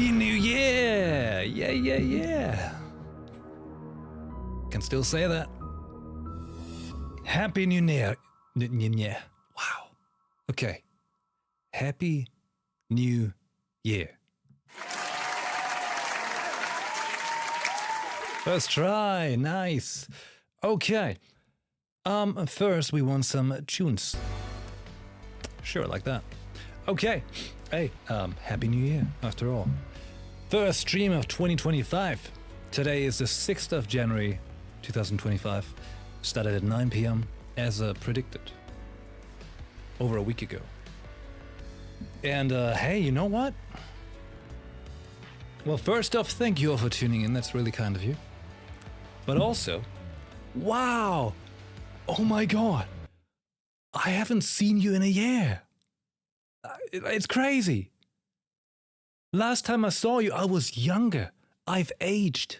Happy New Year! Yeah. Can still say that. Happy New Year. Wow. Okay. Happy New Year. First try. Nice. Okay. First we want some tunes. Sure, like that. Okay. Hey, Happy New Year, after all. First stream of 2025. Today is the 6th of January, 2025. Started at 9 p.m. as predicted. Over a week ago. And hey, you know what? Well, first off, thank you all for tuning in. That's really kind of you. But also, wow! Oh my god! I haven't seen you in a year. It's crazy. Last time I saw you, I was younger. I've aged.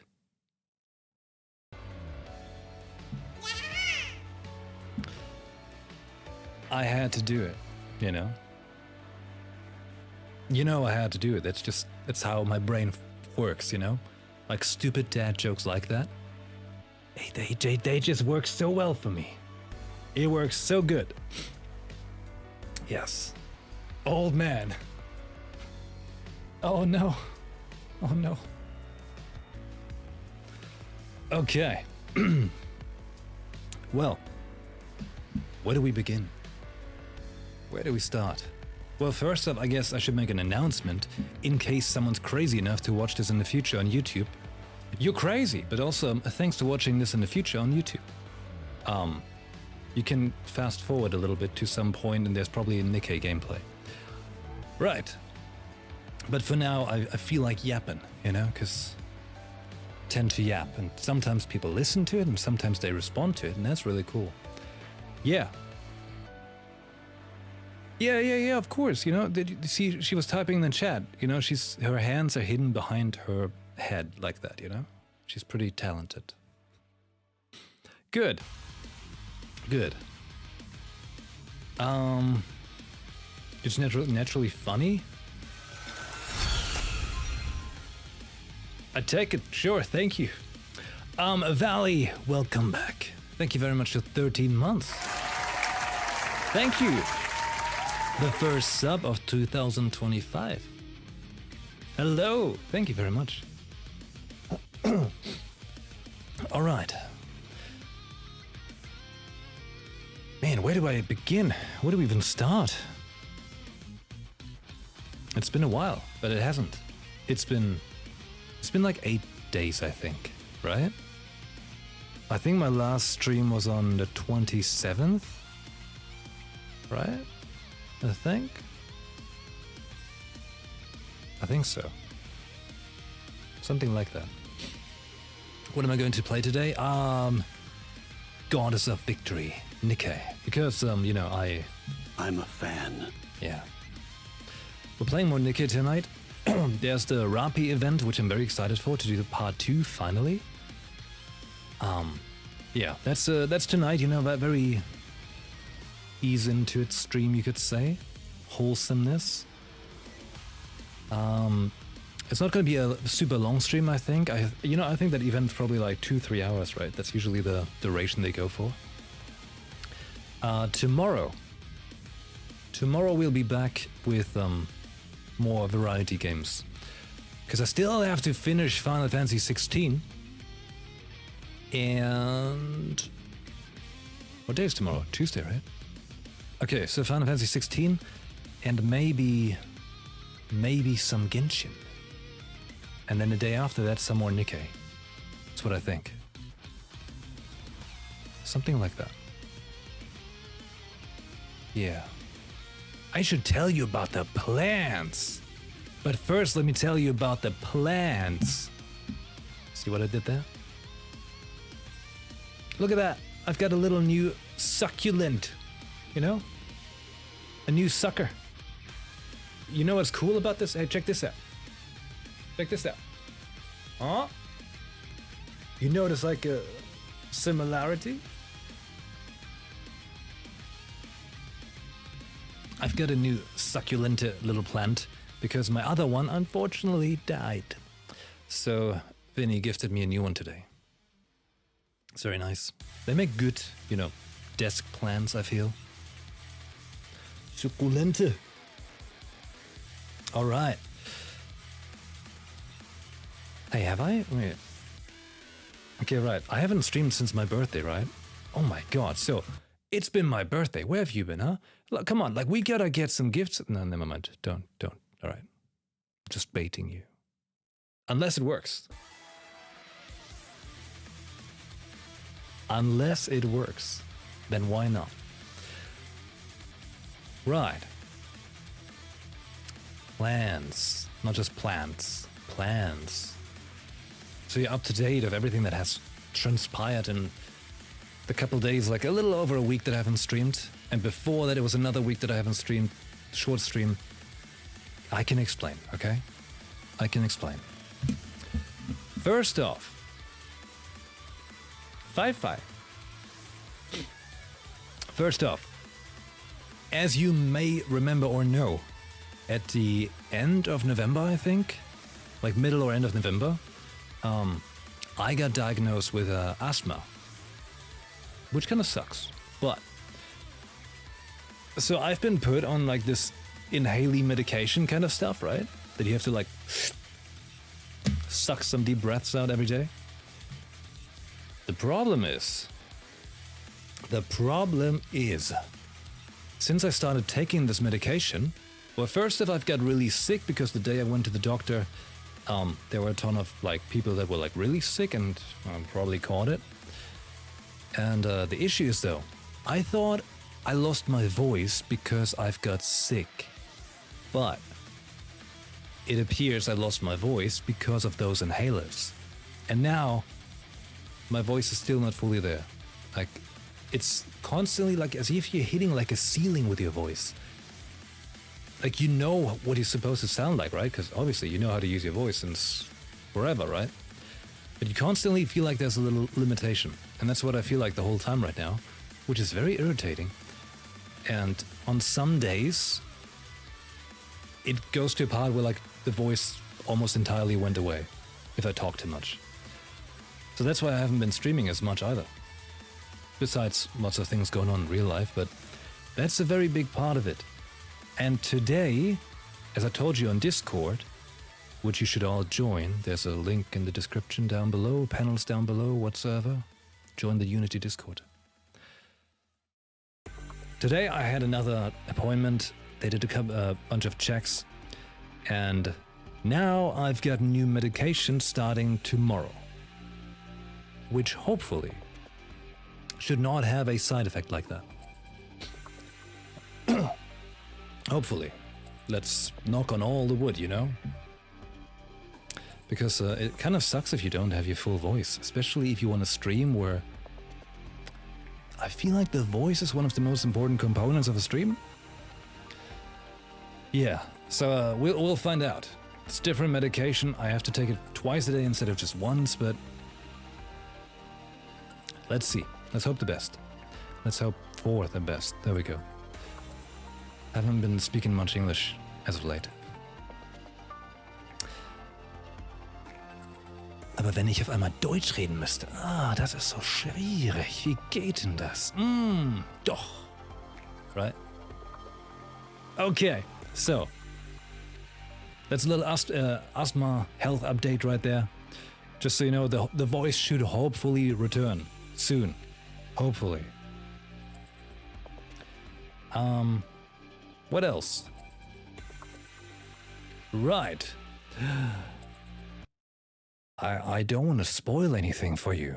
I had to do it, you know? You know I had to do it. That's how my brain works, you know? Like stupid dad jokes like that. They just work so well for me. It works so good. Yes. Old man. Oh no. Oh no. Okay. Well, where do we begin? Where do we start? Well, first up, I guess I should make an announcement in case someone's crazy enough to watch this in the future on YouTube. You're crazy, but also thanks to watching this in the future on YouTube. You can fast forward a little bit to some point and there's probably a NIKKE gameplay. Right. But for now, I feel like yapping, you know, because I tend to yap. And sometimes people listen to it and sometimes they respond to it, and that's really cool. Yeah. Yeah, of course. You know, did you see she was typing in the chat? You know, her hands are hidden behind her head like that, you know? She's pretty talented. Good. It's naturally funny. I take it, sure, thank you. Valley, welcome back. Thank you very much for 13 months. Thank you. The first sub of 2025. Hello, thank you very much. All right. Man, where do I begin? Where do we even start? It's been a while, but it hasn't. It's been like 8 days, I think, right? I think my last stream was on the 27th, right? I think so. Something like that. What am I going to play today? Goddess of Victory, NIKKE. Because, you know, I'm a fan. Yeah. We're playing more NIKKE tonight. There's the Rapi event, which I'm very excited for, to do the part 2 finally. Yeah, that's tonight, you know, that very ease into it stream, you could say. Wholesomeness. It's not going to be a super long stream, I think. I think that event's probably like 2-3 hours, right? That's usually the duration they go for. Tomorrow we'll be back with more variety games. Because I still have to finish Final Fantasy 16. And what day is tomorrow? Tuesday, right? Okay, so Final Fantasy 16 and maybe some Genshin. And then the day after that, some more NIKKE. That's what I think. Something like that. Yeah. I should tell you about the plants. But first, let me tell you about the plants. See what I did there? Look at that. I've got a little new succulent. You know? A new sucker. You know what's cool about this? Hey, check this out. Check this out. Huh? You notice like a similarity? I've got a new succulent little plant because my other one unfortunately died. So Vinny gifted me a new one today. It's very nice. They make good, desk plants, I feel. Succulente. All right. Hey, have I? Wait. Okay, right. I haven't streamed since my birthday, right? Oh my god. So, it's been my birthday. Where have you been, huh? Look, come on, we gotta get some gifts. No, never mind. Don't. All right. Just baiting you. Unless it works. Unless it works. Then why not? Right. Plans. Not just plants. Plans. So you're up to date of everything that has transpired in the couple days, like a little over a week that I haven't streamed. And before that, it was another week that I haven't streamed. Short stream. I can explain, okay? I can explain. First off, 5-5. First off, as you may remember or know, at the end of November, I think, like middle or end of November, I got diagnosed with asthma, which kind of sucks. But so I've been put on like this inhaling medication kind of stuff, right? That you have to like suck some deep breaths out every day. The problem is, since I started taking this medication, well, first if I've got really sick, because the day I went to the doctor, there were a ton of like people that were like really sick and probably caught it. And the issue is though, I thought I lost my voice because I've got sick. But it appears I lost my voice because of those inhalers. And now my voice is still not fully there. Like, it's constantly like as if you're hitting like a ceiling with your voice. Like, you know what you're supposed to sound like, right? Because obviously you know how to use your voice since forever, right? But you constantly feel like there's a little limitation. And that's what I feel like the whole time right now, which is very irritating. And on some days, it goes to a part where like the voice almost entirely went away if I talk too much. So that's why I haven't been streaming as much either. Besides lots of things going on in real life, but that's a very big part of it. And today, as I told you on Discord, which you should all join, there's a link in the description down below, panels down below, whatsoever. Join the Unity Discord. Today I had another appointment. They did a bunch of checks. And now I've got new medication starting tomorrow, which hopefully should not have a side effect like that. Hopefully. Let's knock on all the wood, Because it kind of sucks if you don't have your full voice, especially if you want to stream where I feel like the voice is one of the most important components of a stream. Yeah, so we'll find out. It's different medication. I have to take it twice a day instead of just once, but let's see. Let's hope the best. Let's hope for the best. There we go. Haven't been speaking much English as of late. Aber wenn ich auf einmal Deutsch reden müsste, das ist so schwierig. Wie geht denn das? Doch. Right? Okay, so. That's a little asthma health update right there. Just so you know, the voice should hopefully return soon. Hopefully. What else? Right. I don't want to spoil anything for you.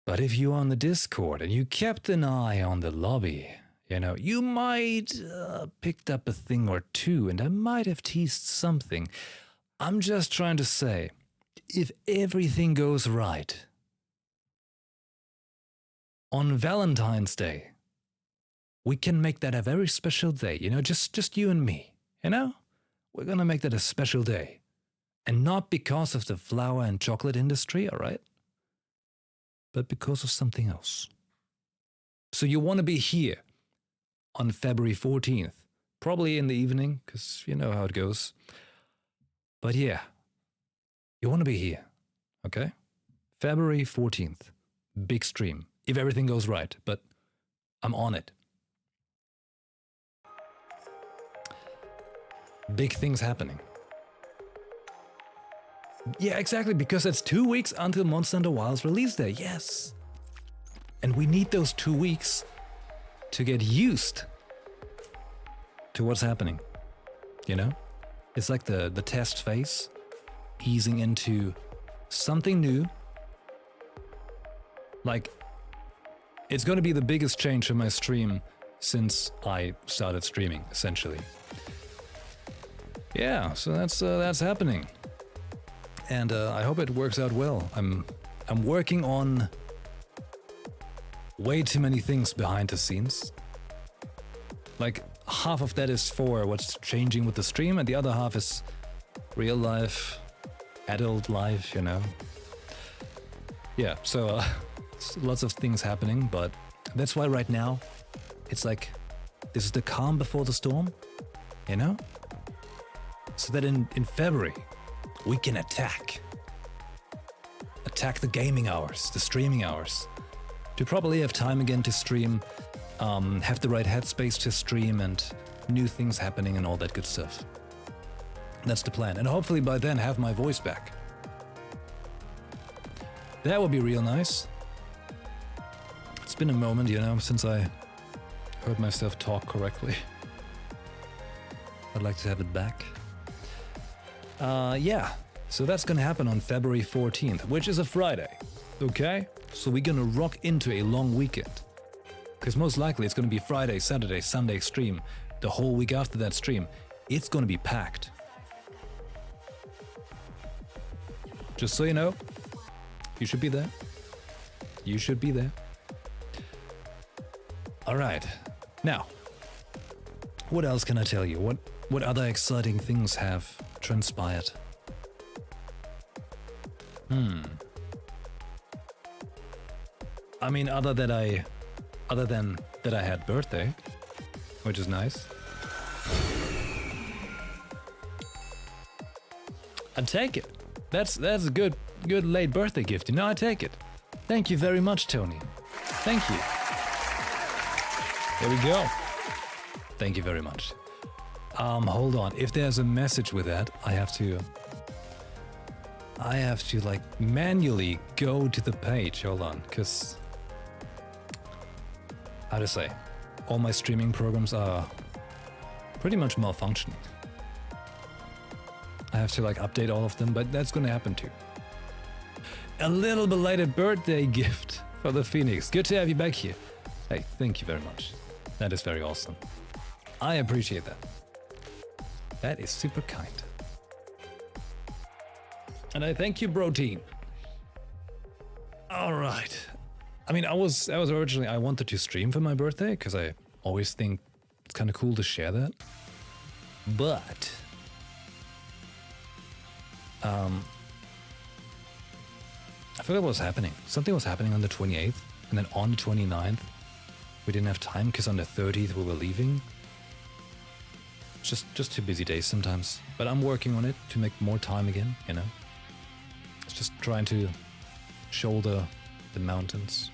But if you're on the Discord and you kept an eye on the lobby, you might picked up a thing or two, and I might have teased something. I'm just trying to say, if everything goes right, on Valentine's Day, we can make that a very special day, just you and me, We're gonna make that a special day. And not because of the flower and chocolate industry, all right? But because of something else. So you want to be here on February 14th Probably in the evening, because you know how it goes. But yeah, you want to be here, okay? February 14th, big stream, if everything goes right, but I'm on it. Big things happening. Yeah, exactly, because it's 2 weeks until Monster Hunter Wilds release day, yes. And we need those 2 weeks to get used to what's happening, you know? It's like the test phase, easing into something new. Like, it's going to be the biggest change in my stream since I started streaming, essentially. Yeah, so that's happening, and I hope it works out well. I'm working on way too many things behind the scenes. Like, half of that is for what's changing with the stream, and the other half is real life, adult life, you know. Yeah, so lots of things happening, but that's why right now it's like this is the calm before the storm, you know? So that in February we can attack the gaming hours, the streaming hours, to probably have time again to stream, have the right headspace to stream, and new things happening and all that good stuff. That's the plan, and hopefully by then have my voice back. That would be real nice. It's been a moment, you know, since I heard myself talk correctly. I'd like to have it back. Yeah, so that's gonna happen on February 14th, which is a Friday, okay? So we're gonna rock into a long weekend. Because most likely it's gonna be Friday, Saturday, Sunday stream. The whole week after that stream, it's gonna be packed. Just so you know, you should be there. You should be there. Alright, now, what else can I tell you? What other exciting things have transpired? I mean, other than that I had birthday, which is nice. I take it. That's a good late birthday gift. You know, I take it. Thank you very much, Tony. Thank you. There we go. Thank you very much. Hold on. If there's a message with that, I have to like manually go to the page. Hold on, because how to say, all my streaming programs are pretty much malfunctioning. I have to like update all of them, but that's gonna happen too. A little belated birthday gift for the Phoenix. Good to have you back here. Hey, thank you very much. That is very awesome. I appreciate that. That is super kind. And I thank you, Protein. All right. I mean, I was originally, I wanted to stream for my birthday because I always think it's kind of cool to share that. But I forgot what was happening. Something was happening on the 28th, and then on the 29th, we didn't have time because on the 30th we were leaving. Just too busy days sometimes. But I'm working on it to make more time again, you know. It's just trying to shoulder the mountains.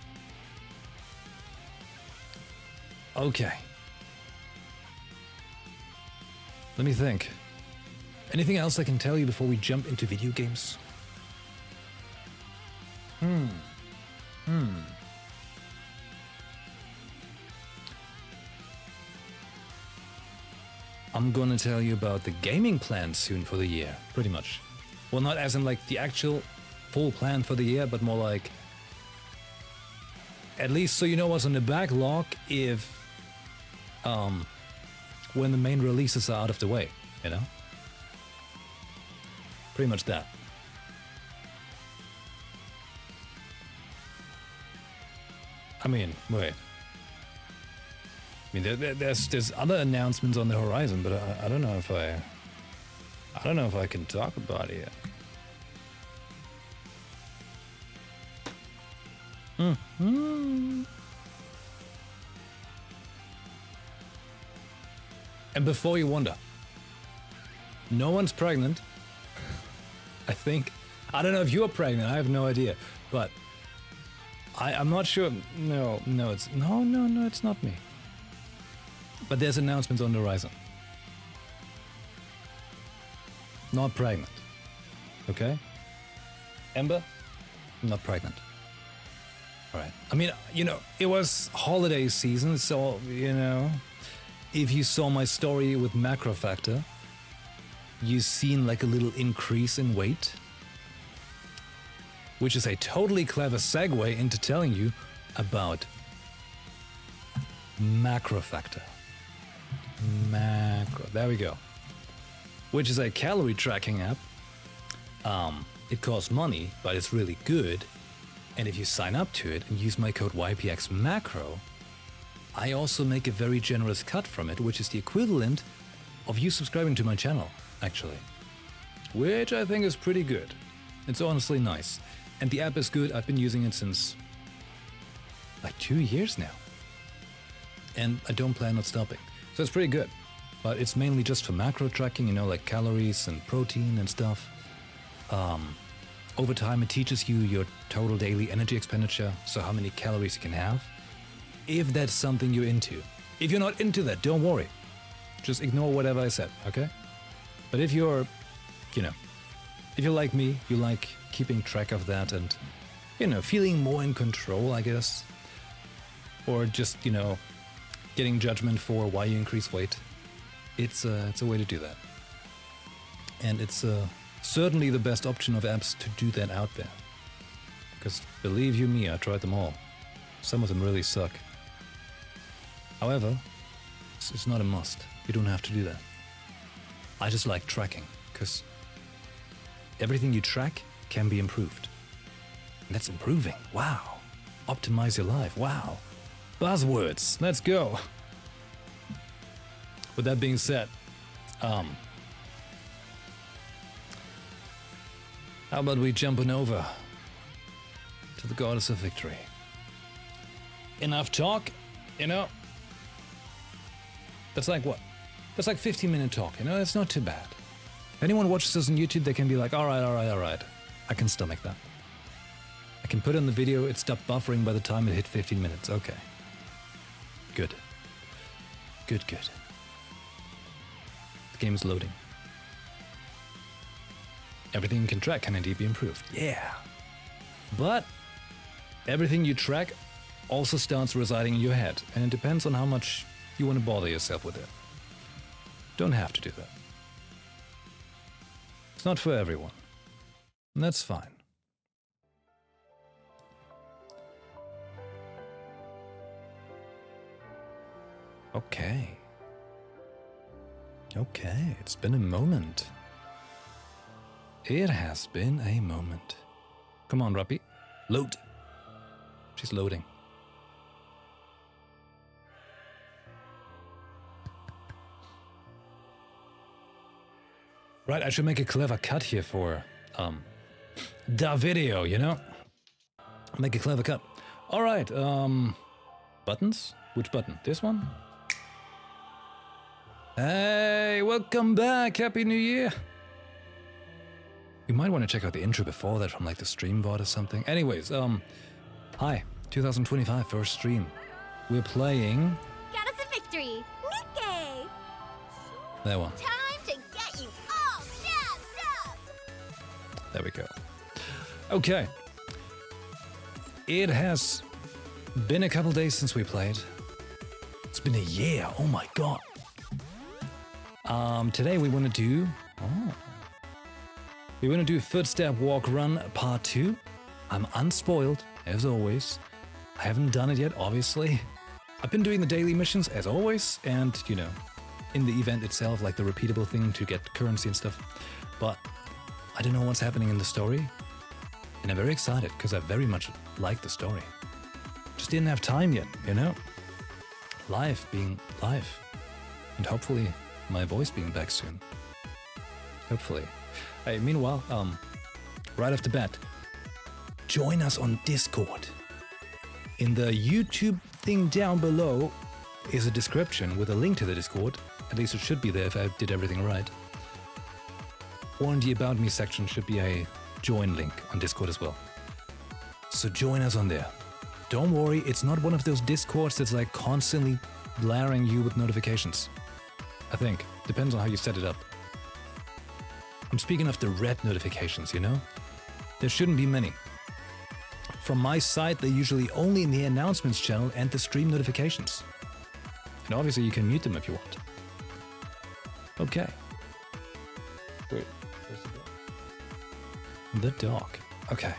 Okay. Let me think. Anything else I can tell you before we jump into video games? I'm gonna tell you about the gaming plan soon for the year, pretty much. Well, not as in like the actual full plan for the year, but more like, at least so you know what's on the backlog if, when the main releases are out of the way, you know? Pretty much that. I mean, wait. I mean, there's other announcements on the horizon, but I don't know if I can talk about it yet. And before you wonder, no one's pregnant. I think. I don't know if you're pregnant. I have no idea. But I'm not sure. No, it's not me. But there's announcements on the horizon. Not pregnant. Okay? Ember, not pregnant. All right. I mean, it was holiday season, so, if you saw my story with Macro Factor, you've seen like a little increase in weight, which is a totally clever segue into telling you about Macro Factor. There we go. Which is a calorie tracking app. It costs money, but it's really good. And if you sign up to it and use my code YPXMacro, I also make a very generous cut from it, which is the equivalent of you subscribing to my channel, actually. Which I think is pretty good. It's honestly nice. And the app is good. I've been using it since like 2 years now. And I don't plan on stopping. So it's pretty good. But it's mainly just for macro tracking, like calories and protein and stuff. Over time, it teaches you your total daily energy expenditure, so how many calories you can have, if that's something you're into. If you're not into that, don't worry. Just ignore whatever I said, okay? But if you're, if you're like me, you like keeping track of that and, feeling more in control, I guess, or just, getting judgment for why you increase weight, it's a way to do that. And it's certainly the best option of apps to do that out there. Because believe you me, I tried them all. Some of them really suck. However, it's not a must. You don't have to do that. I just like tracking, because everything you track can be improved. And that's improving. Wow. Optimize your life. Wow. Buzzwords. Let's go. With that being said, how about we jump on over to the Goddess of Victory? Enough talk, That's like what? That's like 15-minute talk, That's not too bad. If anyone watches this on YouTube, they can be like, all right. I can stomach that. I can put in the video, it stopped buffering by the time it hit 15 minutes. Okay. Good. Good. The game is loading. Everything you can track can indeed be improved. Yeah. But everything you track also starts residing in your head, and it depends on how much you want to bother yourself with it. Don't have to do that. It's not for everyone. And that's fine. Okay, it's been a moment. It has been a moment. Come on, Rappy. Load. She's loading. Right, I should make a clever cut here for the video, Make a clever cut. All right, buttons? Which button? This one? Hey, welcome back. Happy New Year. You might want to check out the intro before that from like the stream VOD or something. Anyways, hi, 2025 first stream. We're playing Goddess of Victory, NIKKE! that one. Time to get you all jazzed up! There we go. Okay. It has been a couple days since we played. It's been a year. Oh my god. Today we want to do... We want to do Footstep Walk Run Part 2. I'm unspoiled, as always. I haven't done it yet, obviously. I've been doing the daily missions, as always, and, in the event itself, like the repeatable thing to get currency and stuff. But I don't know what's happening in the story. And I'm very excited, because I very much like the story. Just didn't have time yet, Life being life. And hopefully my voice being back soon. Hopefully. Hey, meanwhile, right off the bat, join us on Discord. In the YouTube thing down below is a description with a link to the Discord. At least it should be there if I did everything right. Or in the About Me section should be a join link on Discord as well. So join us on there. Don't worry, it's not one of those Discords that's like constantly blaring you with notifications. I think. Depends on how you set it up. I'm speaking of the red notifications, you know? There shouldn't be many. From my side, they're usually only in the announcements channel and the stream notifications. And obviously you can mute them if you want. Okay. Wait, where's the dog? The dog. Okay.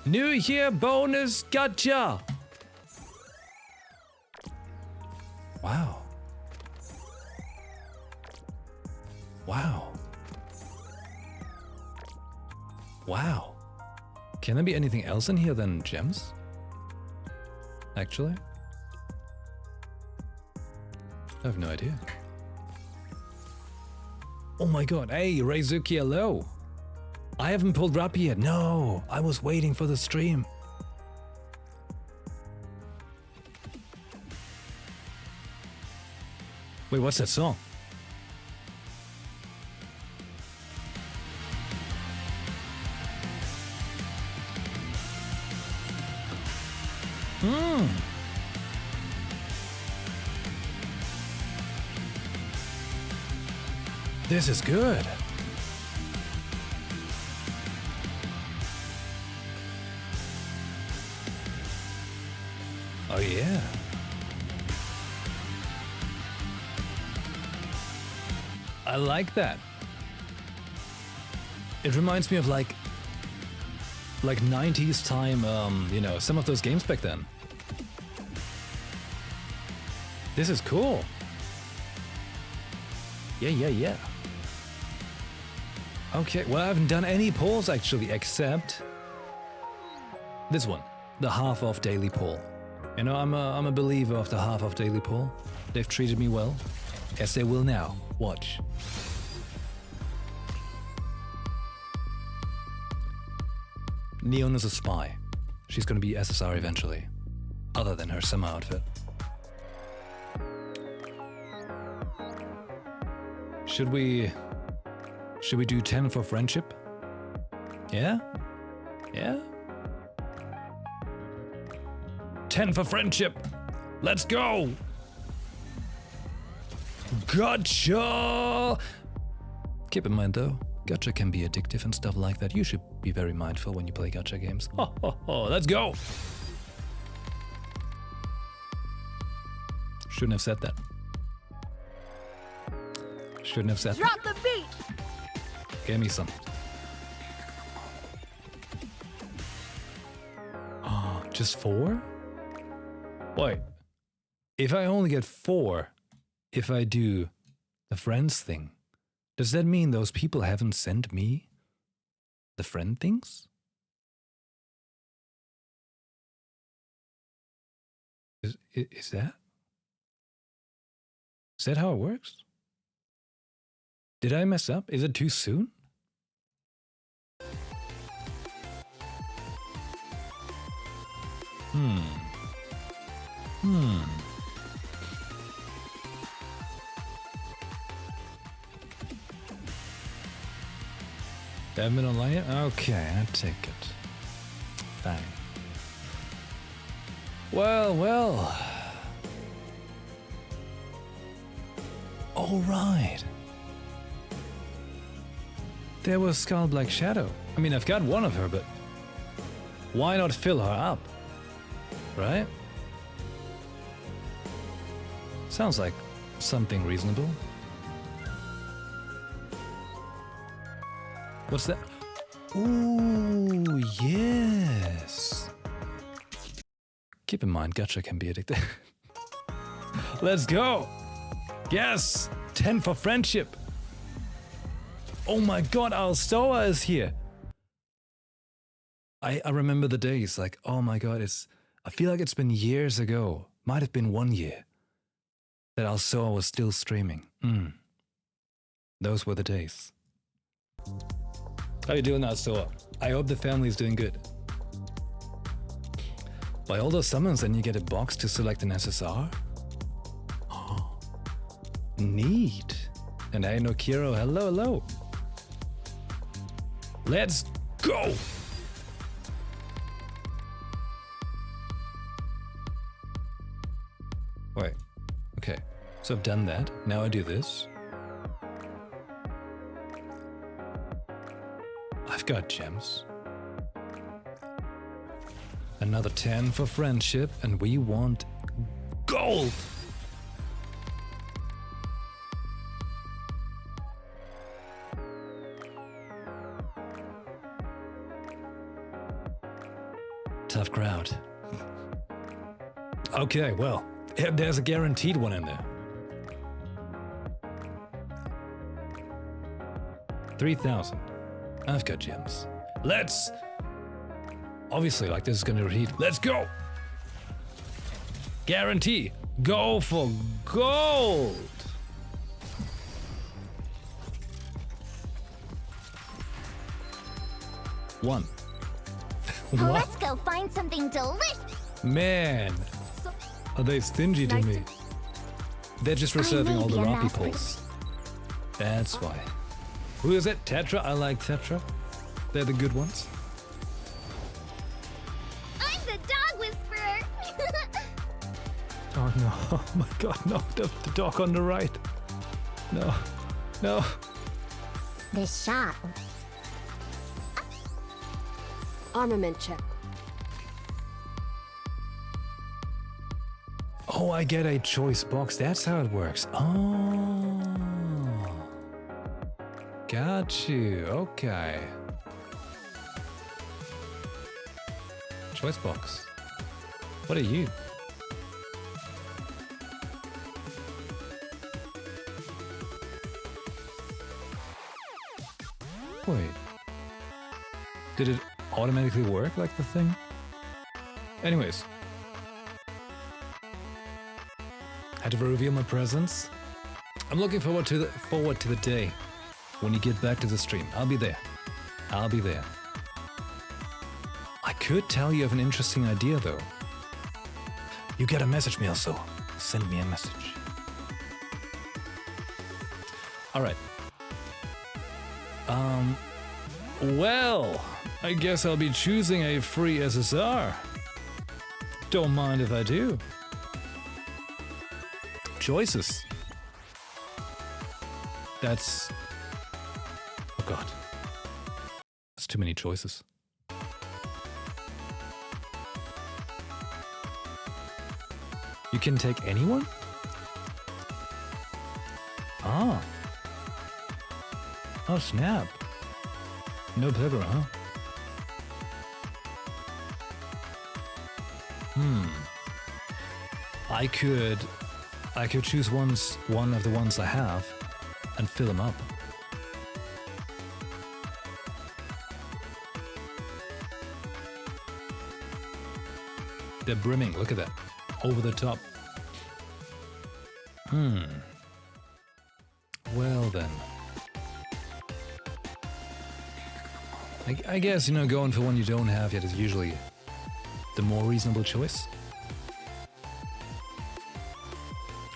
New Year bonus gacha! Wow. Wow. Wow. Can there be anything else in here than gems? Actually? I have no idea. Oh my god, hey, Reizuki, hello! I haven't pulled Rappi yet. No, I was waiting for the stream. Wait, what's that song? This is good. Oh yeah. I like that. It reminds me of like 90s time, you know, some of those games back then. This is cool. Yeah. Okay, well, I haven't done any polls actually, except this one, the half-off daily poll. You know, I'm a believer of the half-off daily poll. They've treated me well, as they will now. Watch. Neon is a spy. She's gonna be SSR eventually, other than her summer outfit. Should we do 10 for friendship? Yeah? Yeah? 10 for friendship! Let's go! Gotcha! Keep in mind though, gacha can be addictive and stuff like that. You should be very mindful when you play gacha games. Let's go! Shouldn't have said that. Shouldn't have said Drop the beat! Give me some. Oh, just 4? Wait. If I only get 4, if I do the friends thing, does that mean those people haven't sent me the friend things? Is that? Is that how it works? Did I mess up? Is it too soon? They haven't been online yet? Okay, I take it. Fine. Well. All right. There was Skull Black Shadow. I mean, I've got one of her, but why not fill her up? Right? Sounds like something reasonable. What's that? Ooh, yes. Keep in mind, gacha can be addictive. Let's go. Yes, 10 for friendship. Oh my god, Alstoa is here. I remember the days, like, oh my god, I feel like it's been years ago. Might have been 1 year that Alstoa was still streaming. Those were the days. How you doing, Alstoa? I hope the family's doing good. By all those summons, then you get a box to select an SSR? Neat. And hey, no Kiro, hello, hello. Let's go! Wait, okay. So I've done that. Now I do this. I've got gems. Another 10 for friendship, and we want gold! Tough crowd. Okay, well, there's a guaranteed one in there. 3,000. I've got gems. Let's... Obviously, like, this is gonna repeat. Let's go! Guarantee. Go for gold! One. What? Let's go find something delicious. Man, are they stingy to me? They're just reserving all the raw peoples. That's why. Who is it? Tetra? I like Tetra. They're the good ones. I'm the dog whisperer. Oh no, oh my god, no, the dog on the right. No, no. This shot. Armament check. Oh, I get a choice box. That's how it works. Oh. Got you. Okay. Choice box. What are you? Wait. Did it automatically work like the thing? Anyways. Had to reveal my presence. I'm looking forward to the day when you get back to the stream. I'll be there. I'll be there. I could tell you of an interesting idea though. You gotta message me also. Send me a message. Alright. Well, I guess I'll be choosing a free SSR. Don't mind if I do. Choices. That's... Oh god. That's too many choices. You can take anyone? Ah. Oh snap. No Pegra, huh? I could choose one of the ones I have and fill them up. They're brimming, look at that. Over the top. Well then. I guess, you know, going for one you don't have yet is usually the more reasonable choice.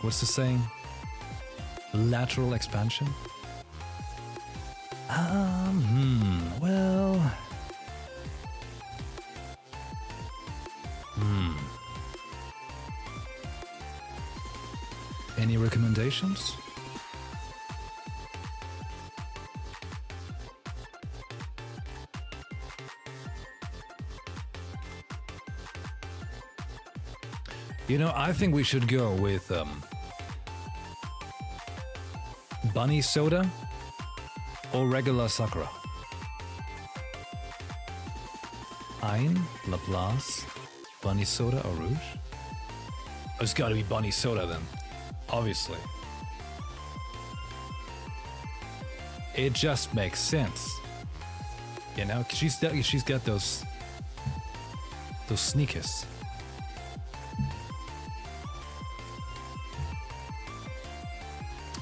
What's the saying? Lateral expansion? Well... Any recommendations? You know, I think we should go with Bunny Soda or regular Sakura. Ein, Laplace, Bunny Soda or Rouge? Oh, it's gotta be Bunny Soda then, obviously. It just makes sense. You know, she's got those sneakers.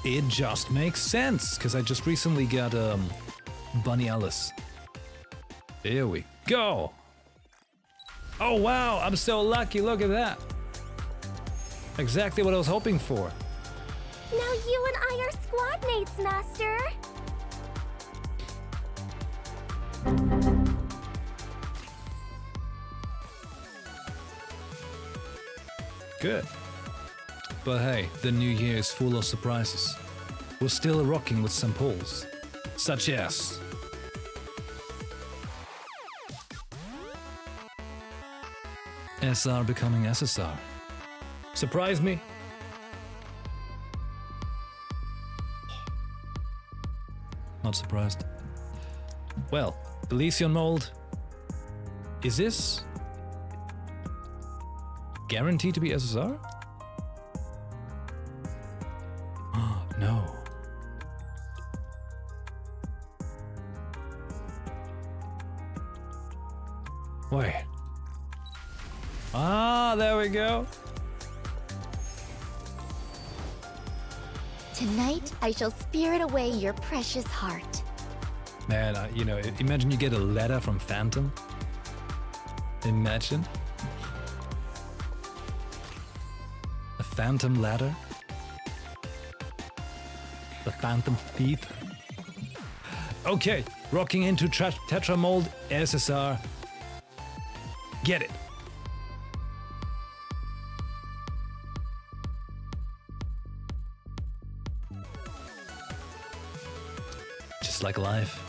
It just makes sense, because I just recently got Bunny Alice. Here we go. Oh wow, I'm so lucky, look at that. Exactly what I was hoping for. Now you and I are squad mates, Master. Good. But hey, the new year is full of surprises. We're still rocking with some polls, such as SR becoming SSR. Surprise me? Not surprised. Well, Elysian mold. Is this guaranteed to be SSR? No. Wait. Ah, there we go. Tonight, I shall spirit away your precious heart. Man, you know, imagine you get a letter from Phantom. Imagine. A Phantom letter. The Phantom Thief. Okay, rocking into Tetra Mold SSR. Get it. Just like life.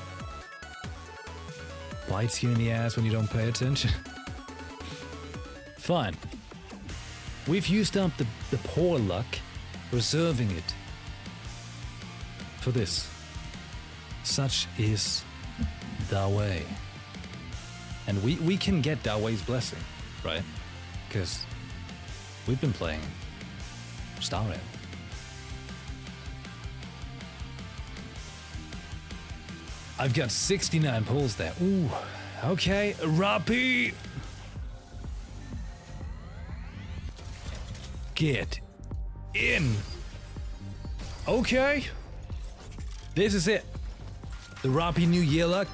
Bites you in the ass when you don't pay attention. Fine. We've used up the poor luck, reserving it for this. Such is the way. And we can get Dawei's blessing, right? Because we've been playing Star Red. I've got 69 pulls there. Ooh, okay, Rapi! Get in. Okay. This is it. The Rapi New Year luck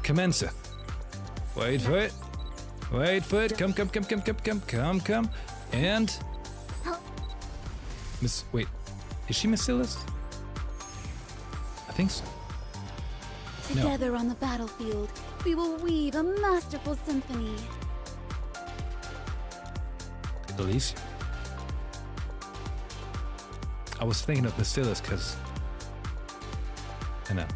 commenceth. Wait for it. Wait for it. Come. And... Wait. Is she Missilus? I think so. Together on the battlefield, we will weave a masterful symphony. Elysium. I was thinking of Missilus because... I know.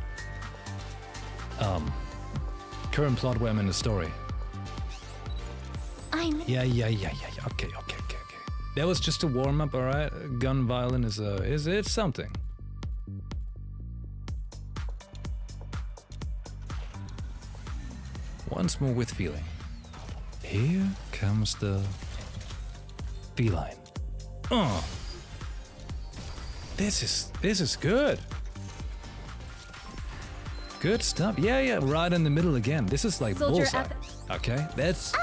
Current plot where I'm in the story. Yeah. Okay. That was just a warm-up, alright? Gun violin is it something? Once more with feeling. Here comes the feline. Oh, this is good. Good stuff. Yeah, right in the middle again. This is like Soldier bullseye. Okay, that's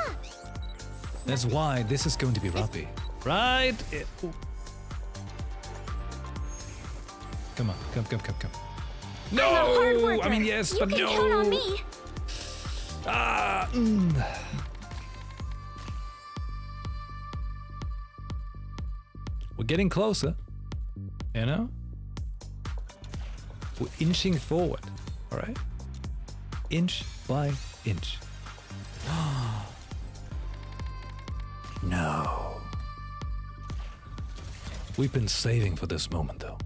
why this is going to be Rapi. Right? Come on, come. No! I'm a hard worker. I mean, yes, but no! You can count on me. We're getting closer, you know? We're inching forward, all right? Inch by inch. No. We've been saving for this moment, though.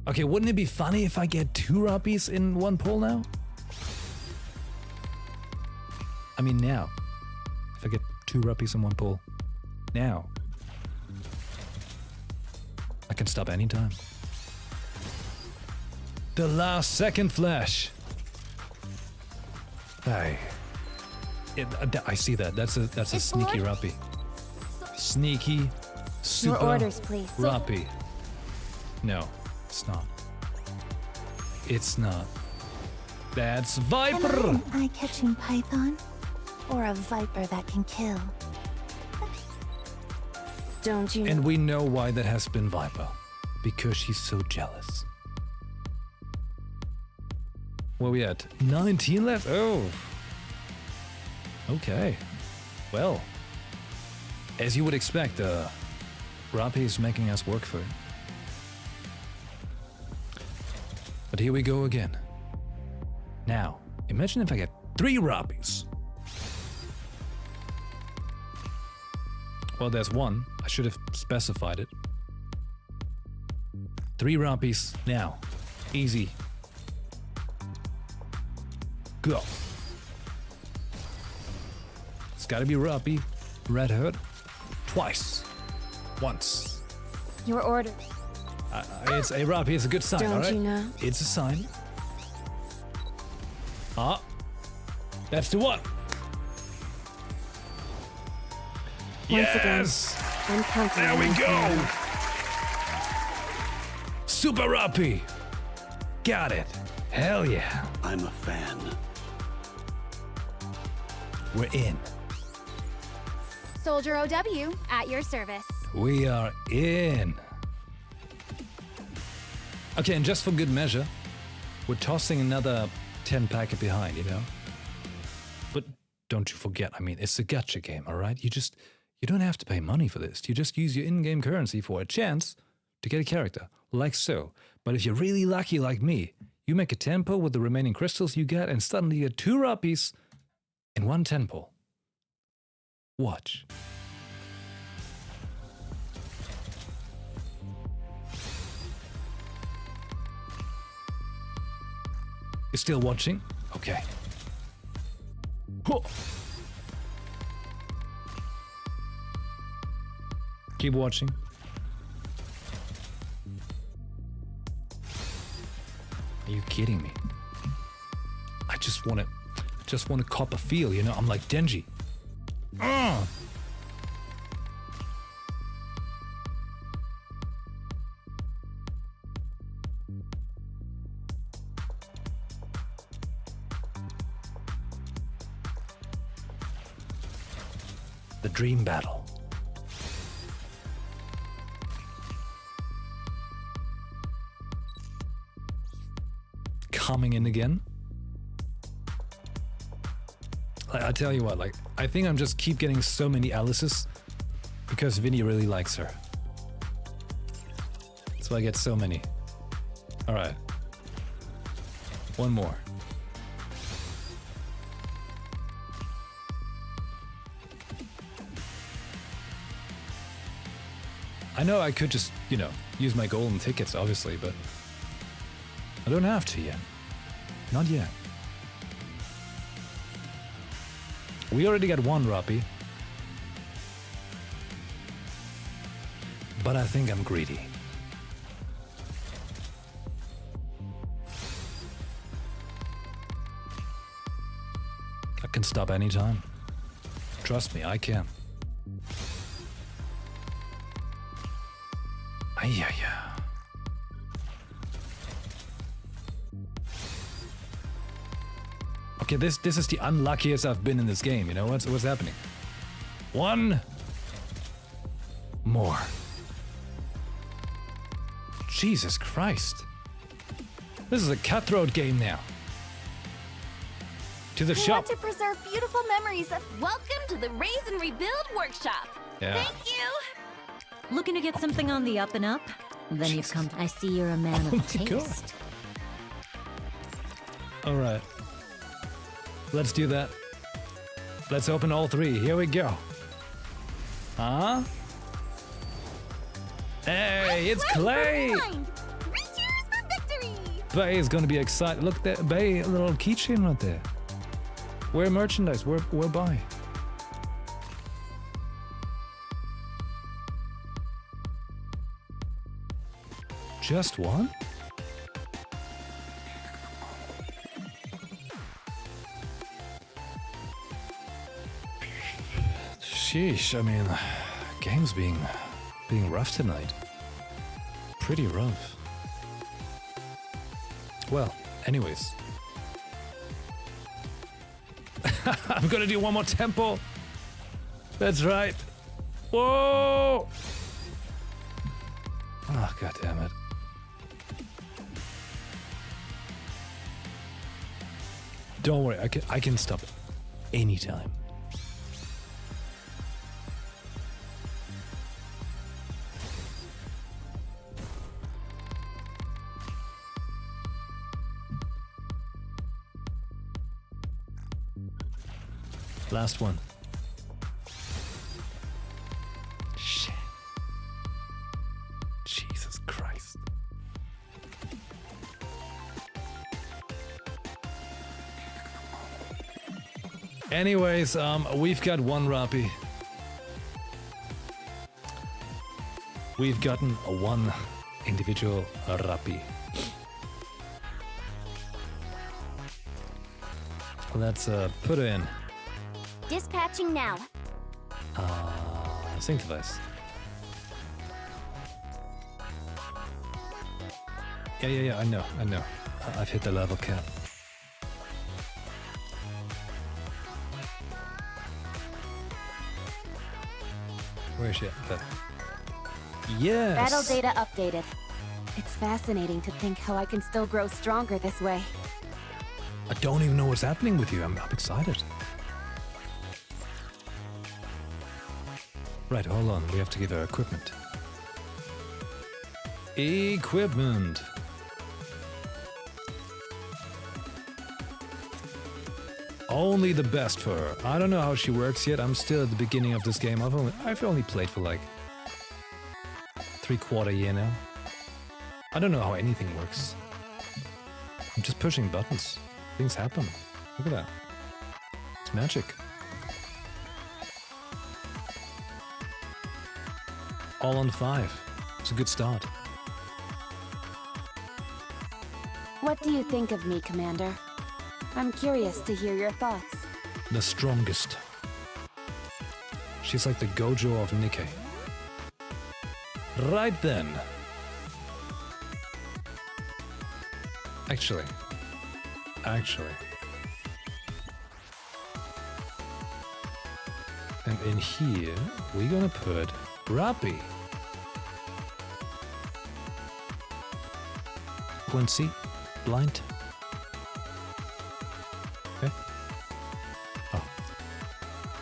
Okay, wouldn't it be funny if I get 2 Rapis in one pull now? I mean, now. If I get 2 Rapis in one pull, now. I can stop anytime. The last second flash. Hey. I see that. That's a sneaky Rapi. Sneaky, super Your orders, please. Rapi. No, it's not. It's not. That's Viper! Am I an eye-catching python? Or a viper that can kill? Don't you know? And we know why that has been Viper. Because she's so jealous. Where we at? 19 left? Oh. Okay. Well. As you would expect, Rapi is making us work for it. But here we go again. Now, imagine if I get 3 rupees. Well, there's 1. I should have specified it. 3 rupees now. Easy. Go. It's gotta be rupee. Red Hood. Twice. Once. Your order. It's a rupee. It's a good sign, Don't alright? you know? It's a sign. Ah. That's the one. Once Yes! again, I'm counting There on we you, go! Hannah. Super rupee. Got it. Hell yeah. I'm a fan. We're in. Soldier OW, at your service. We are in. Okay, and just for good measure, we're tossing another 10 packet behind, you know? But don't you forget, I mean, it's a gacha game, all right? You don't have to pay money for this. You just use your in-game currency for a chance to get a character, like so. But if you're really lucky like me, you make a tempo with the remaining crystals you get and suddenly you get 2 rupees in 1 tempo. Watch. You're still watching? Okay. Huh. Keep watching. Are you kidding me? I just want to cop a feel, you know? I'm like Denji. The dream battle. Coming in again. I tell you what, like, I think I'm just keep getting so many Alices because Vinny really likes her. That's why I get so many. All right. One more. I know I could just, you know, use my golden tickets, obviously, but I don't have to yet. Not yet. We already got 1 rupee. But I think I'm greedy. I can stop anytime. Trust me, I can. Yeah. Okay, this is the unluckiest I've been in this game. You know what's happening? 1 more. Jesus Christ! This is a cutthroat game now. To the We shop. want to preserve beautiful memories of. Welcome to the Raise and Rebuild workshop. Yeah. Thank you. Looking to get something on the up and up? Then you've come. I see you're a man Oh of my God. taste. All right. Let's do that. Let's open all 3. Here we go. Huh? Hey, it's Clay! Mind. 3 cheers for victory. Bay is gonna be excited. Look, that Bay, a little keychain right there. Where merchandise? Where buy? Just 1? Sheesh, I mean, game's being rough tonight. Pretty rough. Well, anyways. I'm gonna do 1 more tempo. That's right. Whoa! Oh, god damn it. Don't worry, I can stop it anytime. Last one. Shit. Jesus Christ. Anyways, we've got one Rappi. We've gotten one individual Rappi. Let's put her in. Dispatching now. Sync device. Yeah, I know. I've hit the level cap. Where is she at? Yes! Battle data updated. It's fascinating to think how I can still grow stronger this way. I don't even know what's happening with you. I'm excited. Right, hold on. We have to give her equipment. Equipment! Only the best for her. I don't know how she works yet. I'm still at the beginning of this game. I've only played for like 3/4 year now. I don't know how anything works. I'm just pushing buttons. Things happen. Look at that. It's magic. All on 5. It's a good start. What do you think of me, Commander? I'm curious to hear your thoughts. The strongest. She's like the Gojo of NIKKE. Right then. Actually. And in here, we're gonna put Rappi. Quincy, blind. Okay. Oh.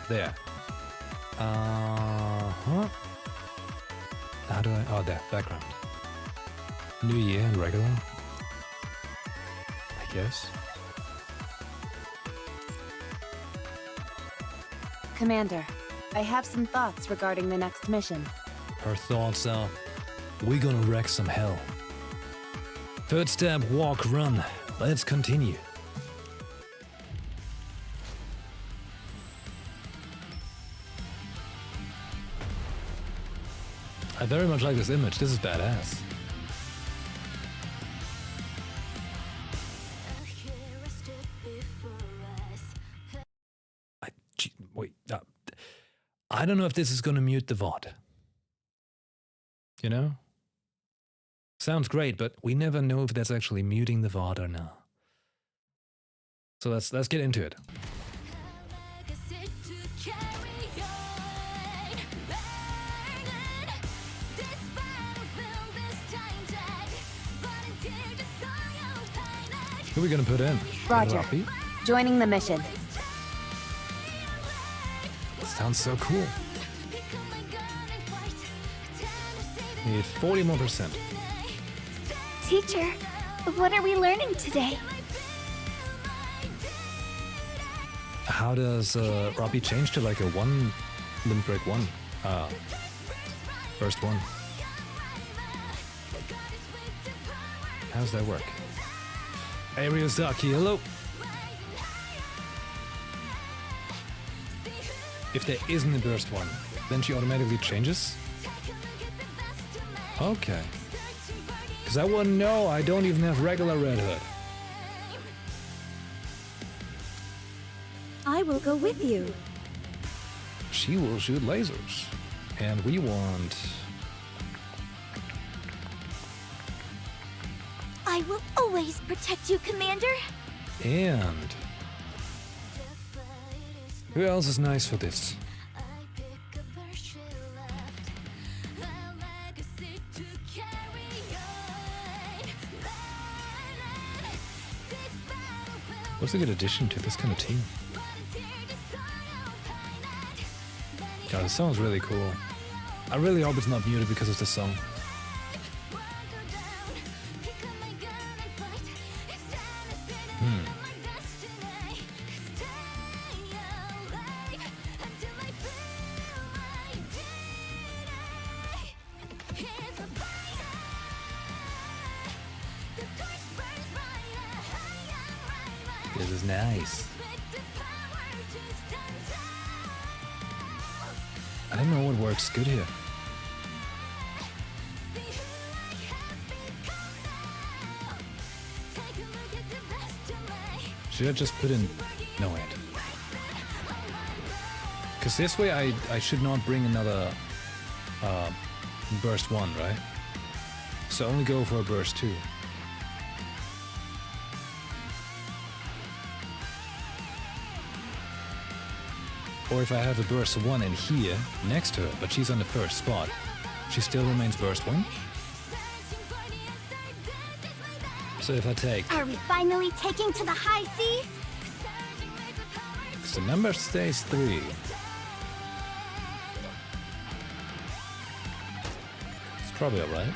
There. Uh-huh. How do I... Oh, there. Background. New Year and regular. I guess. Commander, I have some thoughts regarding the next mission. Her thoughts are, we're gonna wreck some hell. Third step, walk, run. Let's continue. I very much like this image. This is badass. Wait. I don't know if this is gonna mute the VOD. You know? Sounds great, but we never know if that's actually muting the VOD or not. So let's get into it. Who are we gonna put in? Roger. Rappi? Joining the mission. Sounds so cool. Need 40 more %. Teacher, what are we learning today? How does Rappi change to like a one limb break one? First one. How does that work? Hey Ryuzaki, hello. If there isn't a burst one, then she automatically changes? Okay. Because I wouldn't know, I don't even have regular Red Hood. I will go with you. She will shoot lasers. And we want... I will always protect you, Commander. And... Who else is nice for this? What's a good addition to this kind of team? God, this song's really cool. I really hope it's not muted because of the song. This is nice. I don't know what works good here. Should I just put in... No, wait. Because this way I should not bring another burst 1, right? So only go for a burst 2. Or if I have a burst 1 in here, next to her, but she's on the first spot, she still remains burst 1? So if I take... Are we finally taking to the high seas? So number stays 3. It's probably alright.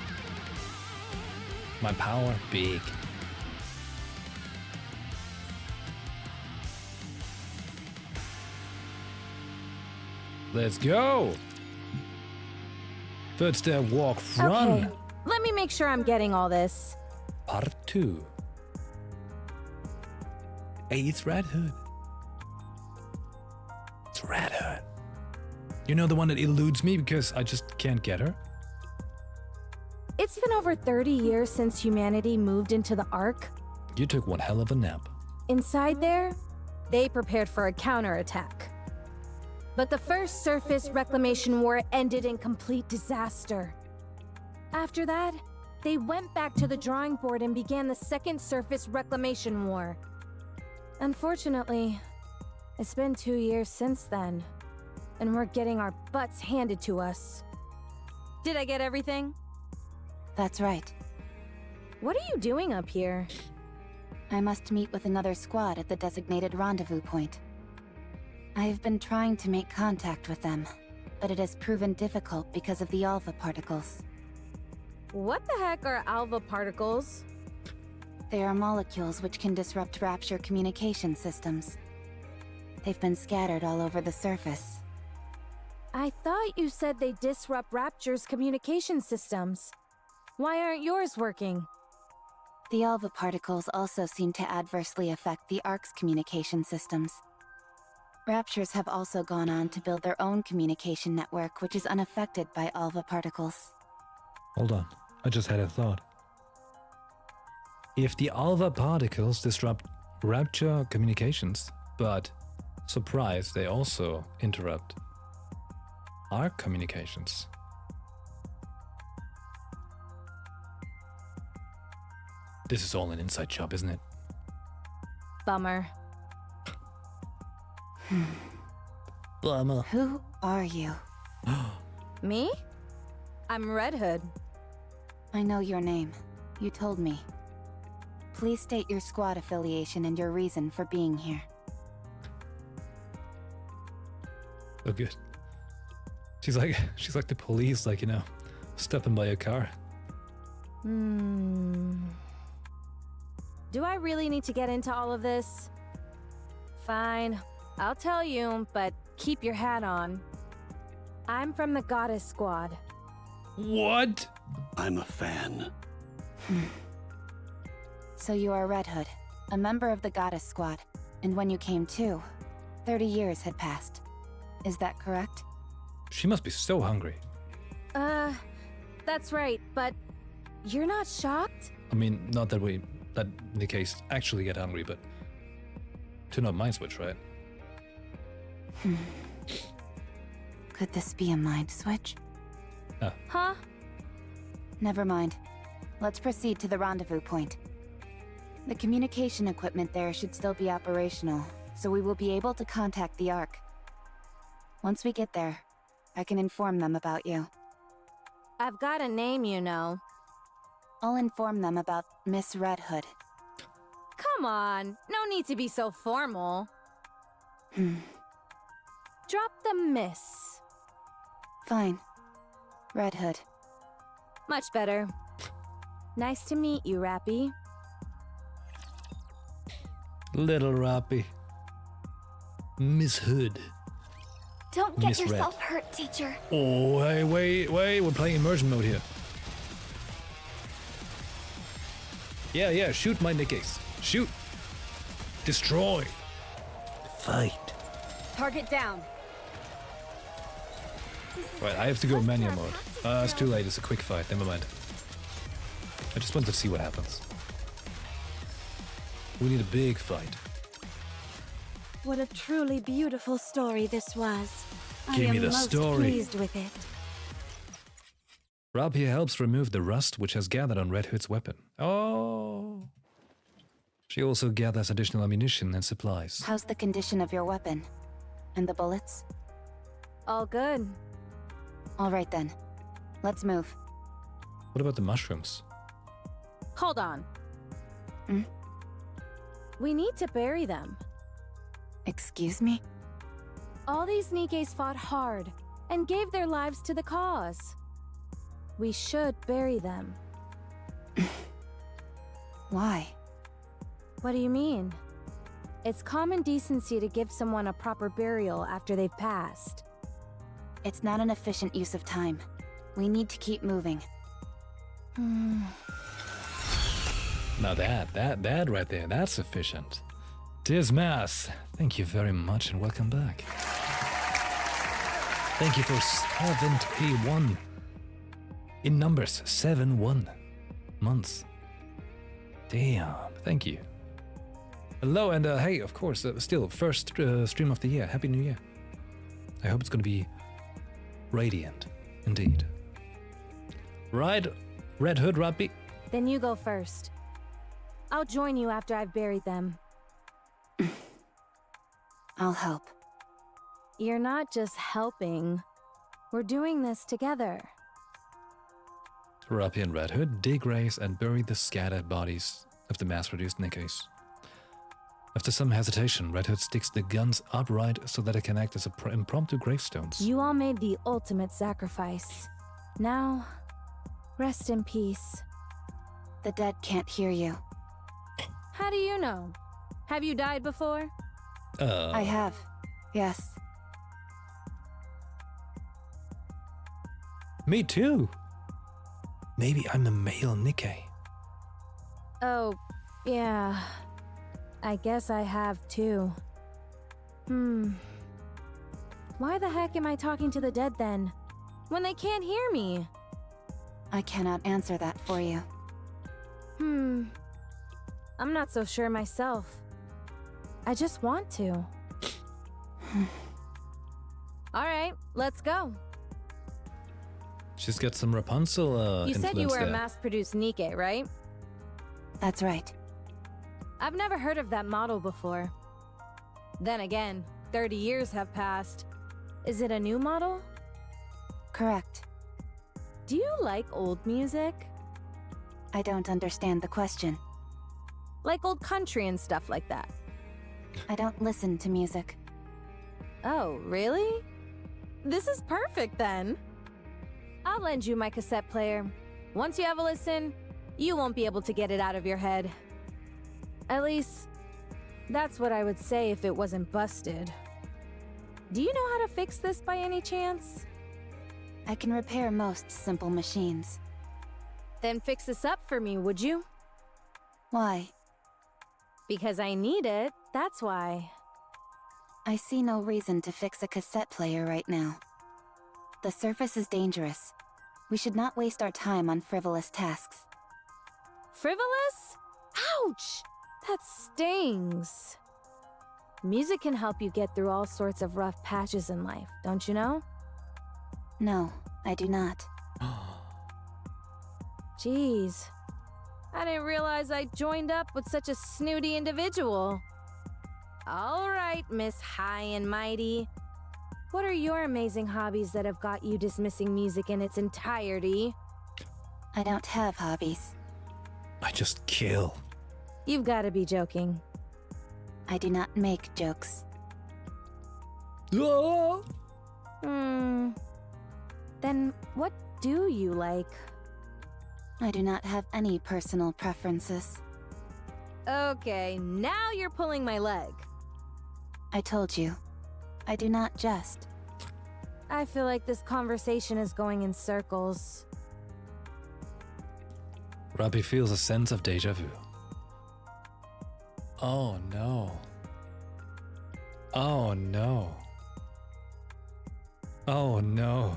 My power, big. Let's go! Third step, walk, run! Okay, let me make sure I'm getting all this. Part 2. Hey, it's Red Hood. It's Red Hood. You know the one that eludes me because I just can't get her? It's been over 30 years since humanity moved into the Ark. You took one hell of a nap. Inside there, they prepared for a counterattack. But the first surface reclamation war ended in complete disaster. After that, they went back to the drawing board and began the second surface reclamation war. Unfortunately, it's been 2 years since then, and we're getting our butts handed to us. Did I get everything? That's right. What are you doing up here? I must meet with another squad at the designated rendezvous point. I have been trying to make contact with them, but it has proven difficult because of the alpha particles. What the heck are alpha particles? They are molecules which can disrupt Rapture communication systems. They've been scattered all over the surface. I thought you said they disrupt Rapture's communication systems. Why aren't yours working? The alpha particles also seem to adversely affect the Ark's communication systems. Raptures have also gone on to build their own communication network which is unaffected by alpha particles. Hold on, I just had a thought. If the alpha particles disrupt Rapture communications, but, surprise, they also interrupt our communications. This is all an inside job, isn't it? Bummer. Bummer. Who are you? Me? I'm Red Hood. I know your name. You told me. Please state your squad affiliation and your reason for being here. Oh, good. She's like the police, like, you know, stepping by a car. Do I really need to get into all of this? Fine, I'll tell you, but keep your hat on. I'm from the Goddess Squad. What? I'm a fan. So you are Red Hood, a member of the Goddess Squad, and when you came to, 30 years had passed. Is that correct? She must be so hungry. That's right, but you're not shocked? I mean, not that we, that in the case, actually get hungry, but turn on mind switch, right? Could this be a mind switch? Huh? Never mind. Let's proceed to the rendezvous point. The communication equipment there should still be operational, so we will be able to contact the Ark. Once we get there, I can inform them about you. I've got a name, you know. I'll inform them about Miss Red Hood. Come on, no need to be so formal. Drop the miss. Fine. Red Hood. Much better. Nice to meet you, Rappy. Little Rappy. Miss Hood. Don't get Miss yourself Red. hurt, teacher. Oh, hey, wait, we're playing immersion mode here. Yeah, shoot my NIKKEs. Shoot. Destroy. Fight. Target down. Right, I have to go manual mode. It's too late. It's a quick fight. Never mind. I just wanted to see what happens. We need a big fight. What a truly beautiful story this was. Give me the I am most story. pleased with it. Rapier helps remove the rust which has gathered on Red Hood's weapon. Oh. She also gathers additional ammunition and supplies. How's the condition of your weapon? And the bullets? All good. All right then. Let's move. What about the mushrooms? Hold on. Hmm? We need to bury them. Excuse me? All these Nikkes fought hard and gave their lives to the cause. We should bury them. Why? What do you mean? It's common decency to give someone a proper burial after they've passed. It's not an efficient use of time. We need to keep moving. Now that right there, that's sufficient. Dismas, thank you very much and welcome back. Thank you for 71. In numbers, 7-1 months. Damn, thank you. Hello, and hey, of course, still, first stream of the year. Happy New Year. I hope it's gonna be radiant, indeed. Right, Red Hood, Rabbi? Then you go first. I'll join you after I've buried them. I'll help. You're not just helping. We're doing this together. Rabbi and Red Hood dig graves and bury the scattered bodies of the mass-produced Nikkes. After some hesitation, Red Hood sticks the guns upright so that it can act as impromptu gravestones. You all made the ultimate sacrifice. Now, rest in peace. The dead can't hear you. How do you know? Have you died before? I have. Yes. Me too. Maybe I'm a male Nikke. Oh, yeah. I guess I have too. Why the heck am I talking to the dead then? When they can't hear me? I cannot answer that for you. I'm not so sure myself. I just want to. Alright, let's go. She's got some Rapunzel You said you influence were a there. mass-produced Nikke, right? That's right. I've never heard of that model before. Then again, 30 years have passed. Is it a new model? Correct. Do you like old music? I don't understand the question. Like old country and stuff like that? I don't listen to music. Oh, really? This is perfect then. I'll lend you my cassette player. Once you have a listen, you won't be able to get it out of your head. At least, that's what I would say if it wasn't busted. Do you know how to fix this by any chance? I can repair most simple machines. Then fix this up for me, would you? Why? Because I need it, that's why. I see no reason to fix a cassette player right now. The surface is dangerous. We should not waste our time on frivolous tasks. Frivolous? Ouch! That stings. Music can help you get through all sorts of rough patches in life, don't you know? No, I do not. Jeez. I didn't realize I joined up with such a snooty individual. All right, Miss High and Mighty. What are your amazing hobbies that have got you dismissing music in its entirety? I don't have hobbies. I just kill. You've got to be joking. I do not make jokes. Oh! Then what do you like? I do not have any personal preferences. Okay, now you're pulling my leg. I told you, I do not jest. I feel like this conversation is going in circles. Rabbi feels a sense of deja vu. Oh no. Oh no. Oh no.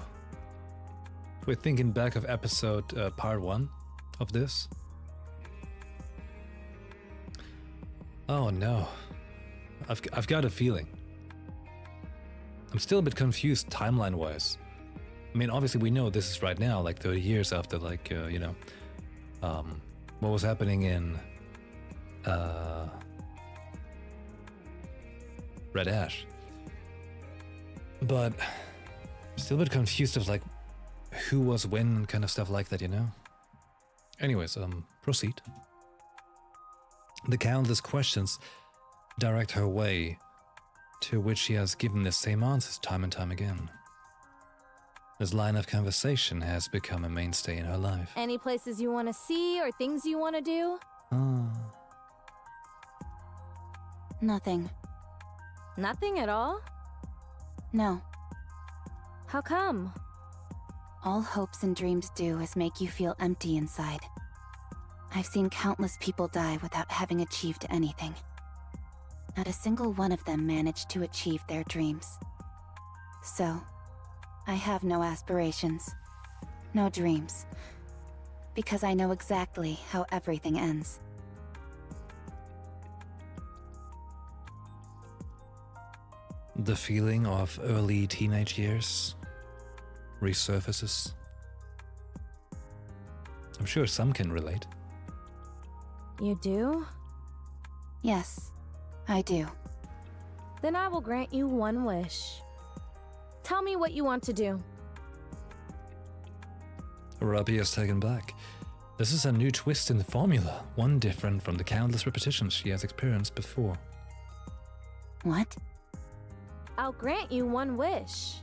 We're thinking back of episode part 1 of this. Oh no. I've got a feeling. I'm still a bit confused timeline-wise. I mean, obviously we know this is right now, like 30 years after, like, you know, what was happening in Red Ash. But I'm still a bit confused of, like, who was when, kind of stuff like that, you know? Anyways, proceed. The countless questions direct her way, to which she has given the same answers time and time again. This line of conversation has become a mainstay in her life. Any places you want to see or things you want to do? Nothing. Nothing at all? No. How come? All hopes and dreams do is make you feel empty inside. I've seen countless people die without having achieved anything. Not a single one of them managed to achieve their dreams. So, I have no aspirations, no dreams, because I know exactly how everything ends. The feeling of early teenage years resurfaces. I'm sure some can relate. You do? Yes, I do. Then I will grant you one wish. Tell me what you want to do. Rabi is taken back. This is a new twist in the formula, one different from the countless repetitions she has experienced before. What? I'll grant you one wish.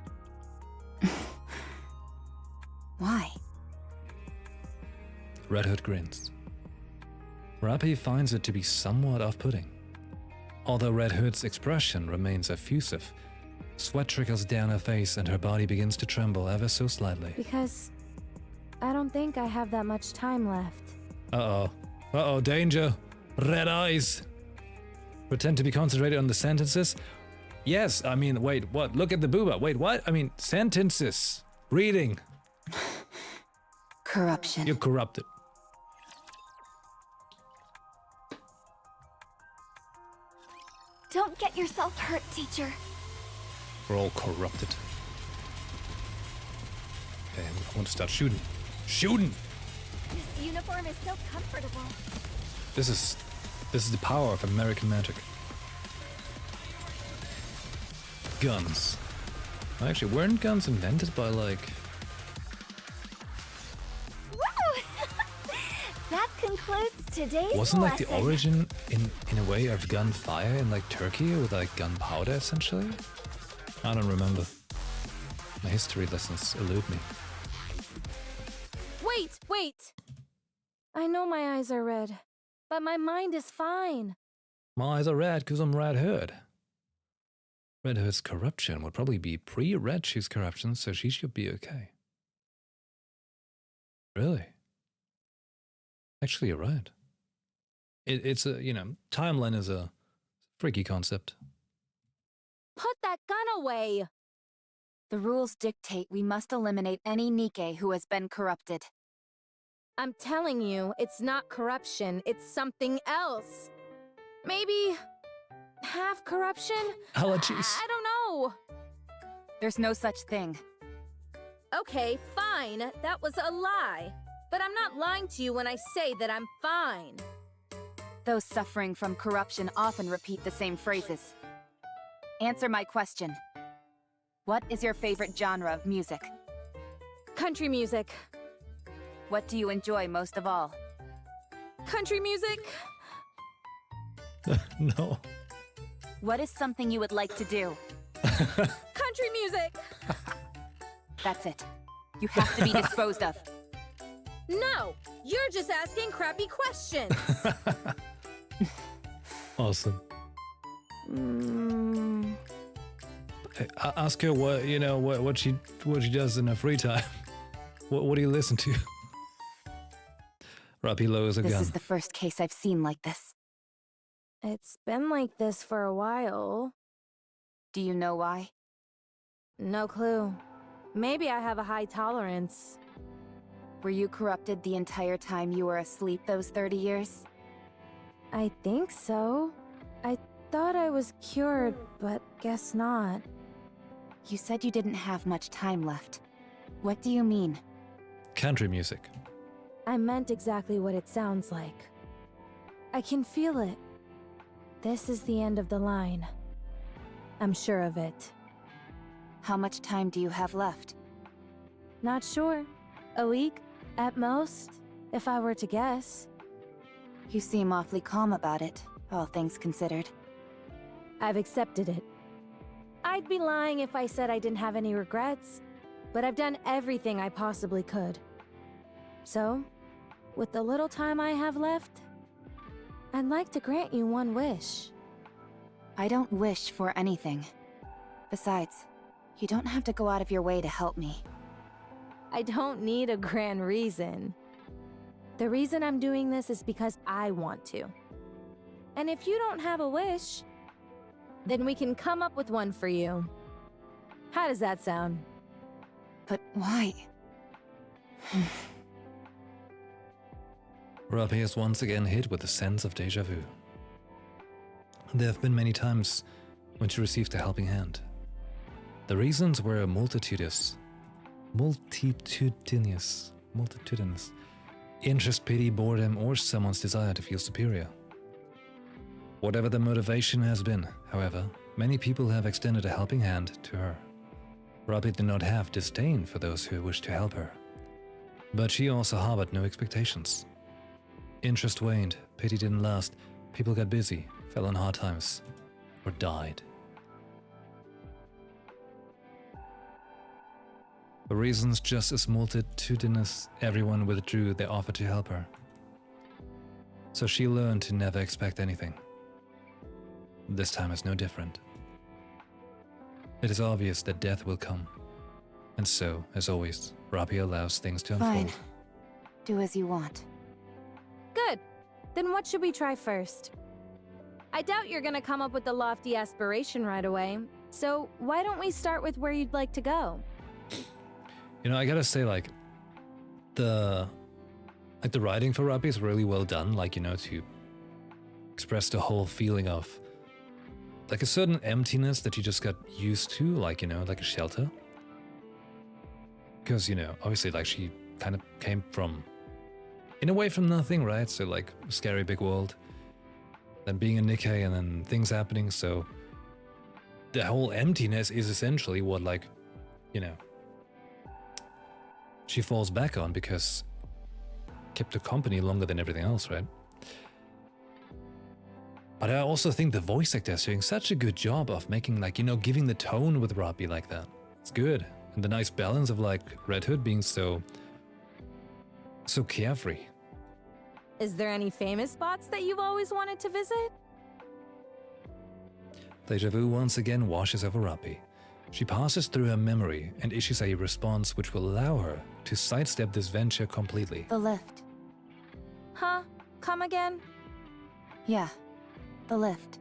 Why? Red Hood grins. Rabi finds it to be somewhat off-putting. Although Red Hood's expression remains effusive, sweat trickles down her face and her body begins to tremble ever so slightly. Because I don't think I have that much time left. Uh-oh. Uh-oh, danger. Red eyes. Pretend to be concentrated on the sentences. Yes, I mean, wait, what? Look at the booba. Wait, what? I mean, sentences. Reading. Corruption. You're corrupted. Don't get yourself hurt, teacher. We're all corrupted. Okay, I want to start shooting. Shooting! This uniform is so comfortable. This is the power of American magic. Guns. Actually, weren't guns invented by, like... Woo! That concludes today's Wasn't, like, lesson. the origin, in a way, of gunfire in, like, Turkey with, like, gunpowder, essentially? I don't remember. My history lessons elude me. Wait! I know my eyes are red, but my mind is fine. My eyes are red because I'm Red Hood. Red Hood's corruption would probably be pre-Red Shoe's corruption, so she should be okay. Really? Actually, you're right. It's a, you know, timeline is a freaky concept. Put that gun away! The rules dictate we must eliminate any NIKKE who has been corrupted. I'm telling you, it's not corruption, it's something else. Maybe half corruption? Allergies. I don't know. There's no such thing. Okay, fine. That was a lie. But I'm not lying to you when I say that I'm fine. Those suffering from corruption often repeat the same phrases. Answer my question. What is your favorite genre of music? Country music. What do you enjoy most of all? Country music? No. What is something you would like to do? Country music! That's it. You have to be disposed of. No! You're just asking crappy questions! Awesome. Hey, ask her what, you know, what she does in her free time. What do you listen to? Rapi lowers a This gun. is the first case I've seen like this. It's been like this for a while. Do you know why? No clue. Maybe I have a high tolerance. Were you corrupted the entire time you were asleep those 30 years? I think so. I thought I was cured, but guess not. You said you didn't have much time left. What do you mean? Country music. I meant exactly what it sounds like. I can feel it. This is the end of the line. I'm sure of it. How much time do you have left? Not sure. A week, at most, if I were to guess. You seem awfully calm about it, all things considered. I've accepted it. I'd be lying if I said I didn't have any regrets, but I've done everything I possibly could. So, with the little time I have left, I'd like to grant you one wish. I don't wish for anything. Besides, you don't have to go out of your way to help me. I don't need a grand reason. The reason I'm doing this is because I want to. And if you don't have a wish, then we can come up with one for you. How does that sound? But why? Robbie is once again hit with a sense of déjà vu. There have been many times when she received a helping hand. The reasons were multitudinous. Interest, pity, boredom, or someone's desire to feel superior. Whatever the motivation has been, however, many people have extended a helping hand to her. Robbie did not have disdain for those who wished to help her. But she also harbored no expectations. Interest waned, pity didn't last, people got busy, fell on hard times, or died. For reasons just as multitudinous, everyone withdrew their offer to help her. So she learned to never expect anything. This time is no different. It is obvious that death will come. And so, as always, Robbie allows things to unfold. Fine. Do as you want. Good. Then what should we try first? I doubt you're gonna come up with the lofty aspiration right away, so why don't we start with where you'd like to go? You know, I gotta say, the writing for Robbie is really well done, to express the whole feeling of, a certain emptiness that you just got used to, like a shelter. Because, obviously, she kind of came from, in a way, from nothing, right? So, a scary big world. Then being a NIKKE and then things happening, so the whole emptiness is essentially what, she falls back on because kept her company longer than everything else, right? But I also think the voice actor is doing such a good job of making, giving the tone with Robbie like that. It's good. And the nice balance of, Red Hood being so carefree. Is there any famous spots that you've always wanted to visit? Deja vu once again washes over Robbie. She passes through her memory and issues a response which will allow her to sidestep this venture completely. The lift. Huh? Come again? Yeah. The lift.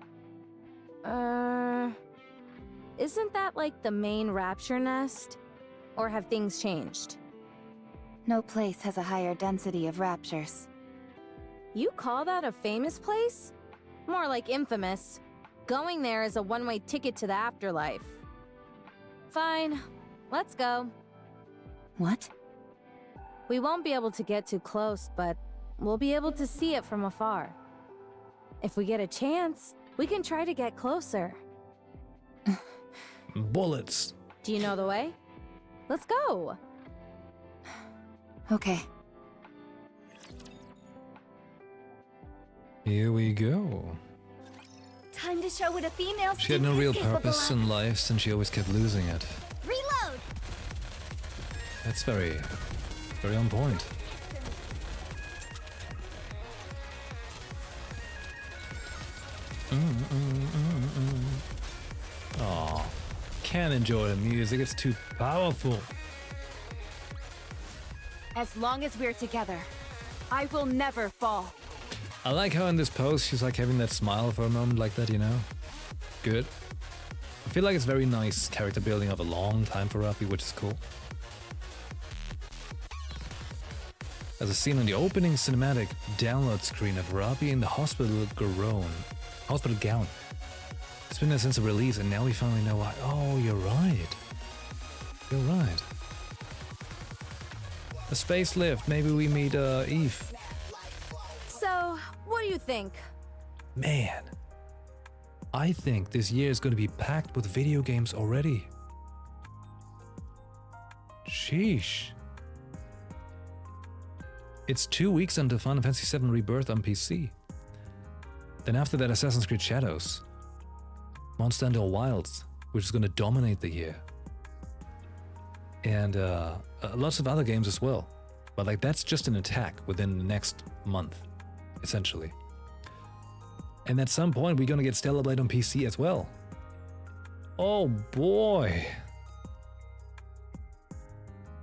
Isn't that the main rapture nest? Or have things changed? No place has a higher density of raptures. You call that a famous place? More like infamous. Going there is a one-way ticket to the afterlife. Fine, let's go. What? We won't be able to get too close, but we'll be able to see it from afar. If we get a chance, we can try to get closer. Bullets. Do you know the way? Let's go. Okay. Here we go. Time to show what a female She had no real purpose in life since she always kept losing it. Reload! That's very on point. Aw, can't enjoy the music, it's too powerful. As long as we're together, I will never fall. I like how in this pose she's like having that smile for a moment like that, you know? Good. I feel like it's very nice character building of a long time for Rappi, which is cool. As a scene on the opening cinematic download screen of Rappi in the hospital gown. It's been there since the release and now we finally know why. Oh, you're right. You're right. A space lift. Maybe we meet Eve. So, what do you think? Man, I think this year is going to be packed with video games already. Sheesh. It's 2 weeks until Final Fantasy VII Rebirth on PC. Then after that, Assassin's Creed Shadows. Monster Hunter Wilds, which is going to dominate the year. And lots of other games as well. But like that's just an attack within the next month, essentially. And at some point, we're going to get Stellar Blade on PC as well. Oh boy.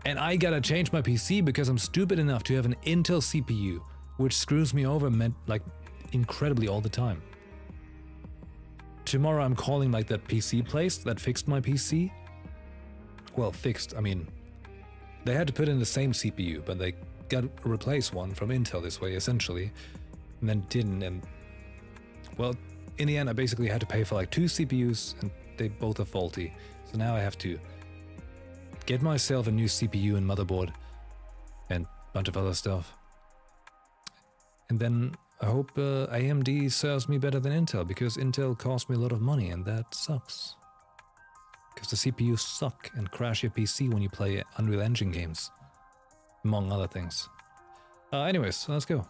And I gotta change my PC because I'm stupid enough to have an Intel CPU, which screws me over like incredibly all the time. Tomorrow I'm calling like that PC place that fixed my PC. Well, fixed, I mean, they had to put in the same CPU, but they got to replace one from Intel this way, essentially, and then didn't, and well, in the end I basically had to pay for like 2 CPUs, and they both are faulty, so now I have to get myself a new CPU and motherboard, and a bunch of other stuff. And then I hope AMD serves me better than Intel, because Intel cost me a lot of money, and that sucks. Because the CPUs suck and crash your PC when you play Unreal Engine games, among other things. Anyways, let's go.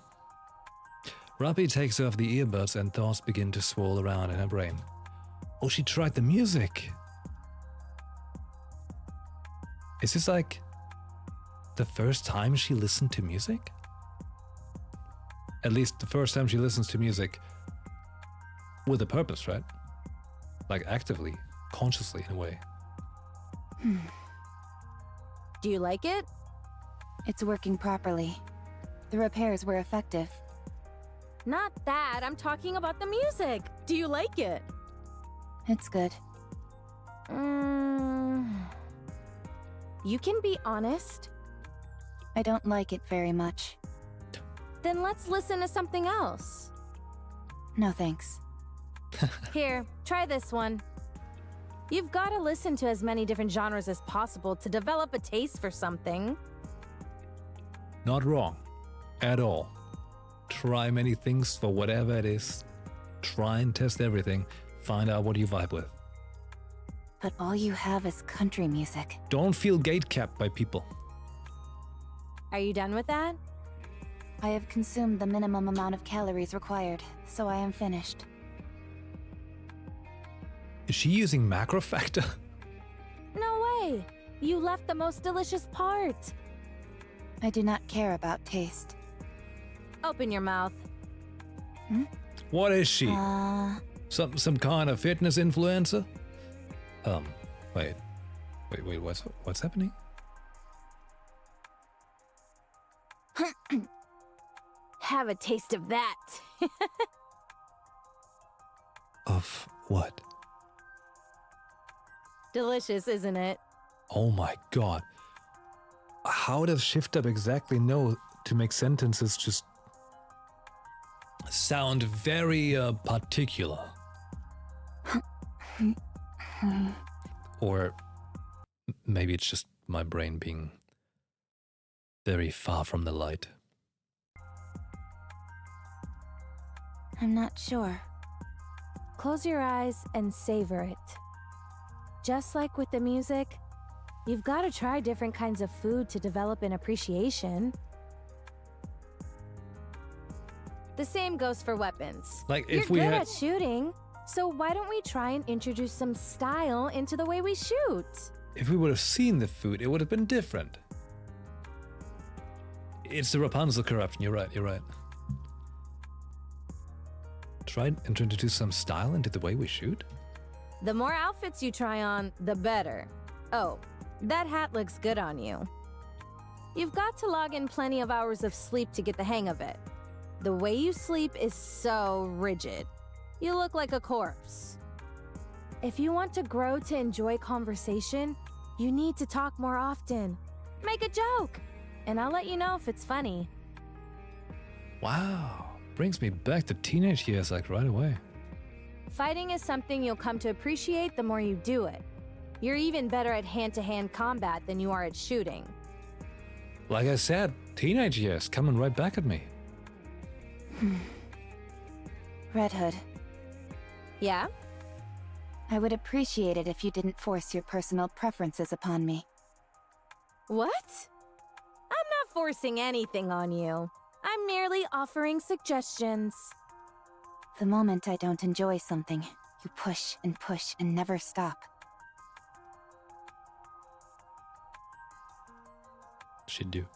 Rappi takes off the earbuds and thoughts begin to swirl around in her brain. Oh, she tried the music! Is this like the first time she listened to music? At least the first time she listens to music with a purpose, right? Like actively, consciously in a way. Do you like it? It's working properly. The repairs were effective. Not that, I'm talking about the music. Do you like it? It's good. You can be honest. I don't like it very much. Then let's listen to something else. No thanks. Here, try this one. You've got to listen to as many different genres as possible to develop a taste for something. Not wrong. At all. Try many things for whatever it is. Try and test everything. Find out what you vibe with. But all you have is country music. Don't feel gatekept by people. Are you done with that? I have consumed the minimum amount of calories required, so I am finished. Is she using macro factor? No way! You left the most delicious part. I do not care about taste. Open your mouth. What is she? Some kind of fitness influencer? Wait, what's happening? Have a taste of that. Of what? Delicious, isn't it? Oh my god. How does Shift Up exactly know to make sentences just sound very particular? Or maybe it's just my brain being very far from the light. I'm not sure. Close your eyes and savor it. Just like with the music, you've got to try different kinds of food to develop an appreciation. The same goes for weapons. Like if You're we good had at shooting, so why don't we try and introduce some style into the way we shoot? If we would have seen the food, it would have been different. It's the Rapunzel corruption, you're right. Try and introduce some style into the way we shoot? The more outfits you try on, the better. Oh, that hat looks good on you. You've got to log in plenty of hours of sleep to get the hang of it. The way you sleep is so rigid. You look like a corpse. If you want to grow to enjoy conversation, you need to talk more often. Make a joke, and I'll let you know if it's funny. Wow. Brings me back to teenage years like right away. Fighting is something you'll come to appreciate the more you do it. You're even better at hand-to-hand combat than you are at shooting. Like I said, teenage years coming right back at me. Red Hood, Yeah? I would appreciate it if you didn't force your personal preferences upon me. What? I'm not forcing anything on you. I'm merely offering suggestions. The moment I don't enjoy something, you push and never stop. Should do.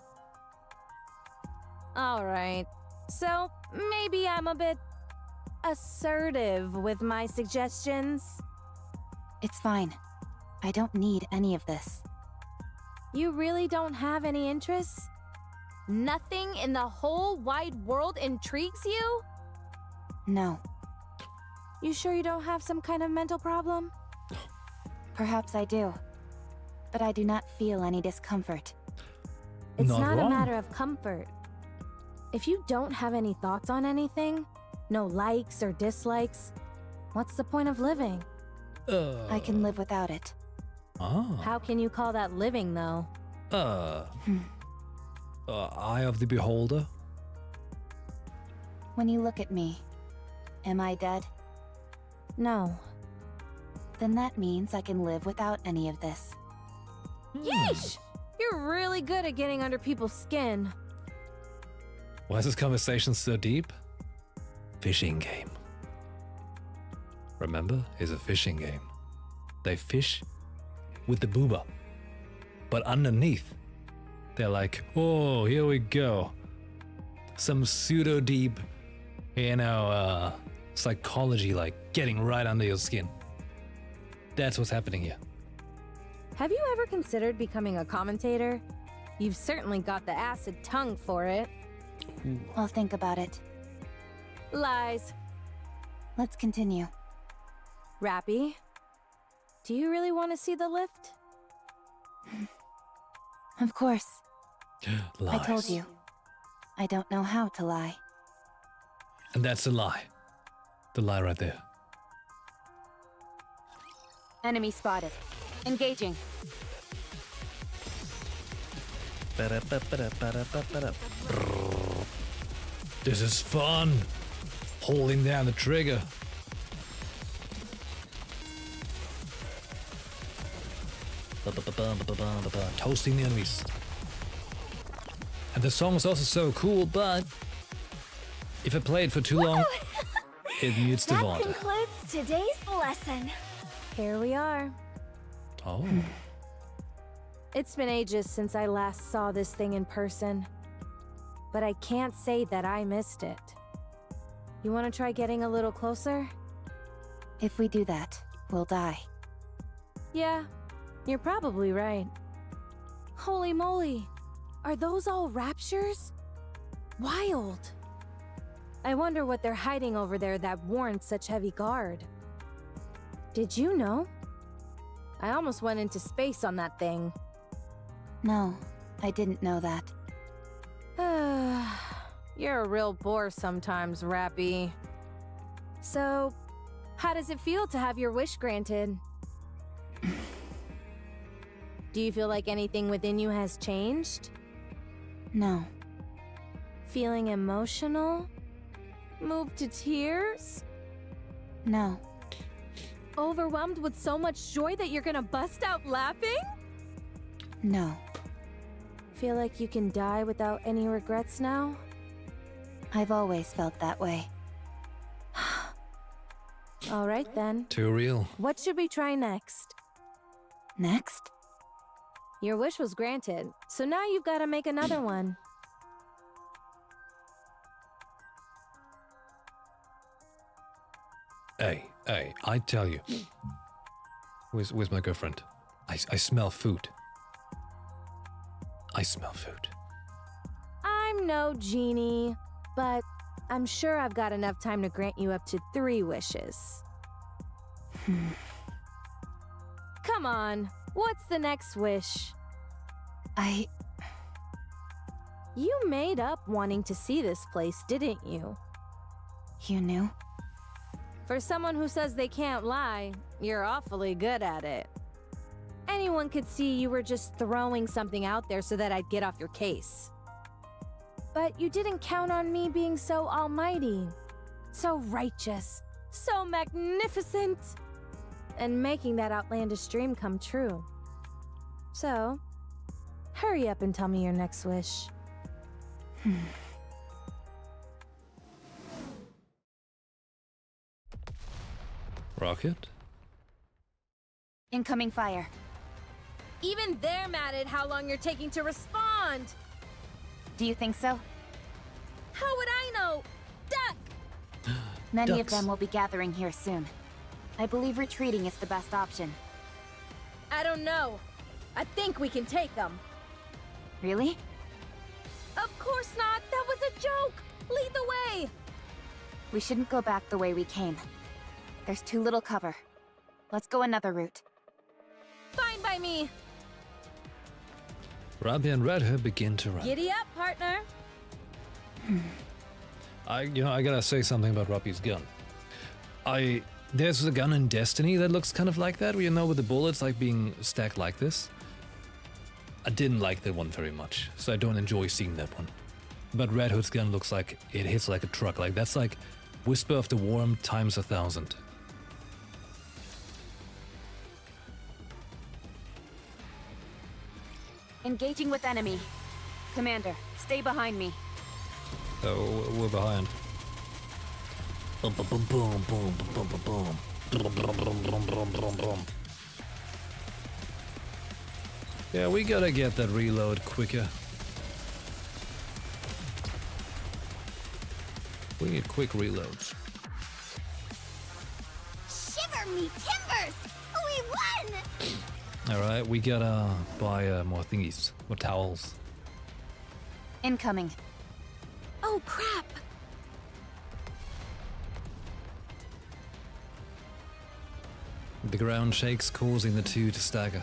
Alright, so maybe I'm a bit assertive with my suggestions. It's fine. I don't need any of this. You really don't have any interests? Nothing in the whole wide world intrigues you? No. You sure you don't have some kind of mental problem? Perhaps I do. But I do not feel any discomfort. It's Not not a wrong. matter of comfort. If you don't have any thoughts on anything, no likes or dislikes, what's the point of living? I can live without it. How can you call that living, though? Eye of the beholder. When you look at me, am I dead? No. Then that means I can live without any of this. Yeesh! You're really good at getting under people's skin. Why is this conversation so deep? Fishing game. Remember, it's a fishing game. They fish with the booba. But underneath, they're like, oh, here we go. Some pseudo deep, psychology, like getting right under your skin. That's what's happening here. Have you ever considered becoming a commentator? You've certainly got the acid tongue for it. I'll think about it. Lies. Let's continue. Rappy, do you really want to see the lift? Of course. Lies. I told you. I don't know how to lie. And that's a lie. The lie right there. Enemy spotted. Engaging. This is fun. Holding down the trigger. Toasting the enemies. And the song is also so cool, but if I play it for too long, it mutes the That water. concludes today's lesson. Here we are. Oh. It's been ages since I last saw this thing in person. But I can't say that I missed it. You want to try getting a little closer? If we do that, we'll die. Yeah, you're probably right. Holy moly! Are those all raptures? Wild! I wonder what they're hiding over there that warrants such heavy guard. Did you know? I almost went into space on that thing. No, I didn't know that. You're a real bore sometimes, Rappy. So, how does it feel to have your wish granted? Do you feel like anything within you has changed? No. Feeling emotional? Moved to tears? No. Overwhelmed with so much joy that you're gonna bust out laughing? No. Feel like you can die without any regrets now? I've always felt that way. Alright then. Too real. What should we try next? Next? Your wish was granted, so now you've gotta make another one. Hey, I tell you. Where's my girlfriend? I smell food. I smell food. I'm no genie, but I'm sure I've got enough time to grant you up to 3 wishes. Come on, what's the next wish? You made up wanting to see this place, didn't you? You knew? For someone who says they can't lie, you're awfully good at it. Anyone could see you were just throwing something out there so that I'd get off your case. But you didn't count on me being so almighty, so righteous, so magnificent, and making that outlandish dream come true. So, hurry up and tell me your next wish. Rocket? Incoming fire. Even they're mad at how long you're taking to respond! Do you think so? How would I know? Duck! Many of Ducks. them will be gathering here soon. I believe retreating is the best option. I don't know. I think we can take them. Really? Of course not! That was a joke! Lead the way! We shouldn't go back the way we came. There's too little cover. Let's go another route. Fine by me! Robbie and Red Hood begin to run. Giddy up, partner! I gotta say something about Robbie's gun. There's a gun in Destiny that looks kind of like that, where with the bullets like being stacked like this. I didn't like that one very much, so I don't enjoy seeing that one. But Red Hood's gun looks like it hits like a truck. Like that's like Whisper of the Worm times 1,000. Engaging with enemy. Commander, stay behind me. Oh, we're behind. Boom, boom, boom, boom, boom, boom, boom, boom. Brum, brum, brum, brum, brum, brum, brum. Yeah, we gotta get that reload quicker. We need quick reloads. Shiver me timbers! We won! Alright, we gotta buy more thingies, more towels. Incoming. Oh crap! The ground shakes, causing the two to stagger.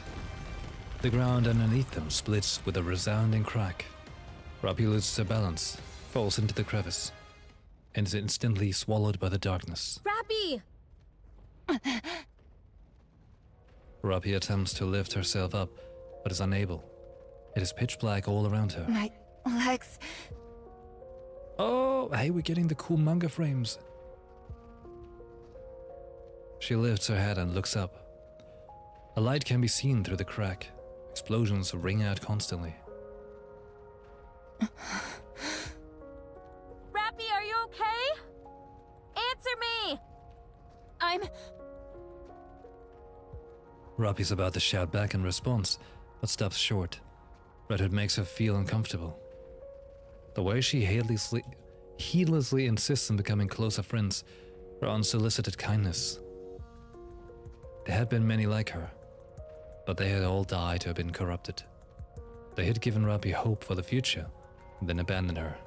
The ground underneath them splits with a resounding crack. Robbie loses her balance, falls into the crevice, and is instantly swallowed by the darkness. Rappy! Robbie attempts to lift herself up, but is unable. It is pitch black all around her. My legs. Oh, hey, we're getting the cool manga frames. She lifts her head and looks up. A light can be seen through the crack. Explosions ring out constantly. Rappy, are you okay? Answer me! Robbie's about to shout back in response, but stops short. Red Hood makes her feel uncomfortable. The way she heedlessly insists on becoming closer friends, her unsolicited kindness. There had been many like her, but they had all died or been corrupted. They had given Robbie hope for the future, and then abandoned her.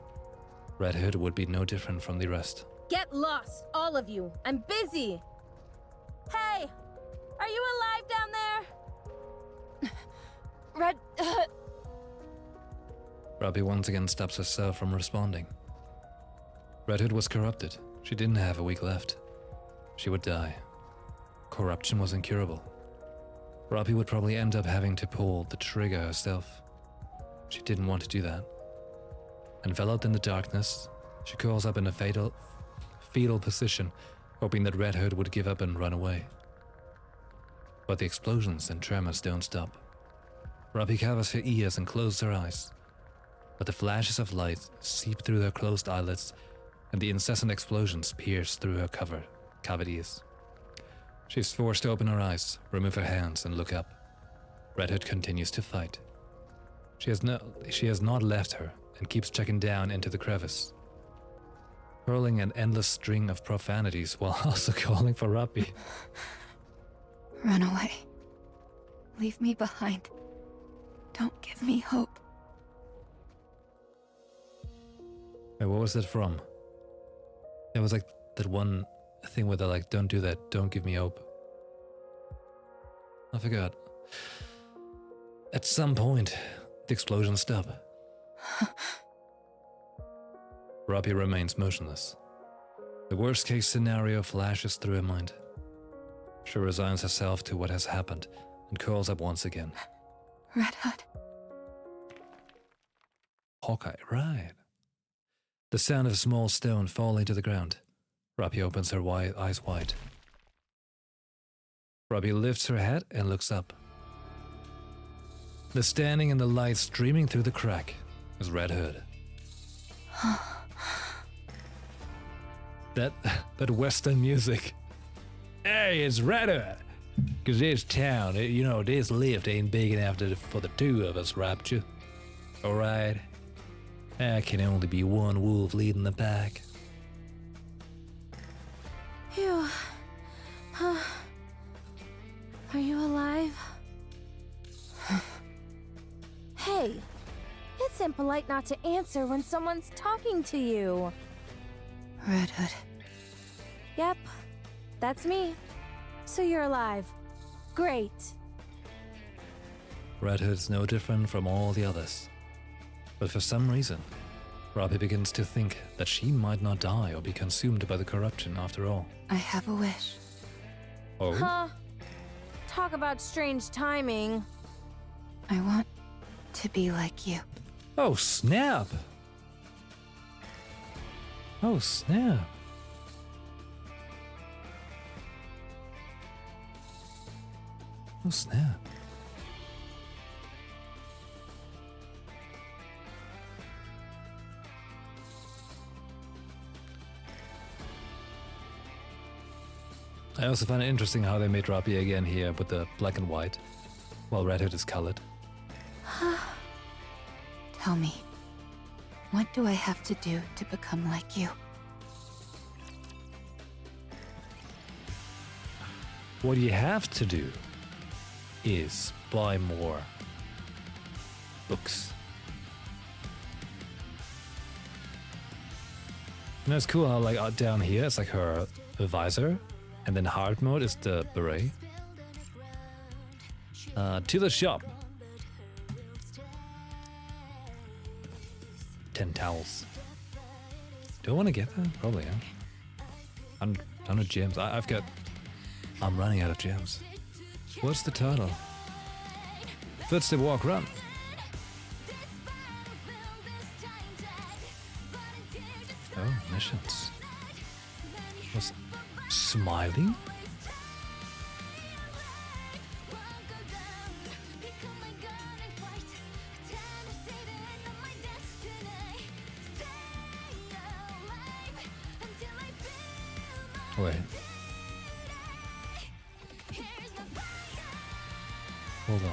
Red Hood would be no different from the rest. Get lost, all of you. I'm busy. Hey, are you alive down there? Red. Robbie once again stops herself from responding. Red Hood was corrupted. She didn't have a week left. She would die. Corruption was incurable. Robbie would probably end up having to pull the trigger herself. She didn't want to do that. Enveloped in the darkness, she curls up in a fetal position, hoping that Red Hood would give up and run away. But the explosions and tremors don't stop. Robbie covers her ears and closes her eyes. But the flashes of light seep through her closed eyelids, and the incessant explosions pierce through her covered ears. She's forced to open her eyes, remove her hands, and look up. Red Hood continues to fight. She has not left her and keeps checking down into the crevice, hurling an endless string of profanities while also calling for Robbie. Run away. Leave me behind. Don't give me hope. Hey, what was that from? There was like that one thing where they're like, don't do that, don't give me hope. I forgot. At some point, the explosions stop. Robbie remains motionless. The worst case scenario flashes through her mind. She resigns herself to what has happened and curls up once again. Red Hood. Hawkeye, right. The sound of a small stone falling to the ground. Robbie opens her eyes wide. Robbie lifts her head and looks up. The standing in the light streaming through the crack is Red Hood. that Western music. Hey, it's Red Hood. Cause this town, this lift ain't big enough for the two of us, Rapture. Alright? There can only be one wolf leading the pack. Phew. Are you alive? Hey, it's impolite not to answer when someone's talking to you. Red Hood. Yep, that's me. So you're alive. Great. Red Hood's no different from all the others. But for some reason, Robbie begins to think that she might not die or be consumed by the corruption after all. I have a wish. Oh? Huh? Talk about strange timing. I want to be like you. Oh, snap! Oh, snap. Oh, snap. I also find it interesting how they made Robbie again here with the black and white, while Red Hood is colored. Tell me, what do I have to do to become like you? What you have to do is buy more books. And it's cool how like down here it's like her visor, and then hard mode is the beret. To the shop. 10 towels. Do I want to get that? Probably, yeah. 100 gems. I'm running out of gems. What's the title? Footstep Walk Run. Oh, missions. Was smiling? Wait. Hold on.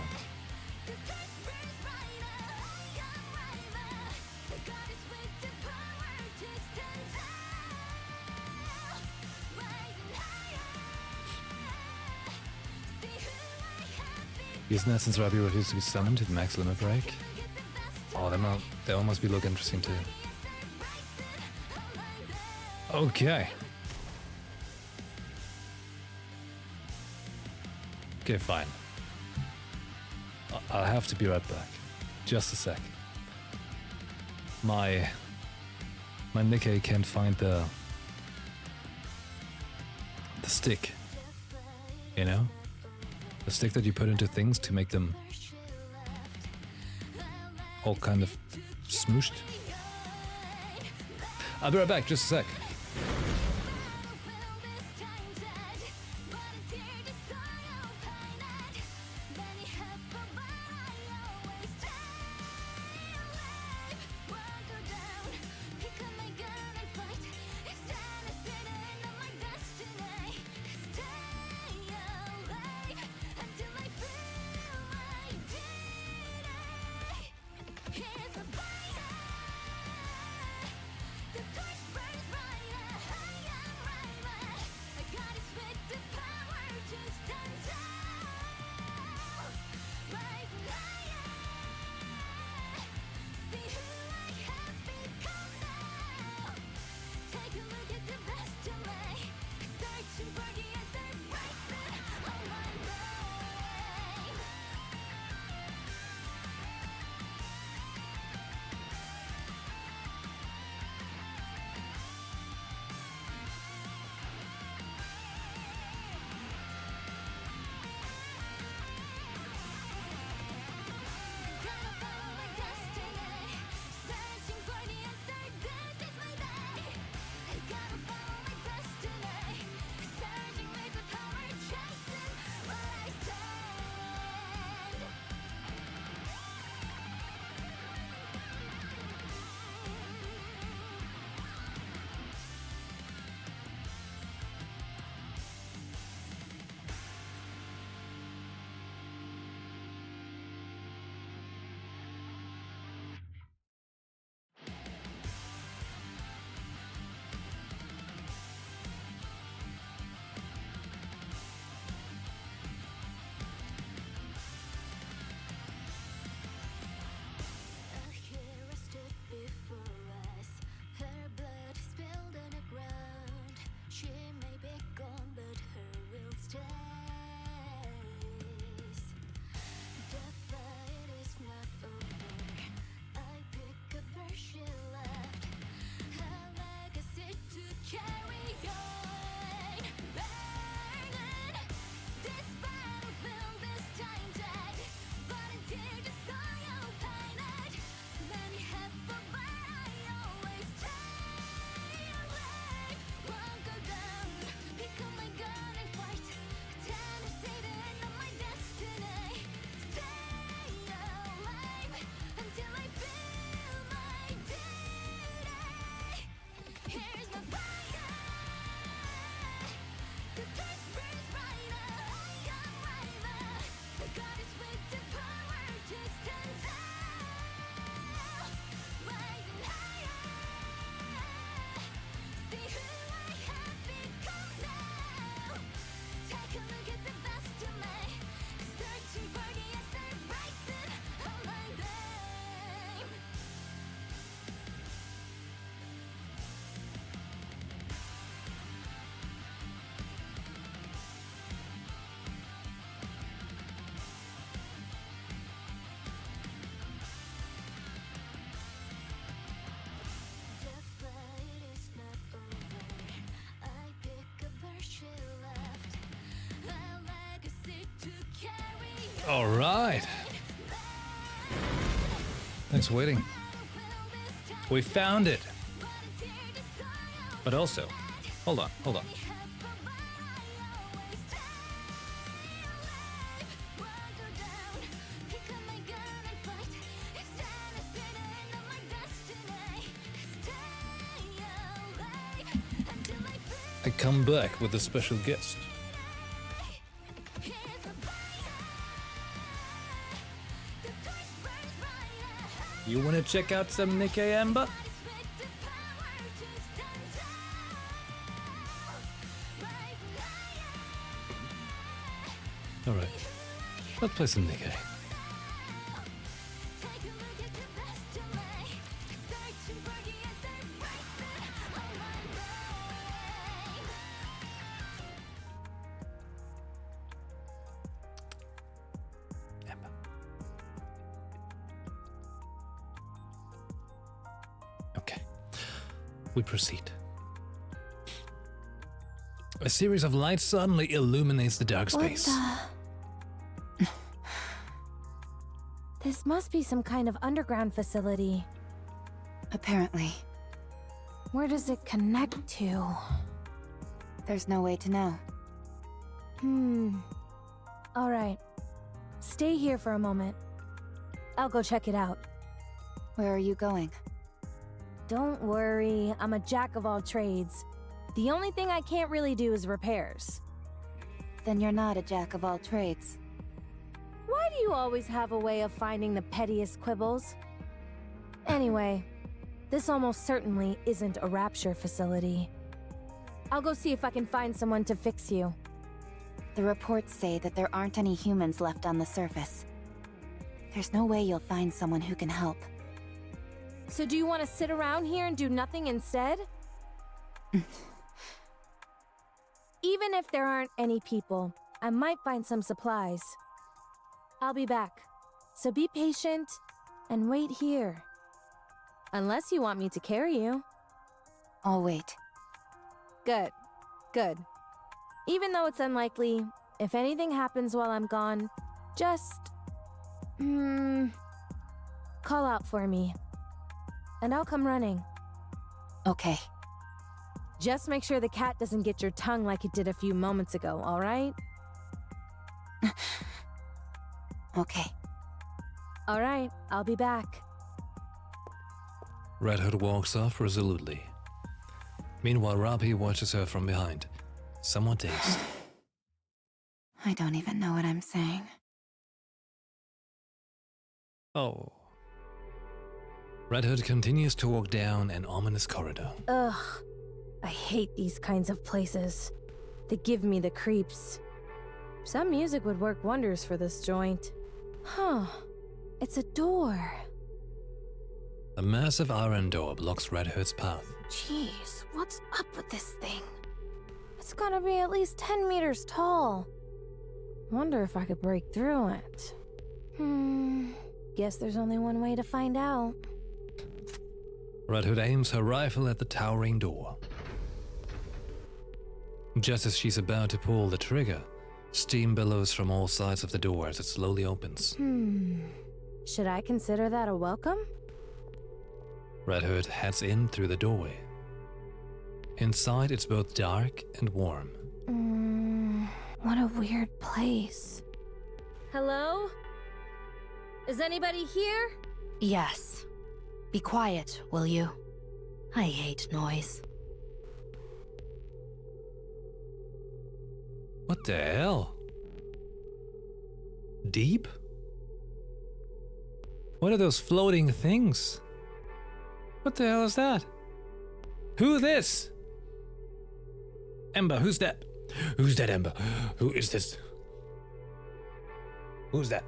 Isn't that since Robbie refused to be summoned to the max limit break? Oh, that one must look interesting too. Okay. Okay, fine. I'll have to be right back. Just a sec. My NIKKE can't find the stick. You know? The stick that you put into things to make them all kind of smooshed. I'll be right back, just a sec. All right. Thanks for waiting. We found it. But also, hold on. I come back with a special guest. You wanna check out some NIKKE, Amber? Alright, let's play some NIKKE. Okay, we proceed. A series of lights suddenly illuminates the dark space. This must be some kind of underground facility. Apparently. Where does it connect to? There's no way to know. Alright. Stay here for a moment. I'll go check it out. Where are you going? Don't worry, I'm a jack of all trades. The only thing I can't really do is repairs. Then you're not a jack of all trades. Why do you always have a way of finding the pettiest quibbles? Anyway, this almost certainly isn't a rapture facility. I'll go see if I can find someone to fix you. The reports say that there aren't any humans left on the surface. There's no way you'll find someone who can help. So do you want to sit around here and do nothing instead? Even if there aren't any people, I might find some supplies. I'll be back, so be patient and wait here. Unless you want me to carry you. I'll wait. Good, good. Even though it's unlikely, if anything happens while I'm gone, just... call out for me. And I'll come running. Okay. Just make sure the cat doesn't get your tongue like it did a few moments ago, alright? Okay. Alright, I'll be back. Red Hood walks off resolutely. Meanwhile, Robbie watches her from behind, somewhat dazed. I don't even know what I'm saying. Oh. Red Hood continues to walk down an ominous corridor. Ugh. I hate these kinds of places. They give me the creeps. Some music would work wonders for this joint. Huh. It's a door. A massive iron door blocks Red Hood's path. Jeez, what's up with this thing? It's gotta be at least 10 meters tall. Wonder if I could break through it. Guess there's only one way to find out. Red Hood aims her rifle at the towering door. Just as she's about to pull the trigger, steam billows from all sides of the door as it slowly opens. Should I consider that a welcome? Red Hood heads in through the doorway. Inside, it's both dark and warm. What a weird place. Hello? Is anybody here? Yes. Be quiet, will you? I hate noise. What the hell? Deep? What are those floating things? What the hell is that? Who this? Ember, who's that? Who's that, Ember? Who is this? Who's that?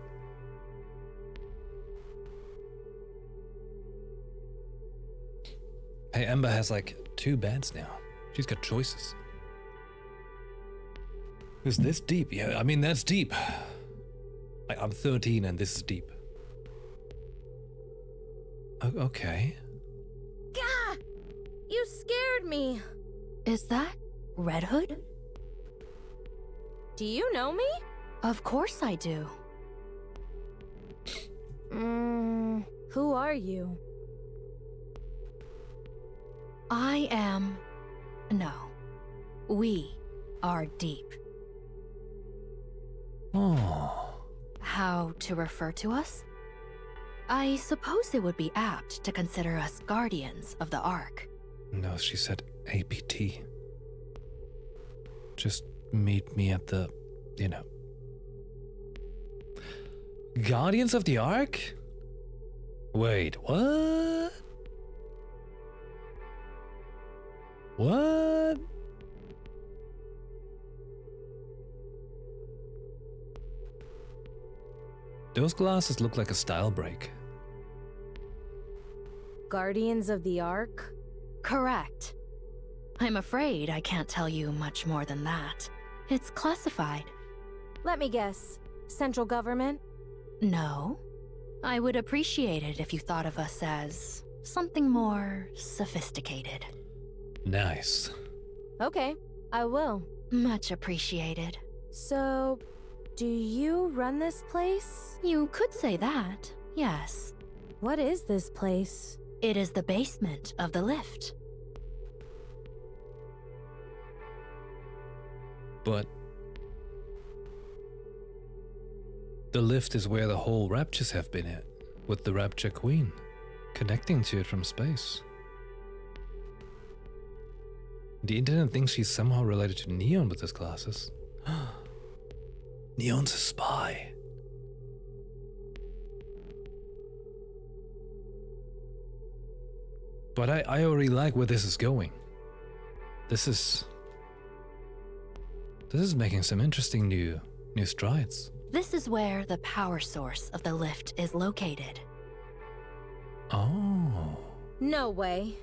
Hey, Ember has like 2 beds now. She's got choices. Is this deep? Yeah, I mean, that's deep. I'm 13 and this is deep. Okay. Gah! You scared me. Is that Red Hood? Do you know me? Of course I do. Who are you? I am... No. We are deep. Oh. How to refer to us? I suppose it would be apt to consider us guardians of the Ark. No, she said APT. Just meet me at the, you know. Guardians of the Ark? Wait, what? What? Those glasses look like a style break. Guardians of the Ark? Correct. I'm afraid I can't tell you much more than that. It's classified. Let me guess. Central government? No. I would appreciate it if you thought of us as something more sophisticated. Nice. Okay, I will. Much appreciated. So, do you run this place? You could say that, yes. What is this place? It is the basement of the lift. But the lift is where the whole raptures have been at, with the Rapture Queen, connecting to it from space. The internet thinks she's somehow related to Neon with his glasses. Neon's a spy. But I already like where this is going. This is making some interesting new strides. This is where the power source of the lift is located. Oh. No way.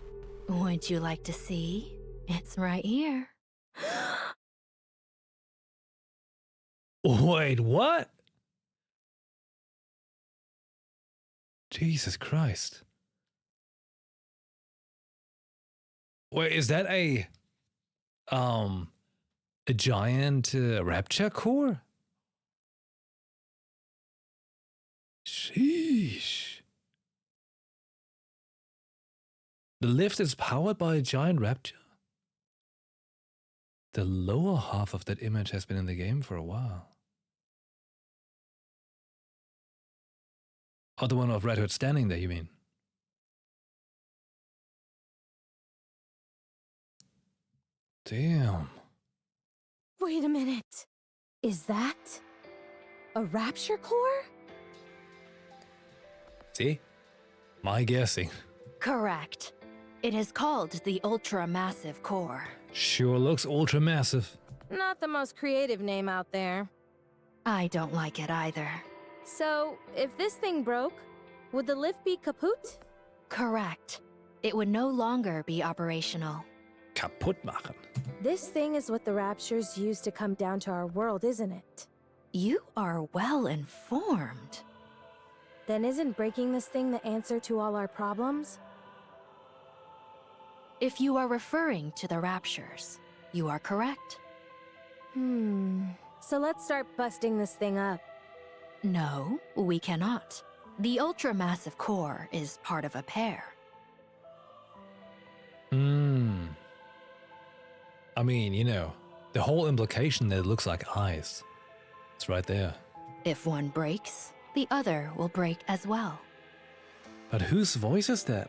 Would you like to see? It's right here. Wait, what? Jesus Christ. Wait, is that a giant rapture core? Sheesh. The lift is powered by a giant rapture? The lower half of that image has been in the game for a while. Oh, the one of Red Hood standing there, you mean? Damn. Wait a minute. Is that a rapture core? See? My guessing. Correct. It is called the Ultra-Massive Core. Sure looks ultra massive. Not the most creative name out there. I don't like it either. So, if this thing broke, would the lift be kaput? Correct. It would no longer be operational. Kaputt machen. This thing is what the Raptures use to come down to our world, isn't it? You are well informed. Then isn't breaking this thing the answer to all our problems? If you are referring to the Raptures, you are correct. So let's start busting this thing up. No, we cannot. The Ultra-Massive Core is part of a pair. I mean, you know, the whole implication that it looks like eyes. It's right there. If one breaks, the other will break as well. But whose voice is that?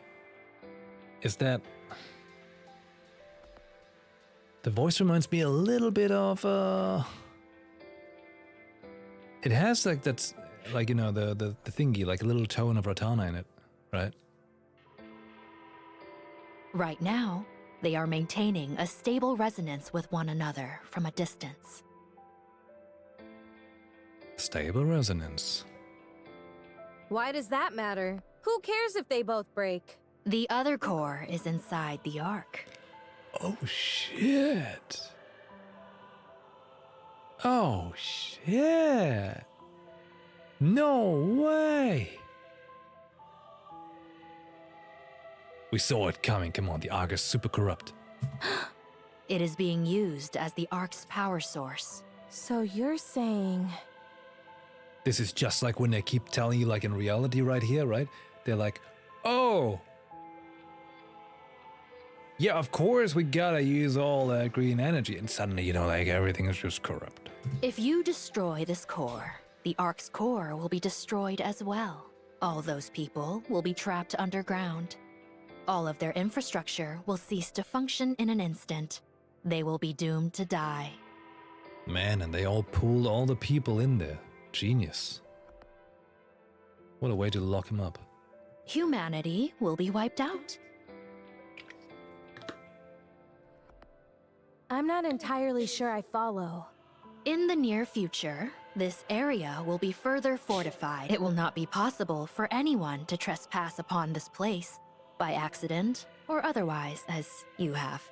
Is that... The voice reminds me a little bit of, It has like that's like, you know, the thingy, like a little tone of Ratana in it, right? Right now, they are maintaining a stable resonance with one another from a distance. Stable resonance. Why does that matter? Who cares if they both break? The other core is inside the Ark. Oh shit. Oh shit. No way. We saw it coming. Come on, the Ark is super corrupt. It is being used as the Ark's power source. So you're saying... This is just like when they keep telling you, like in reality right here, right? they're like, oh, yeah, of course we gotta use all that green energy. And suddenly, you know, like everything is just corrupt. If you destroy this core, the Ark's core will be destroyed as well. All those people will be trapped underground. All of their infrastructure will cease to function in an instant. They will be doomed to die. Man, and they all pulled all the people in there. Genius. What a way to lock him up. Humanity will be wiped out. I'm not entirely sure I follow. In the near future, this area will be further fortified. It will not be possible for anyone to trespass upon this place, by accident or otherwise, as you have.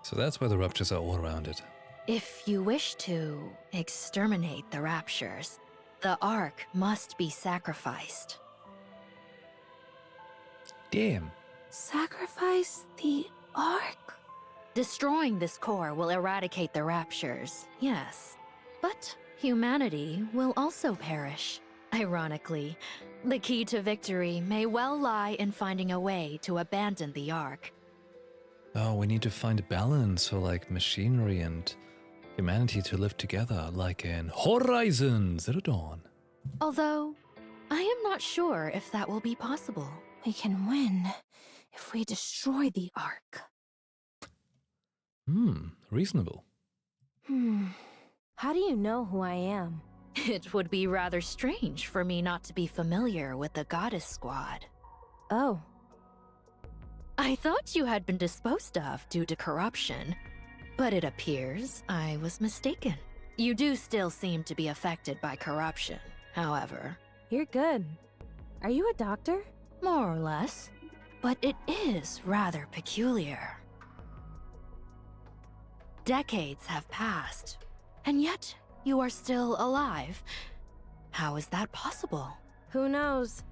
So that's why the Raptures are all around it. If you wish to exterminate the Raptures, the Ark must be sacrificed. Damn. Sacrifice the Ark? Destroying this core will eradicate the Raptures, yes. But humanity will also perish. Ironically, the key to victory may well lie in finding a way to abandon the Ark. Oh, we need to find a balance for like machinery and humanity to live together, like in Horizon Zero Dawn. Although, I am not sure if that will be possible. We can win if we destroy the Ark. Reasonable. How do you know who I am? It would be rather strange for me not to be familiar with the Goddess Squad. Oh. I thought you had been disposed of due to corruption, but it appears I was mistaken. You do still seem to be affected by corruption, however. You're good. Are you a doctor? More or less, but it is rather peculiar. Decades have passed, and yet you are still alive. How is that possible? Who knows?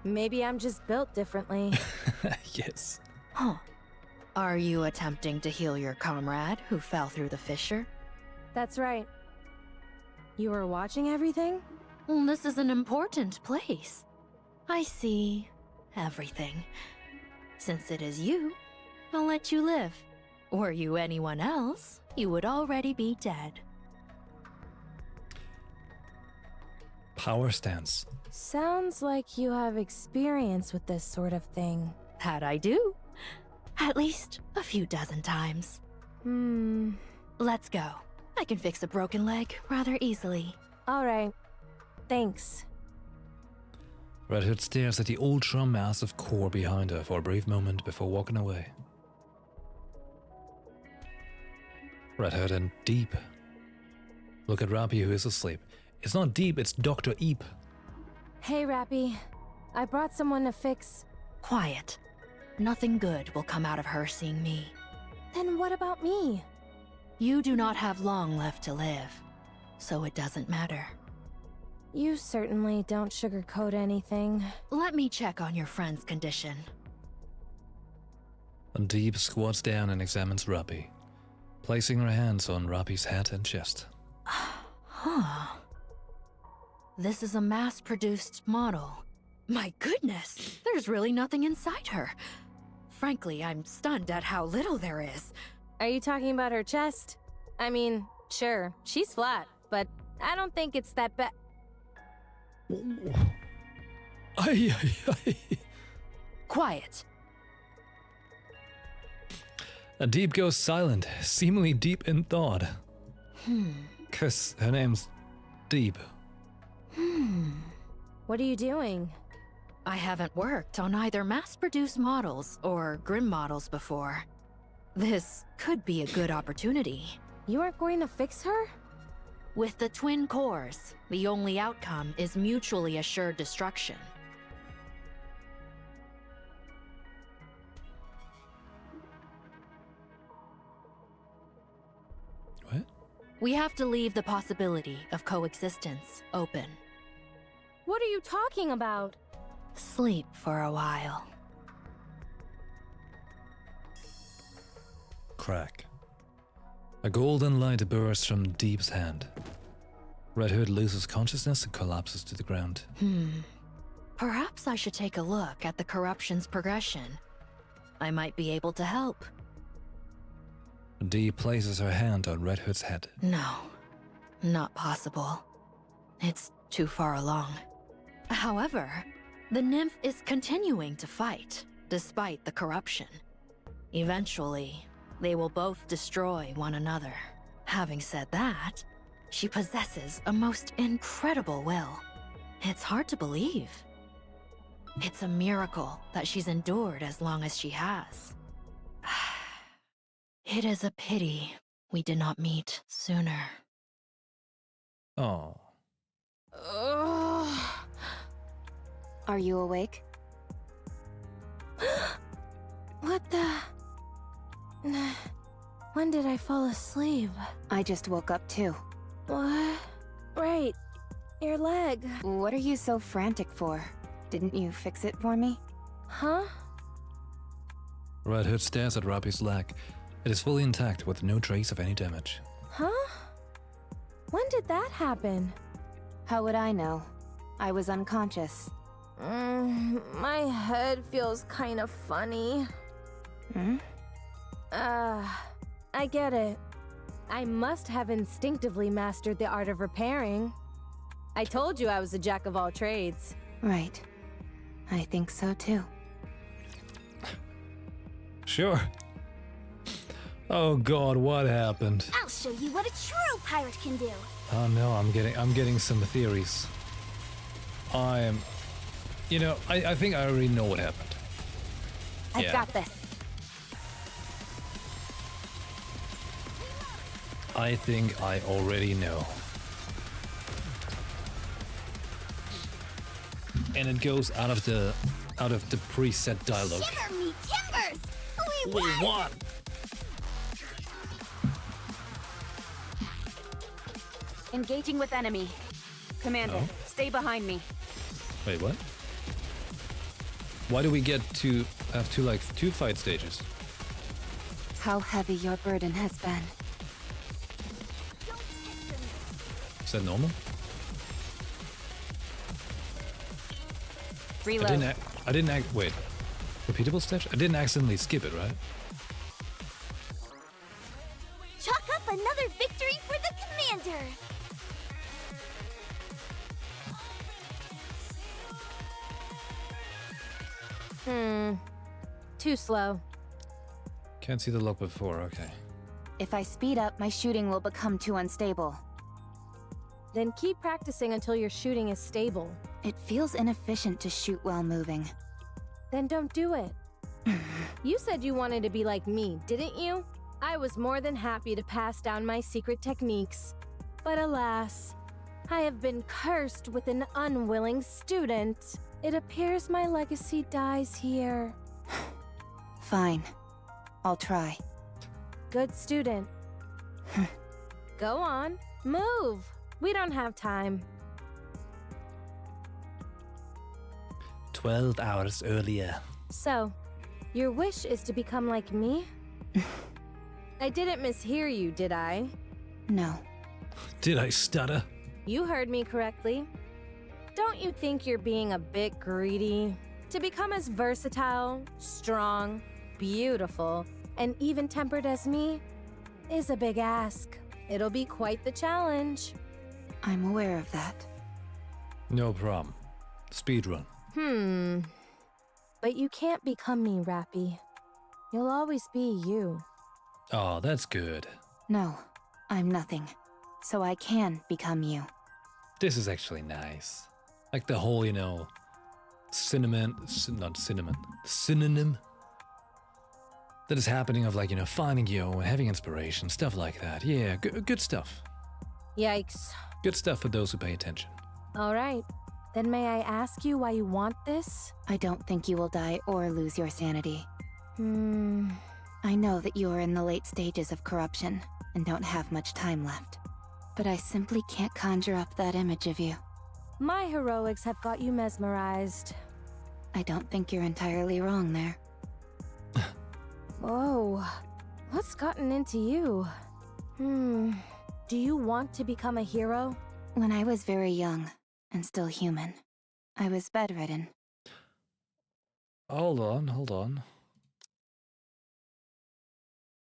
Maybe I'm just built differently. Yes. Huh. Are you attempting to heal your comrade who fell through the fissure? That's right. You were watching everything? Well, this is an important place. I see everything. Since it is you, I'll let you live. Were you anyone else, you would already be dead. Power stance. Sounds like you have experience with this sort of thing. That I do. At least a few dozen times. Let's go. I can fix a broken leg rather easily. All right. Thanks. Red Hood stares at the ultra-massive core behind her for a brief moment before walking away. Red Hood and Deep look at Rappy, who is asleep. It's not Deep, it's Dr. Eep. Hey, Rappy. I brought someone to fix... Quiet. Nothing good will come out of her seeing me. Then what about me? You do not have long left to live, so it doesn't matter. You certainly don't sugarcoat anything. Let me check on your friend's condition. And Deep squats down and examines Rappy, placing her hands on Rappy's head and chest. Huh. This is a mass-produced model. My goodness, there's really nothing inside her. Frankly, I'm stunned at how little there is. Are you talking about her chest? I mean, sure, she's flat, but I don't think it's that bad. Ay, ay, ay. Quiet. And Deep goes silent, seemingly deep in thought. 'Cause her name's Deep. What are you doing? I haven't worked on either mass-produced models or Grim models before. This could be a good opportunity. You aren't going to fix her? With the twin cores, the only outcome is mutually assured destruction. What? We have to leave the possibility of coexistence open. What are you talking about? Sleep for a while. Crack. A golden light bursts from Deep's hand. Red Hood loses consciousness and collapses to the ground. Perhaps I should take a look at the corruption's progression. I might be able to help. Dee places her hand on Red Hood's head. No, not possible. It's too far along. However, the nymph is continuing to fight, despite the corruption. Eventually, they will both destroy one another. Having said that, she possesses a most incredible will. It's hard to believe. It's a miracle that she's endured as long as she has. It is a pity we did not meet sooner. Oh. Are you awake? What the... When did I fall asleep? I just woke up too. What? Right. Your leg. What are you so frantic for? Didn't you fix it for me? Huh? Red Hood stares at Robbie's leg. It is fully intact with no trace of any damage. Huh? When did that happen? How would I know? I was unconscious. My head feels kind of funny. Hmm? I get it. I must have instinctively mastered the art of repairing. I told you I was a jack of all trades. Right. I think so too. Sure. Oh god, what happened? I'll show you what a true pirate can do. Oh no, I'm getting some theories. You know, I think I already know what happened. I've got this. I think I already know. And it goes out of the preset dialogue. Shiver me timbers! We We won! won! Engaging with enemy. Commander, Oh. stay behind me. Wait, what? Why do we get to have two fight stages? How heavy your burden has been. Is that normal? Reload. I didn't wait. Repeatable stage? I didn't accidentally skip it, right? Chalk up another victory for the commander! Too slow. Can't see the log before, okay. If I speed up, my shooting will become too unstable. Then keep practicing until your shooting is stable. It feels inefficient to shoot while moving. Then don't do it. You said you wanted to be like me, didn't you? I was more than happy to pass down my secret techniques. But alas, I have been cursed with an unwilling student. It appears my legacy dies here. Fine. I'll try. Good student. Go on, move. We don't have time. 12 hours earlier. So, your wish is to become like me? I didn't mishear you, did I? No. Did I stutter? You heard me correctly. Don't you think you're being a bit greedy? To become as versatile, strong, beautiful, and even-tempered as me is a big ask. It'll be quite the challenge. I'm aware of that. No problem. Speedrun. But you can't become me, Rappy. You'll always be you. Oh, that's good. No, I'm nothing. So I can become you. This is actually nice. Like the whole, you know, synonym that is happening of like, you know, finding you and having inspiration, stuff like that. Yeah, good stuff. Yikes. Good stuff for those who pay attention. All right. Then may I ask you why you want this? I don't think you will die or lose your sanity. I know that you are in the late stages of corruption and don't have much time left. But I simply can't conjure up that image of you. My heroics have got you mesmerized. I don't think you're entirely wrong there. Whoa. What's gotten into you? Do you want to become a hero? When I was very young and still human, I was bedridden. Hold on.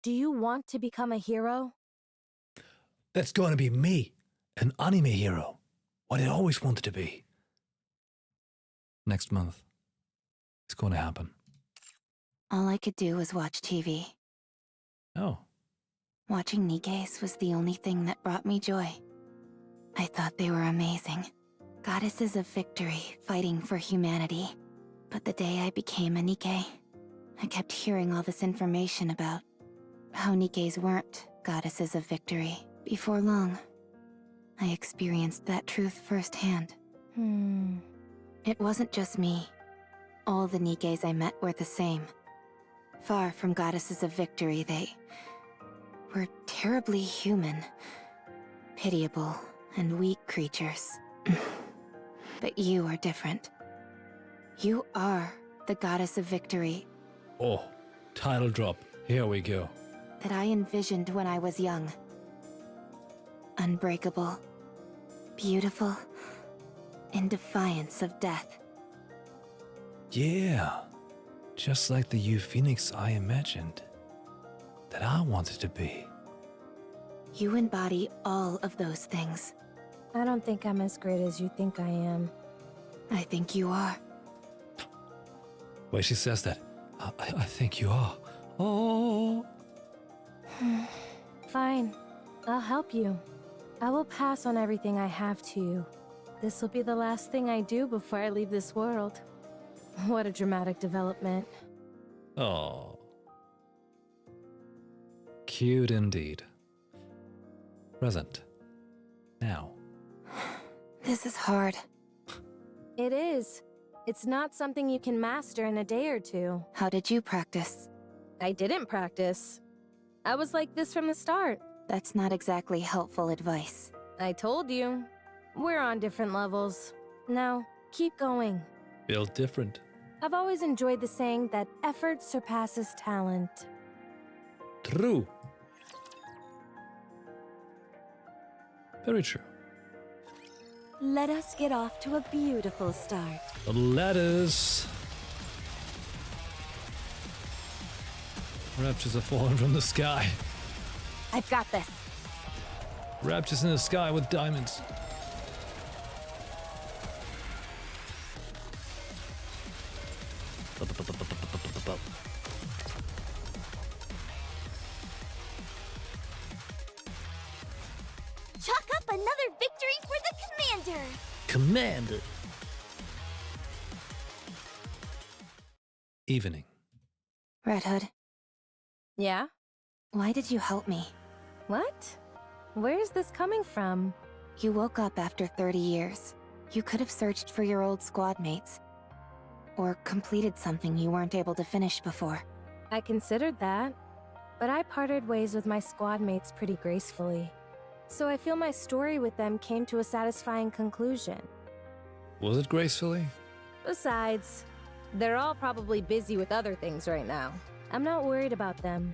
Do you want to become a hero? That's gonna be me, an anime hero. What I always wanted to be. Next month. It's gonna happen. All I could do was watch TV. Oh. Watching Nikke's was the only thing that brought me joy. I thought they were amazing. Goddesses of victory, fighting for humanity. But the day I became a Nikke, I kept hearing all this information about how Nikkes weren't goddesses of victory. Before long, I experienced that truth firsthand. It wasn't just me. All the Nikkes I met were the same. Far from goddesses of victory, they were terribly human, pitiable, and weak creatures. But you are different. You are the goddess of victory. Oh, title drop. Here we go. That I envisioned when I was young. Unbreakable, beautiful, in defiance of death. Yeah. Just like the you Phoenix I imagined. That I wanted to be. You embody all of those things. I don't think I'm as great as you think I am. I think you are. Wait, she says that. I think you are. Oh. Fine. I'll help you. I will pass on everything I have to you. This will be the last thing I do before I leave this world. What a dramatic development. Oh. Cute indeed. Present. Now. This is hard. It is. It's not something you can master in a day or two. How did you practice? I didn't practice. I was like this from the start. That's not exactly helpful advice. I told you. We're on different levels. Now, keep going. Built different. I've always enjoyed the saying that effort surpasses talent. True. Very true. Let us get off to a beautiful start. The letters. Raptures are falling from the sky. I've got this. Raptures in the sky with diamonds. Chalk up another victory for the commander! Commander. Evening. Red Hood, Yeah? why did you help me? What? Where is this coming from? You woke up after 30 years. You could have searched for your old squad mates. Or completed something you weren't able to finish before. I considered that, but I parted ways with my squad mates pretty gracefully. So I feel my story with them came to a satisfying conclusion. Was it gracefully? Besides, they're all probably busy with other things right now. I'm not worried about them.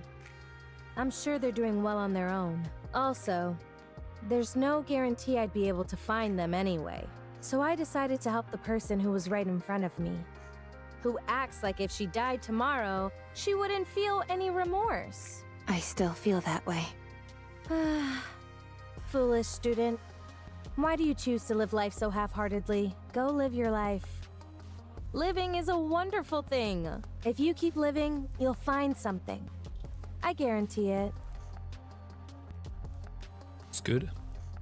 I'm sure they're doing well on their own. Also, there's no guarantee I'd be able to find them anyway. So I decided to help the person who was right in front of me, who acts like if she died tomorrow, she wouldn't feel any remorse. I still feel that way. Foolish student. Why do you choose to live life so half-heartedly? Go live your life. Living is a wonderful thing. If you keep living, you'll find something. I guarantee it. It's good.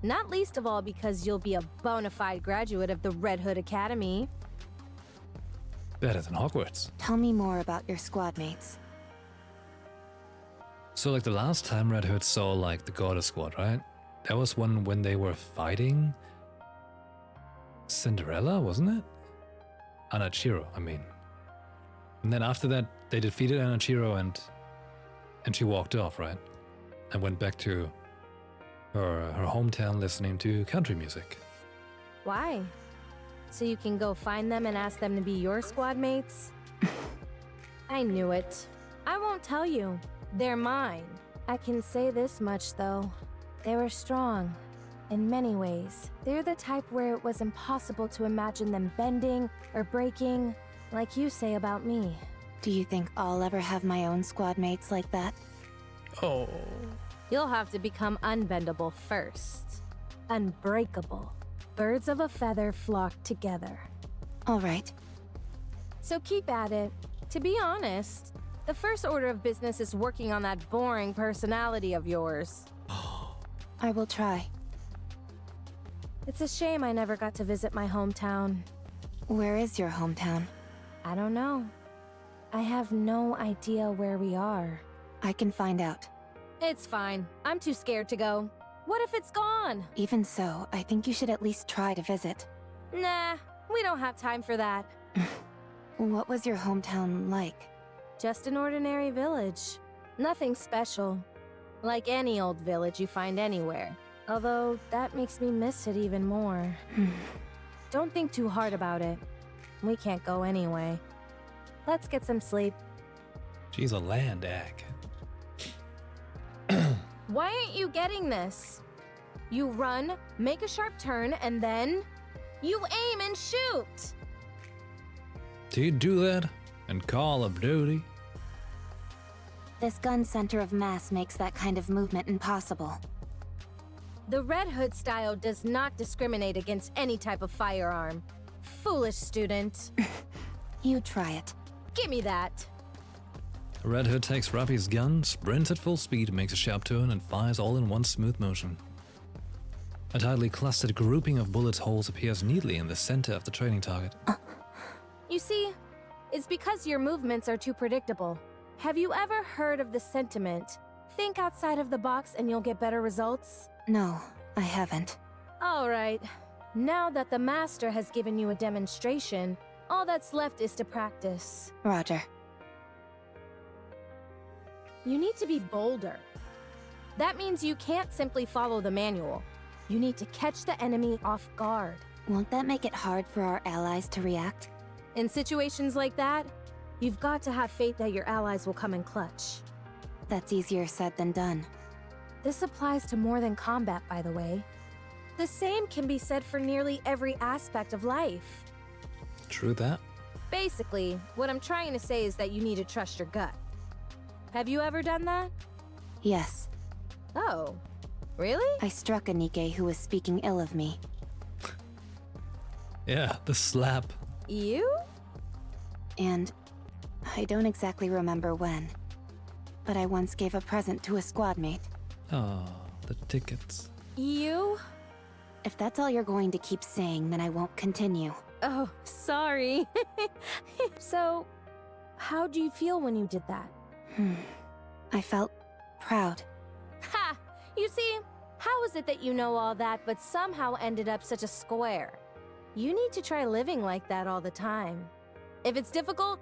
Not least of all because you'll be a bona fide graduate of the Red Hood Academy. Better than Hogwarts. Tell me more about your squad mates. So like the last time Red Hood saw like the Goddess Squad, right? That was one when they were fighting Cinderella, wasn't it? Anachiro, I mean. And then after that, they defeated Anachiro and she walked off, right? And went back to her hometown listening to country music. Why? So you can go find them and ask them to be your squad mates? I knew it. I won't tell you. They're mine. I can say this much, though. They were strong In many ways, they're the type where it was impossible to imagine them bending or breaking, like you say about me. Do you think I'll ever have my own squad mates like that? Oh. You'll have to become unbendable first. Unbreakable. Birds of a feather flock together. All right. So keep at it. To be honest, the first order of business is working on that boring personality of yours. I will try. It's a shame I never got to visit my hometown. Where is your hometown? I don't know. I have no idea where we are. I can find out. It's fine. I'm too scared to go. What if it's gone? Even so, I think you should at least try to visit. Nah, we don't have time for that. What was your hometown like? Just an ordinary village. Nothing special. Like any old village you find anywhere. Although, that makes me miss it even more. Don't think too hard about it. We can't go anyway. Let's get some sleep. She's a land egg. Why aren't you getting this? You run, make a sharp turn, and then... you aim and shoot! Do you do that in Call of Duty? This gun center of mass makes that kind of movement impossible. The Red Hood style does not discriminate against any type of firearm. Foolish student. You try it. Give me that. Red Hood takes Rappy's gun, sprints at full speed, makes a sharp turn, and fires all in one smooth motion. A tightly clustered grouping of bullets holes appears neatly in the center of the training target. You see, it's because your movements are too predictable. Have you ever heard of the sentiment, think outside of the box and you'll get better results? No, I haven't. All right. Now that the master has given you a demonstration, all that's left is to practice. Roger. You need to be bolder. That means you can't simply follow the manual. You need to catch the enemy off guard. Won't that make it hard for our allies to react? In situations like that, you've got to have faith that your allies will come in clutch. That's easier said than done. This applies to more than combat, by the way. The same can be said for nearly every aspect of life. True that. Basically, what I'm trying to say is that you need to trust your gut. Have you ever done that? Yes. Oh, really? I struck a NIKKE who was speaking ill of me. Yeah, the slap. You? And I don't exactly remember when, but I once gave a present to a squad mate. Oh, the tickets. You? If that's all you're going to keep saying, then I won't continue. Oh, sorry. So, how do you feel when you did that? I felt proud. Ha! You see, how is it that you know all that but somehow ended up such a square? You need to try living like that all the time. If it's difficult,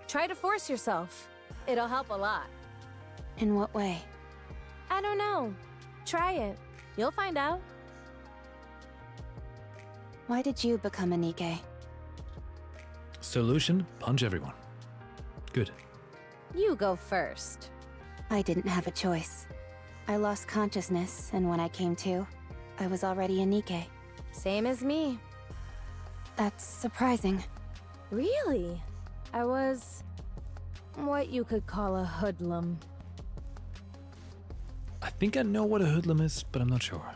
try to force yourself. It'll help a lot. In what way? I don't know. Try it. You'll find out. Why did you become a NIKKE? Solution, punch everyone. Good. You go first. I didn't have a choice. I lost consciousness, and when I came to, I was already a NIKKE. Same as me. That's surprising. Really? I was... what you could call a hoodlum. I think I know what a hoodlum is, but I'm not sure.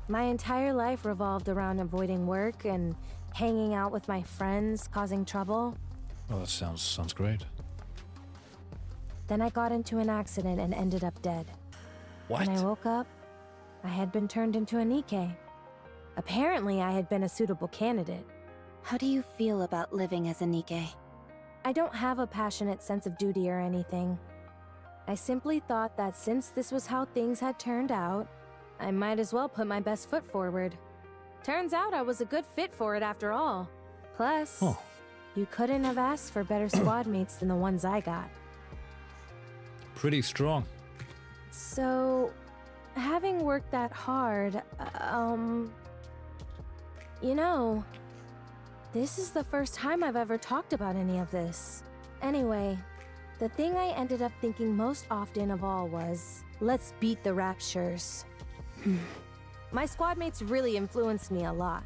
My entire life revolved around avoiding work and hanging out with my friends, causing trouble. Oh, that sounds great. Then I got into an accident and ended up dead. What? When I woke up, I had been turned into a NIKKE. Apparently, I had been a suitable candidate. How do you feel about living as a NIKKE? I don't have a passionate sense of duty or anything. I simply thought that since this was how things had turned out, I might as well put my best foot forward. Turns out I was a good fit for it after all. Plus, Oh. you couldn't have asked for better squad mates than the ones I got. Pretty strong. So, having worked that hard, you know, this is the first time I've ever talked about any of this. Anyway, the thing I ended up thinking most often of all was, let's beat the Raptures. My squad mates really influenced me a lot.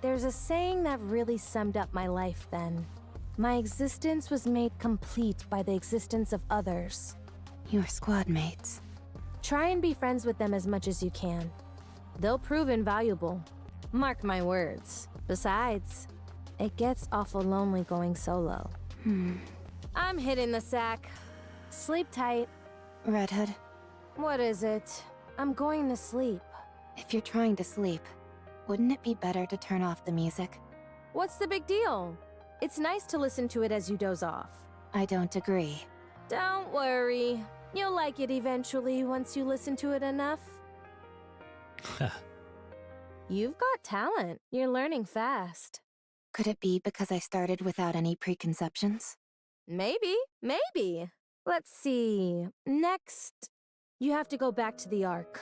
There's a saying that really summed up my life then. My existence was made complete by the existence of others. Your squad mates. Try and be friends with them as much as you can. They'll prove invaluable. Mark my words. Besides, it gets awful lonely going solo. I'm hitting the sack. Sleep tight. Red Hood, What is it? I'm going to sleep. if you're trying to sleep, wouldn't it be better to turn off the music? What's the big deal? It's nice to listen to it as you doze off. I don't agree. Don't worry. You'll like it eventually once you listen to it enough. You've got talent. You're learning fast. Could it be because I started without any preconceptions? Maybe. Let's see. Next, you have to go back to the Ark.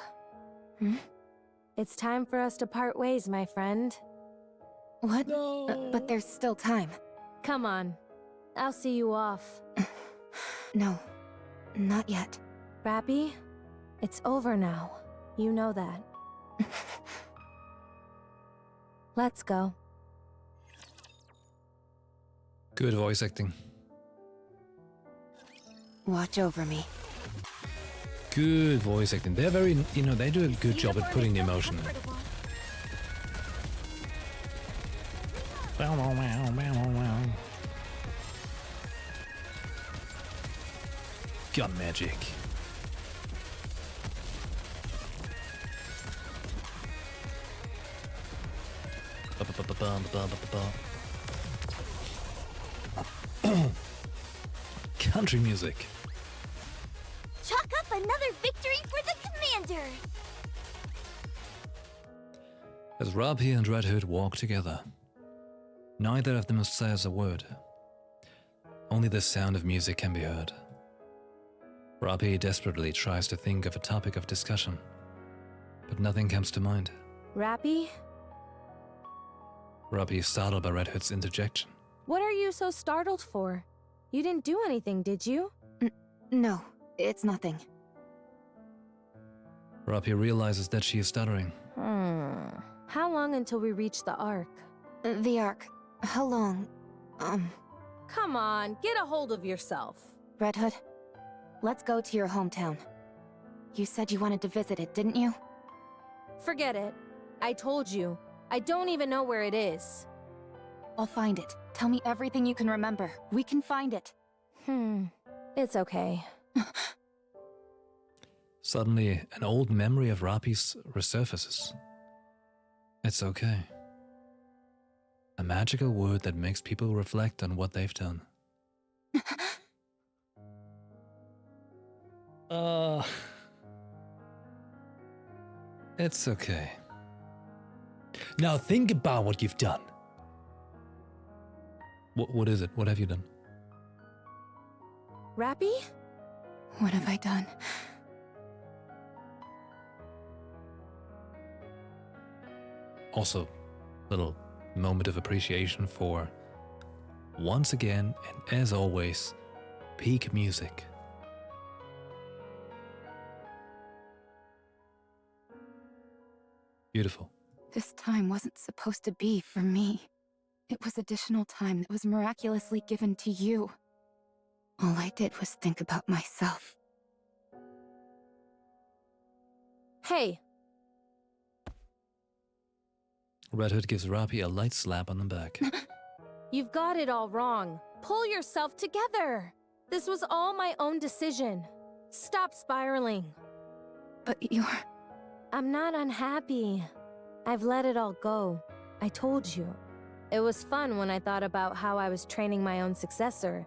It's time for us to part ways, my friend. What? But there's still time. Come on. I'll see you off. No, not yet. Rappy, it's over now. You know that. Let's go. Good voice acting. Watch over me. Good voice acting. They're very, they do a good job at putting the emotion in. Gun magic. Country music. Chalk up another victory for the commander! As Rapi and Red Hood walk together, neither of them says a word. Only the sound of music can be heard. Rapi desperately tries to think of a topic of discussion, but nothing comes to mind. Rappy, Rapi is startled by Red Hood's interjection. what are you so startled for? You didn't do anything, did you? No, it's nothing. Rapi realizes that she is stuttering. How long until we reach the Ark? The Ark. How long? Come on, get a hold of yourself. Red Hood, let's go to your hometown. You said you wanted to visit it, didn't you? Forget it. I told you. I don't even know where it is. I'll find it. Tell me everything you can remember. We can find it. It's okay. Suddenly, an old memory of Rapi's resurfaces. It's okay. A magical word that makes people reflect on what they've done. It's okay. Now think about what you've done. What is it? What have you done? Rappy? What have I done? Also, little moment of appreciation for, once again, and as always, peak music. Beautiful. This time wasn't supposed to be for me. It was additional time that was miraculously given to you. All I did was think about myself. Hey, Red Hood gives Rapi a light slap on the back. you've got it all wrong. Pull yourself together. This was all my own decision. Stop spiraling. But you're... I'm not unhappy. I've let it all go. I told you. It was fun when I thought about how I was training my own successor.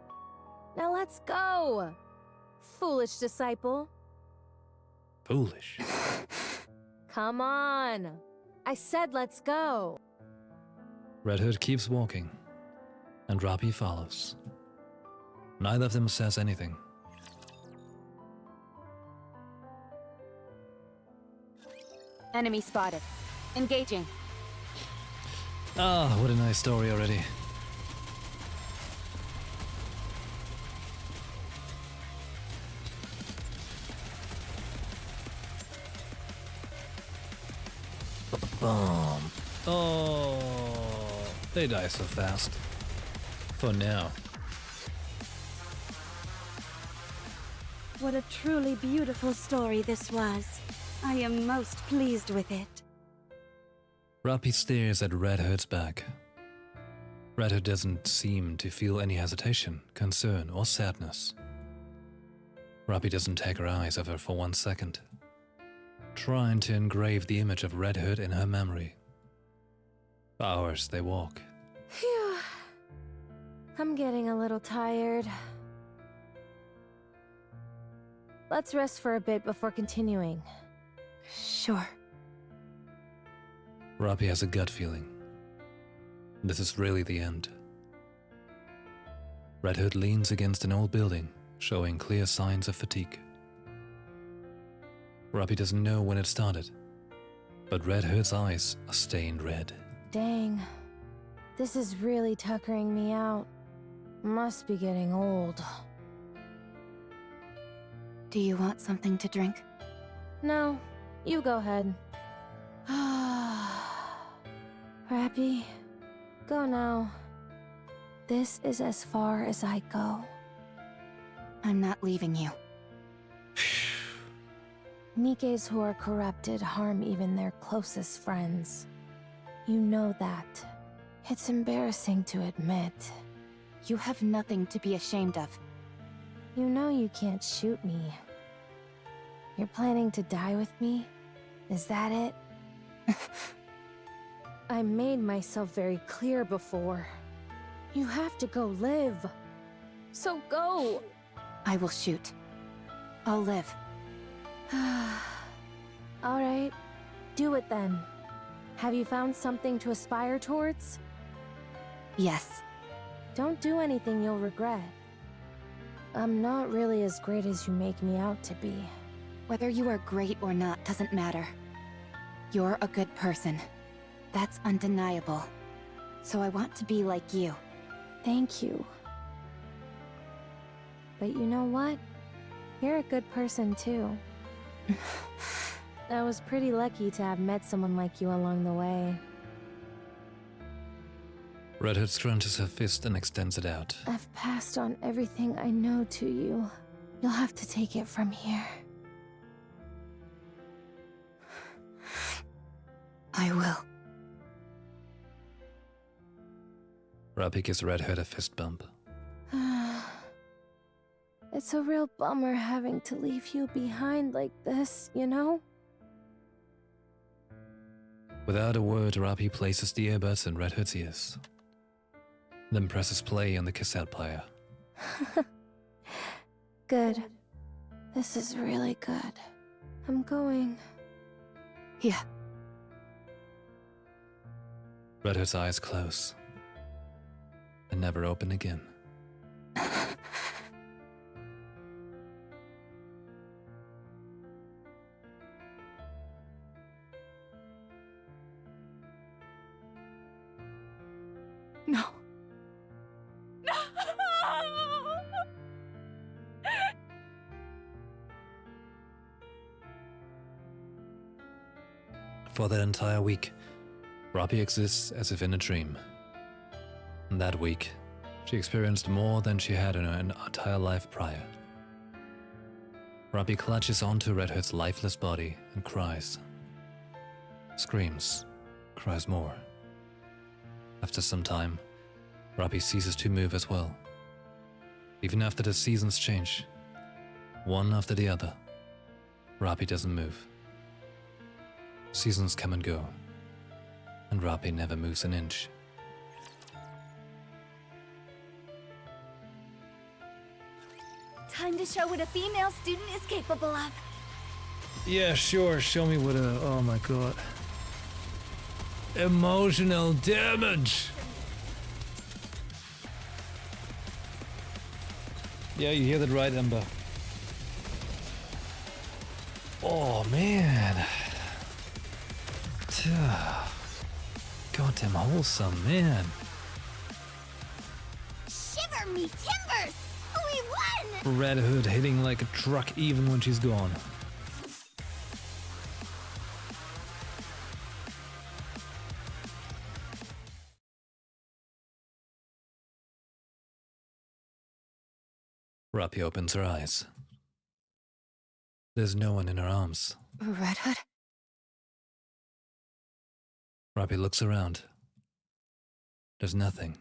Now let's go! Foolish disciple. Foolish. Come on! I said let's go! Red Hood keeps walking, and Rapi follows. Neither of them says anything. Enemy spotted. Engaging. Ah, what a nice story already. Boom. Oh, they die so fast. For now. What a truly beautiful story this was. I am most pleased with it. Rappy stares at Red Hood's back. Red Hood doesn't seem to feel any hesitation, concern, or sadness. Rappy doesn't take her eyes off her for 1 second, trying to engrave the image of Red Hood in her memory. For hours they walk. Phew. I'm getting a little tired. Let's rest for a bit before continuing. Sure. Rappy has a gut feeling. This is really the end. Red Hood leans against an old building, showing clear signs of fatigue. Rappy doesn't know when it started, but Red Hood's eyes are stained red. Dang. This is really tuckering me out. Must be getting old. Do you want something to drink? No, you go ahead. Rappy, go now. This is as far as I go. I'm not leaving you. Nikkes who are corrupted harm even their closest friends. You know that. It's embarrassing to admit. You have nothing to be ashamed of. You know you can't shoot me. You're planning to die with me? Is that it? I made myself very clear before. You have to go live. So go! I will shoot. I'll live. Alright, do it then. Have you found something to aspire towards? Yes. Don't do anything you'll regret. I'm not really as great as you make me out to be. Whether you are great or not doesn't matter. You're a good person. That's undeniable. So I want to be like you. Thank you. But you know what? You're a good person too. I was pretty lucky to have met someone like you along the way. Red Hood scrunches her fist and extends it out. I've passed on everything I know to you. You'll have to take it from here. I will. Rappy gives Red Hood a fist bump. It's a real bummer having to leave you behind like this, you know? Without a word, Rappy places the earbuds in Red Hood's ears, then presses play on the cassette player. Good. This is really good. I'm going. Yeah. Red Hood's eyes close and never open again. No. No! For that entire week, Rappy exists as if in a dream. And that week, she experienced more than she had in her entire life prior. Rappy clutches onto Red Hood's lifeless body and cries. Screams, cries more. After some time, Rappy ceases to move as well. Even after the seasons change, one after the other, Rappy doesn't move. Seasons come and go, and Rappy never moves an inch. Time to show what a female student is capable of. Yeah, sure, show me what a... oh my god. Emotional damage! Yeah, you hear that right, Ember. Oh, man. Goddamn wholesome, man. Shiver me timbers! We won! Red Hood hitting like a truck even when she's gone. Rapi opens her eyes. There's no one in her arms. Red Hood? Rapi looks around. There's nothing.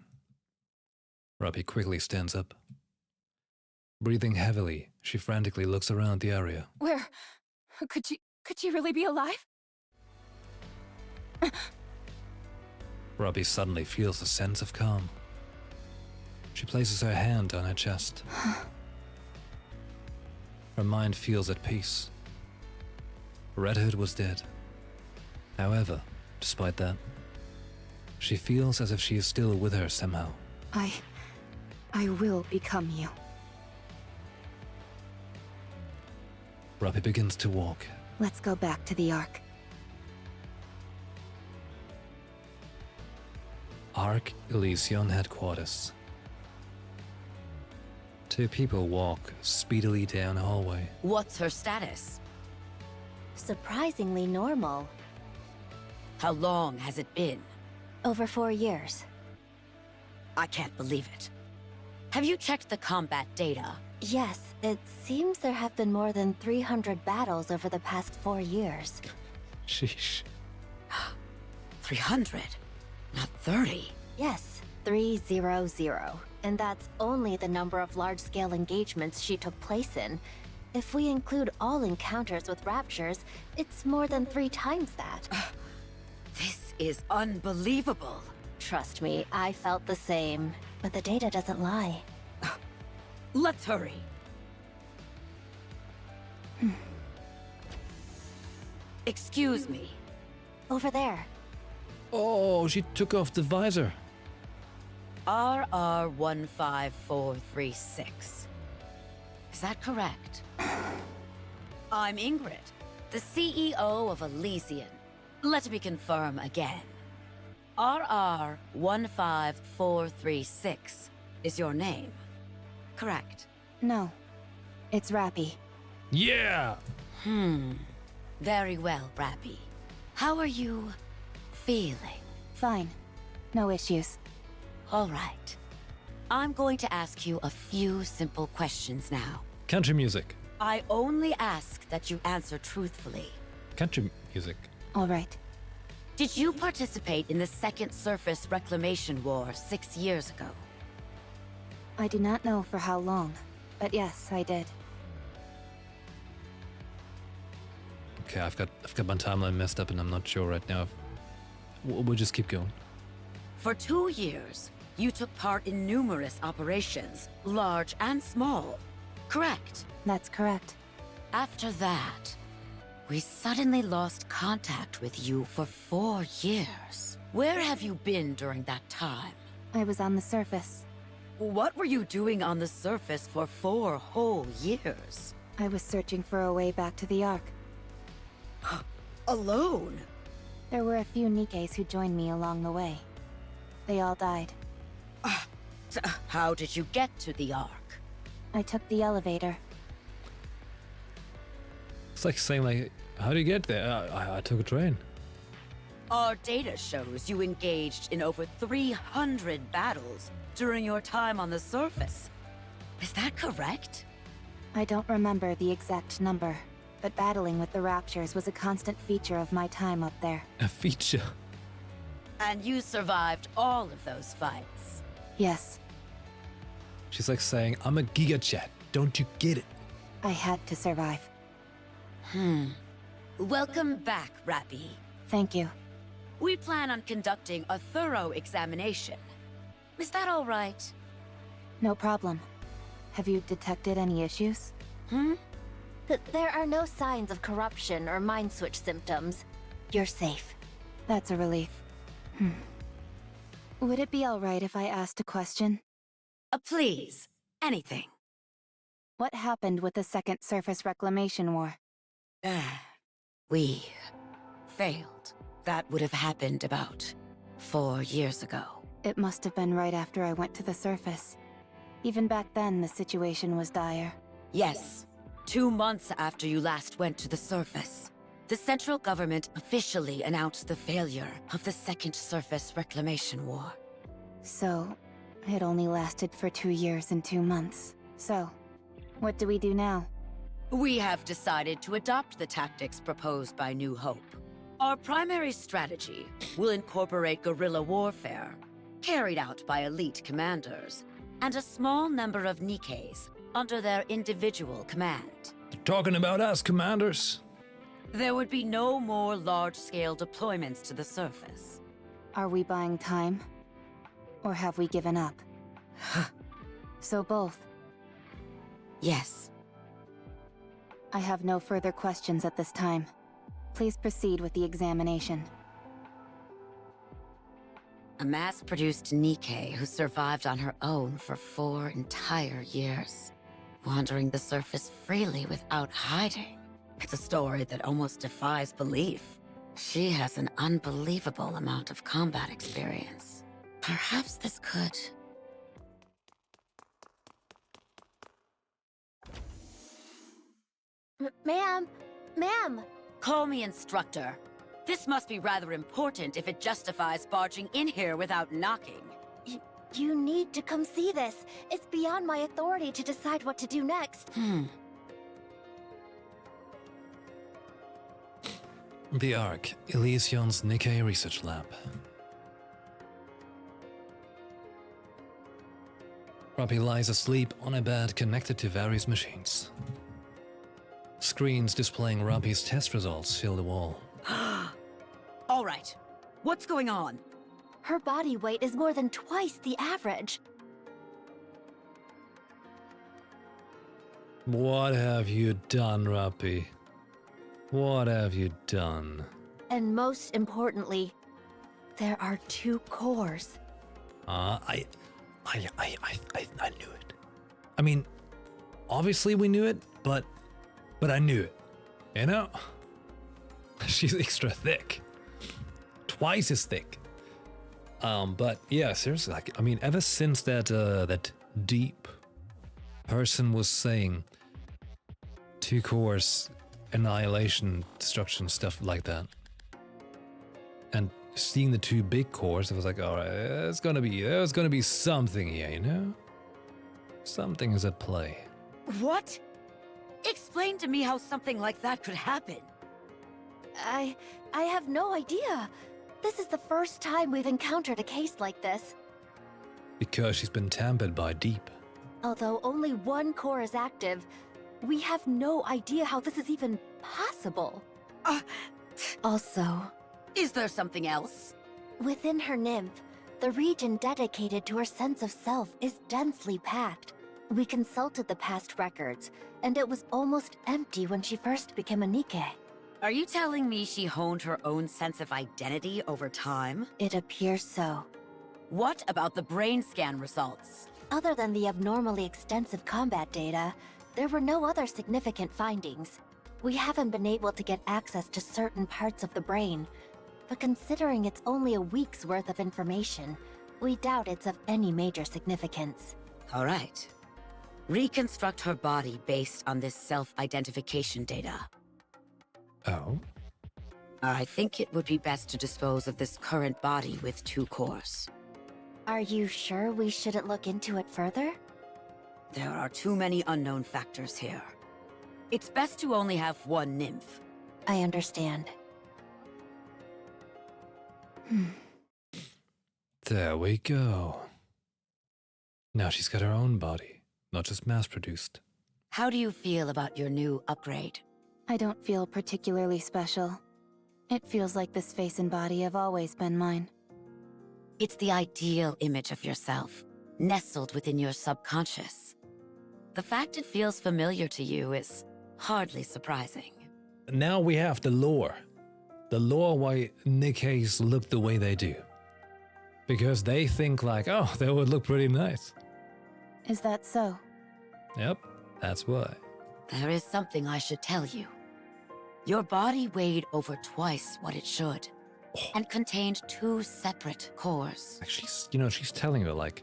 Rapi quickly stands up. Breathing heavily, she frantically looks around the area. Where? Could she really be alive? Rapi suddenly feels a sense of calm. She places her hand on her chest. Her mind feels at peace. Red Hood was dead. However, despite that, she feels as if she is still with her somehow. I will become you. Rapi begins to walk. Let's go back to the Ark. Ark Elysion headquarters. Two people walk speedily down a hallway. What's her status? Surprisingly normal. How long has it been? Over 4 years. I can't believe it. Have you checked the combat data? Yes, it seems there have been more than 300 battles over the past 4 years. Sheesh. 300? Not 30? Yes, 300. And that's only the number of large-scale engagements she took place in. If we include all encounters with raptures, it's more than 3 times that. This is unbelievable. Trust me, I felt the same. But the data doesn't lie. Let's hurry. Excuse me. Over there. Oh, she took off the visor. RR15436. Is that correct? I'm Ingrid, the CEO of Elysian. Let me confirm again. RR15436 is your name, correct? No. It's Rapi. Yeah! Very well, Rapi. How are you feeling? Fine. No issues. All right. I'm going to ask you a few simple questions now. Country music. I only ask that you answer truthfully. Country music. All right. Did you participate in the Second Surface Reclamation War 6 years ago? I do not know for how long, but yes, I did. Okay, I've got my timeline messed up and I'm not sure right now. We'll just keep going. For 2 years, you took part in numerous operations, large and small. Correct? That's correct. After that, we suddenly lost contact with you for 4 years. Where have you been during that time? I was on the surface. What were you doing on the surface for 4 whole years? I was searching for a way back to the Ark. Alone? There were a few NIKKEs who joined me along the way. They all died. How did you get to the Ark? I took the elevator. It's like saying like, how do you get there? I took a train. Our data shows you engaged in over 300 battles during your time on the surface. Is that correct? I don't remember the exact number, but battling with the Raptures was a constant feature of my time up there. A feature. And you survived all of those fights. Yes, She's like saying, I'm a gigachat. Don't you get it? I had to survive. Welcome back, Rapi. Thank you. We plan on conducting a thorough examination. Is that all right? No problem. Have you detected any issues? There are no signs of corruption or mind switch symptoms. You're safe. That's a relief. Would it be alright if I asked a question? Please, anything. What happened with the Second Surface Reclamation War? We failed. That would have happened about 4 years ago. It must have been right after I went to the surface. Even back then, the situation was dire. Yes, 2 months after you last went to the surface. The central government officially announced the failure of the Second Surface Reclamation War. So, it only lasted for 2 years and 2 months. So, What do we do now? We have decided to adopt the tactics proposed by New Hope. Our primary strategy will incorporate guerrilla warfare, carried out by elite commanders, and a small number of NIKKEs under their individual command. They're talking about us, commanders. There would be no more large-scale deployments to the surface. Are we buying time? Or have we given up? So both. Yes. I have no further questions at this time. Please proceed with the examination. A mass-produced NIKKE who survived on her own for 4 entire years, wandering the surface freely without hiding. It's a story that almost defies belief. She has an unbelievable amount of combat experience. Perhaps this could... Ma'am! Ma'am! Call me instructor. This must be rather important if it justifies barging in here without knocking. You need to come see this. It's beyond my authority to decide what to do next. The Ark, Elysion's NIKKE research lab. Robbie lies asleep on a bed connected to various machines. Screens displaying Robbie's test results fill the wall. All right. What's going on? Her body weight is more than twice the average. What have you done, Robbie? What have you done? And most importantly, there are 2 cores. I knew it. I mean, obviously we knew it, but I knew it. You know? She's extra thick. Twice as thick. But yeah, seriously, like, I mean, ever since that deep person was saying 2 cores, annihilation, destruction, stuff like that, and seeing the 2 big cores, I was like, all right, there's gonna be something here, you know? Something is at play. What? Explain to me how something like that could happen. I have no idea. This is the first time we've encountered a case like this. Because she's been tampered by deep. Although only 1 core is active, we have no idea how this is even possible. Also, Is there something else? within her nymph, the region dedicated to her sense of self is densely packed. We consulted the past records, and it was almost empty when she first became a NIKKE. Are you telling me she honed her own sense of identity over time? It appears so. What about the brain scan results? Other than the abnormally extensive combat data, there were no other significant findings. We haven't been able to get access to certain parts of the brain, but considering it's only a week's worth of information, we doubt it's of any major significance. All right. Reconstruct her body based on this self-identification data. Oh? I think it would be best to dispose of this current body with 2 cores. Are you sure we shouldn't look into it further? There are too many unknown factors here. It's best to only have 1 nymph. I understand. There we go. Now she's got her own body, not just mass-produced. How do you feel about your new upgrade? I don't feel particularly special. It feels like this face and body have always been mine. It's the ideal image of yourself, nestled within your subconscious. The fact it feels familiar to you is hardly surprising. Now we have the lore. The lore why NIKKEs look the way they do. Because they think like, oh, that would look pretty nice. Is that so? Yep, that's why. There is something I should tell you. Your body weighed over twice what it should, and contained 2 separate cores. Like she's telling her like,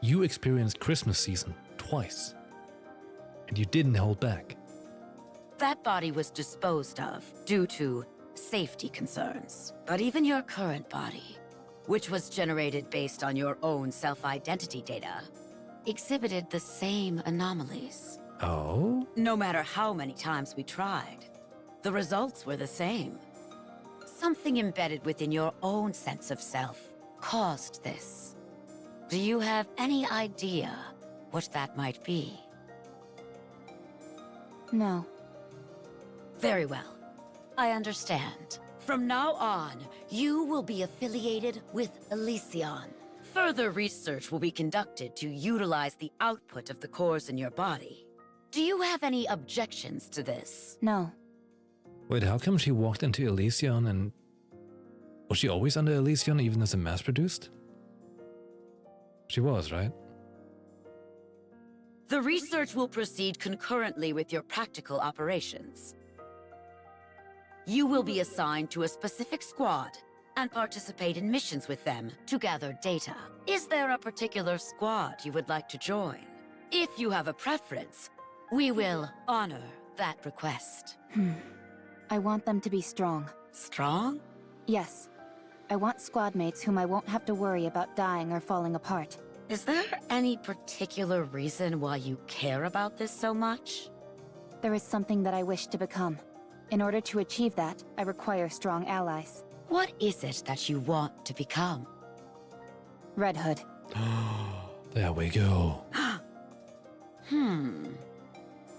you experienced Christmas season twice. And you didn't hold back. That body was disposed of due to safety concerns. But even your current body, which was generated based on your own self-identity data, exhibited the same anomalies. Oh? No matter how many times we tried, the results were the same. Something embedded within your own sense of self caused this. Do you have any idea what that might be? No. Very well. I understand. From now on, you will be affiliated with Elysion. Further research will be conducted to utilize the output of the cores in your body. Do you have any objections to this? No. Wait, how come she walked into Elysion and... Was she always under Elysion even as a mass-produced? She was, right? The research will proceed concurrently with your practical operations. You will be assigned to a specific squad and participate in missions with them to gather data. Is there a particular squad you would like to join? If you have a preference, we will honor that request. I want them to be strong. Strong? Yes. I want squad mates whom I won't have to worry about dying or falling apart. Is there any particular reason why you care about this so much? There is something that I wish to become. In order to achieve that, I require strong allies. What is it that you want to become? Red Hood. There we go.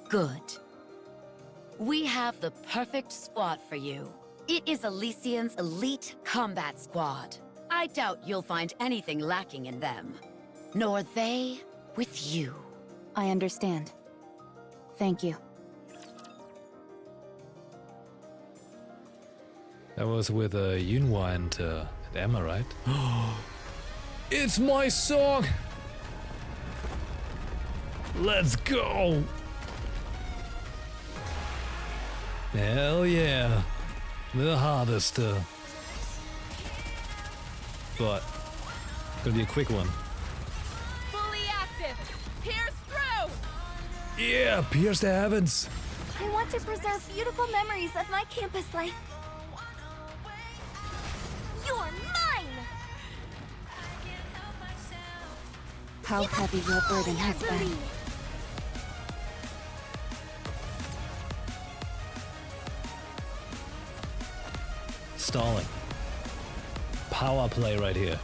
Good. We have the perfect squad for you. It is Elysion's elite combat squad. I doubt you'll find anything lacking in them. Nor they with you. I understand. Thank you. That was with Yunhua and Emma, right? It's my song! Let's go! Hell yeah! The harvester. But, gonna be a quick one. Fully active! Pierce through! Yeah, pierce the heavens! I want to preserve beautiful memories of my campus life. You're mine! How heavy your burden has been. Stalling. Power play right here.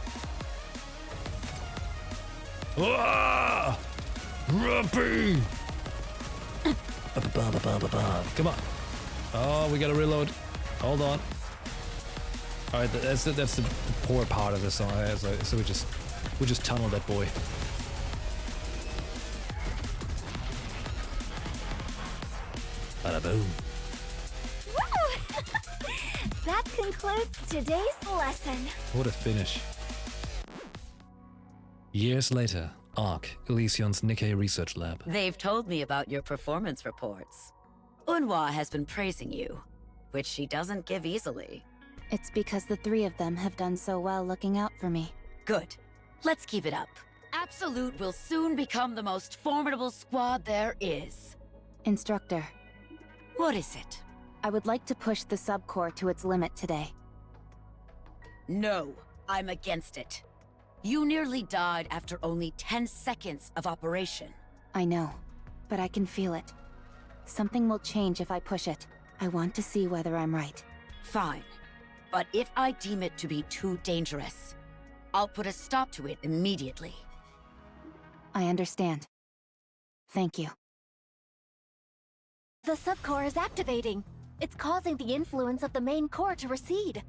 Ah! Rumpy! Come on. Oh, we gotta reload. Hold on. Alright, that's the poor part of this song. So we just tunnel that boy. Bada boom. Woo! That concludes today's lesson. What a finish. Years later, ARC, Elysion's NIKKE research lab. They've told me about your performance reports. Unhwa has been praising you, which she doesn't give easily. It's because the three of them have done so well looking out for me. Good. Let's keep it up. Absolute will soon become the most formidable squad there is. Instructor, What is it? I would like to push the subcore to its limit today. No, I'm against it. You nearly died after only 10 seconds of operation. I know, but I can feel it. Something will change if I push it. I want to see whether I'm right. Fine. But if I deem it to be too dangerous, I'll put a stop to it immediately. I understand. Thank you. The subcore is activating. It's causing the influence of the main core to recede.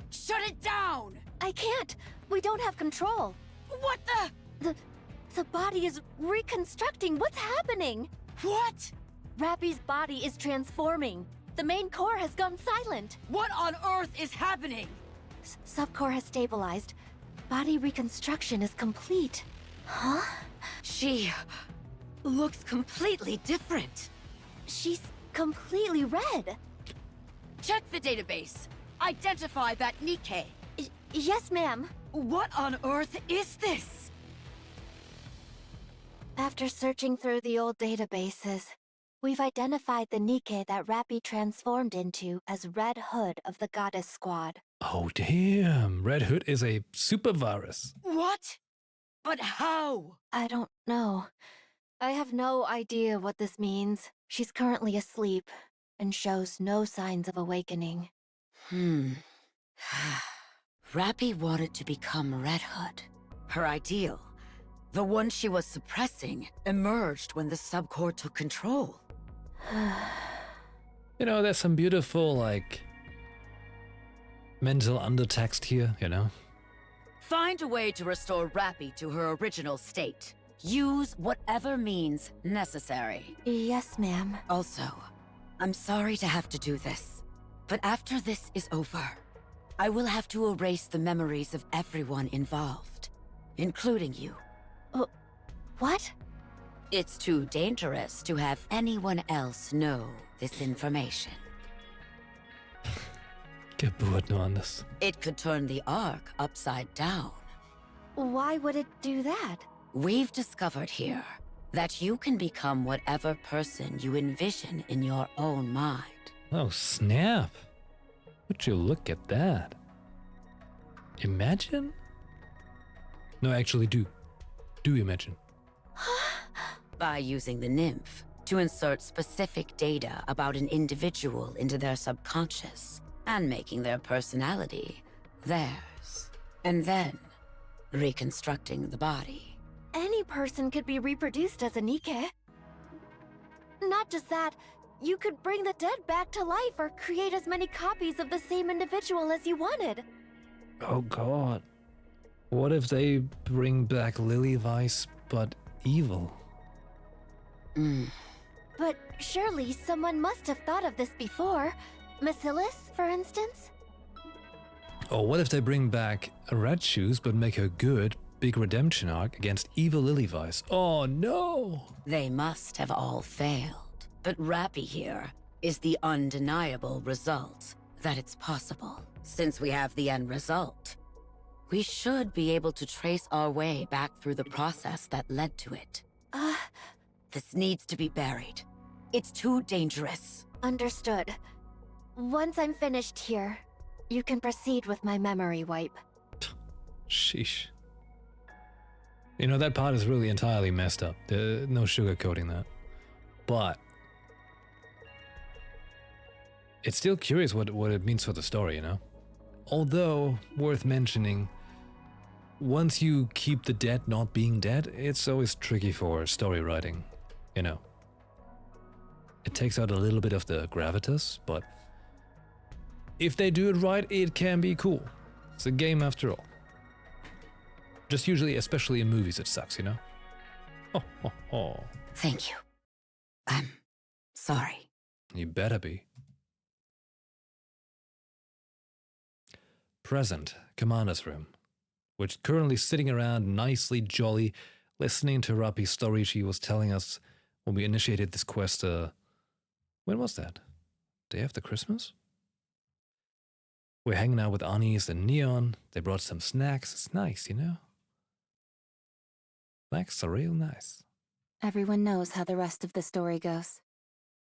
Shut it down! I can't! We don't have control. What The body is reconstructing. What's happening? What? Rappy's body is transforming. The main core has gone silent. What on earth is happening? Subcore has stabilized. Body reconstruction is complete. Huh? She looks completely different. She's completely red. Check the database. Identify that NIKKE. Yes, ma'am. What on earth is this? After searching through the old databases, we've identified the NIKKE that Rappy transformed into as Red Hood of the Goddess Squad. Oh damn, Red Hood is a super virus. What? But how? I don't know. I have no idea what this means. She's currently asleep and shows no signs of awakening. Rappy wanted to become Red Hood. Her ideal, the one she was suppressing, emerged when the subcore took control. You know, there's some beautiful, like, mental undertext here, you know? Find a way to restore Rappy to her original state. Use whatever means necessary. Yes, ma'am. Also, I'm sorry to have to do this, but after this is over, I will have to erase the memories of everyone involved, including you. What? It's too dangerous to have anyone else know this information. Geburt nur anders. It could turn the Ark upside down. Why would it do that? We've discovered here that you can become whatever person you envision in your own mind. Oh, snap. Would you look at that? Imagine? No, actually do. Do imagine. By using the nymph to insert specific data about an individual into their subconscious and making their personality theirs. And then reconstructing the body. Any person could be reproduced as a NIKKE. Not just that, you could bring the dead back to life or create as many copies of the same individual as you wanted. Oh god. What if they bring back Lily Weiss, but evil? But surely someone must have thought of this before. Bacillus, for instance? Or what if they bring back Red Shoes, but make her good, big redemption arc against evil Lily Weiss? Oh no! They must have all failed. But Rappy here is the undeniable result that it's possible. Since we have the end result, we should be able to trace our way back through the process that led to it. This needs to be buried. It's too dangerous. Understood. Once I'm finished here, you can proceed with my memory wipe. Sheesh. You know, that part is really entirely messed up. There's no sugarcoating that. But it's still curious what it means for the story, you know? Although, worth mentioning, once you keep the dead not being dead, it's always tricky for story writing, you know? It takes out a little bit of the gravitas, but if they do it right, it can be cool. It's a game after all. Just usually, especially in movies, it sucks, you know? Oh. Thank you. I'm sorry. You better be. Present, Commander's room, which currently sitting around nicely jolly, listening to Rappy's story she was telling us when we initiated this quest. When was that? Day after Christmas? We're hanging out with Anis and Neon. They brought some snacks. It's nice, you know? Snacks are real nice. Everyone knows how the rest of the story goes.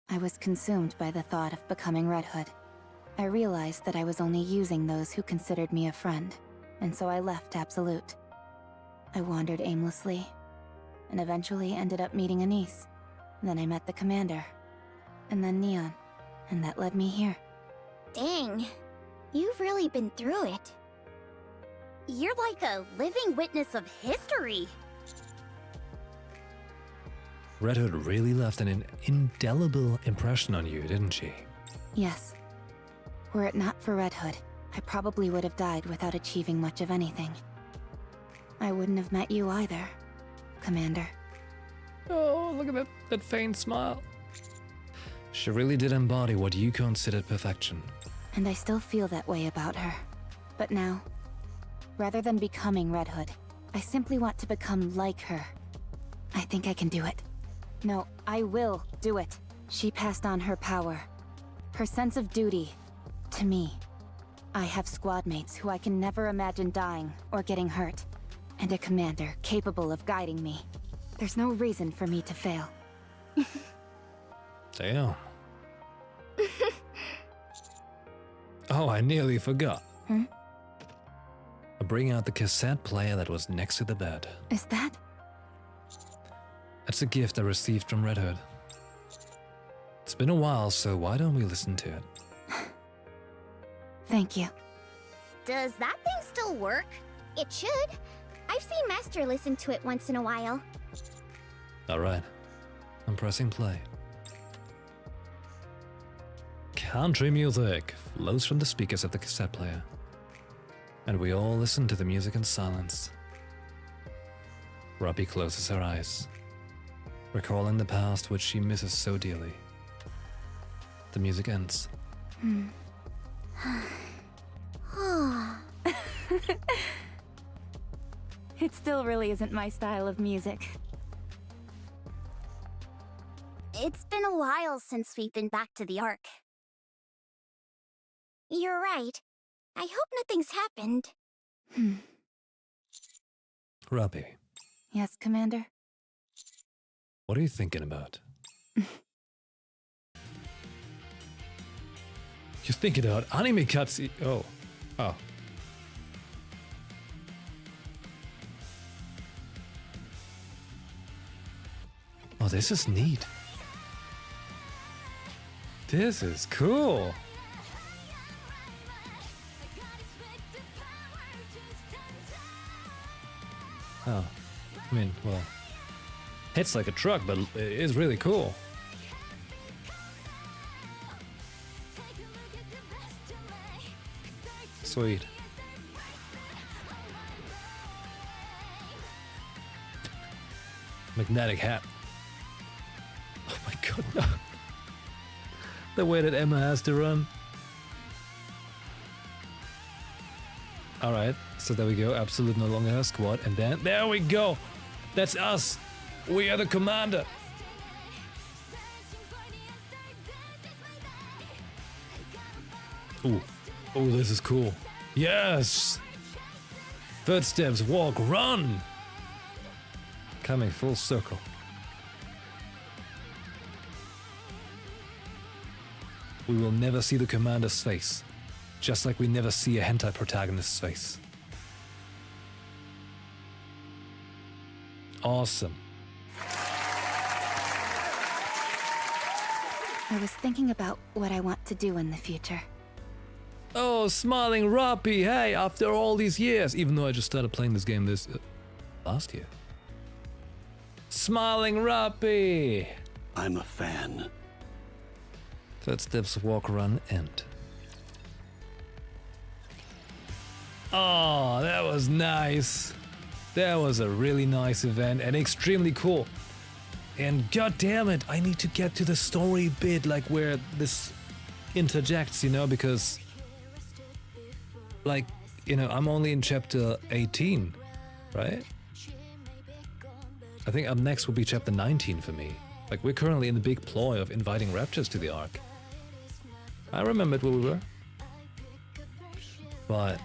I was consumed by the thought of becoming Red Hood. I realized that I was only using those who considered me a friend, and so I left Absolute. I wandered aimlessly, and eventually ended up meeting Anis. Then I met the commander, and then Neon, and that led me here. Dang, you've really been through it. You're like a living witness of history. Red Hood really left an indelible impression on you, didn't she? Yes. Were it not for Red Hood, I probably would have died without achieving much of anything. I wouldn't have met you either, Commander. Oh, look at that faint smile. She really did embody what you considered perfection. And I still feel that way about her. But now, rather than becoming Red Hood, I simply want to become like her. I think I can do it. No, I will do it. She passed on her power, her sense of duty, to me. I have squad mates who I can never imagine dying or getting hurt, and a commander capable of guiding me. There's no reason for me to fail. Damn. Oh, I nearly forgot. I bring out the cassette player that was next to the bed. Is that? It's a gift I received from Red Hood. It's been a while, so why don't we listen to it? Thank you. Does that thing still work? It should. I've seen Master listen to it once in a while. Alright, I'm pressing play. Country music flows from the speakers of the cassette player. And we all listen to the music in silence. Robbie closes her eyes, recalling the past which she misses so dearly. The music ends. It still really isn't my style of music. It's been a while since we've been back to the Ark. You're right. I hope nothing's happened. Robbie, Yes, Commander? what are you thinking about? You're thinking about anime cutscene. Oh. Oh. Oh, this is neat. This is cool. Oh, I mean, well, it's like a truck, but it is really cool. Sweet. Magnetic hat. Oh my god, no. The way that Emma has to run. Alright, so there we go. Absolute no longer her squad. And then, there we go. That's us. We are the commander. Ooh. Oh, this is cool. Yes! Footsteps, walk, run! Coming full circle. We will never see the commander's face. Just like we never see a hentai protagonist's face. Awesome. I was thinking about what I want to do in the future. Oh, smiling Robbie, hey, after all these years, even though I just started playing this game last year. Smiling Robbie! I'm a fan. Footsteps, walk, run, end. Oh, that was nice. That was a really nice event and extremely cool. And god damn it, I need to get to the story bit, like where this interjects, you know, because like, you know, I'm only in chapter 18, right? I think up next will be chapter 19 for me. Like, we're currently in the big ploy of inviting raptors to the Ark. I remembered where we were. But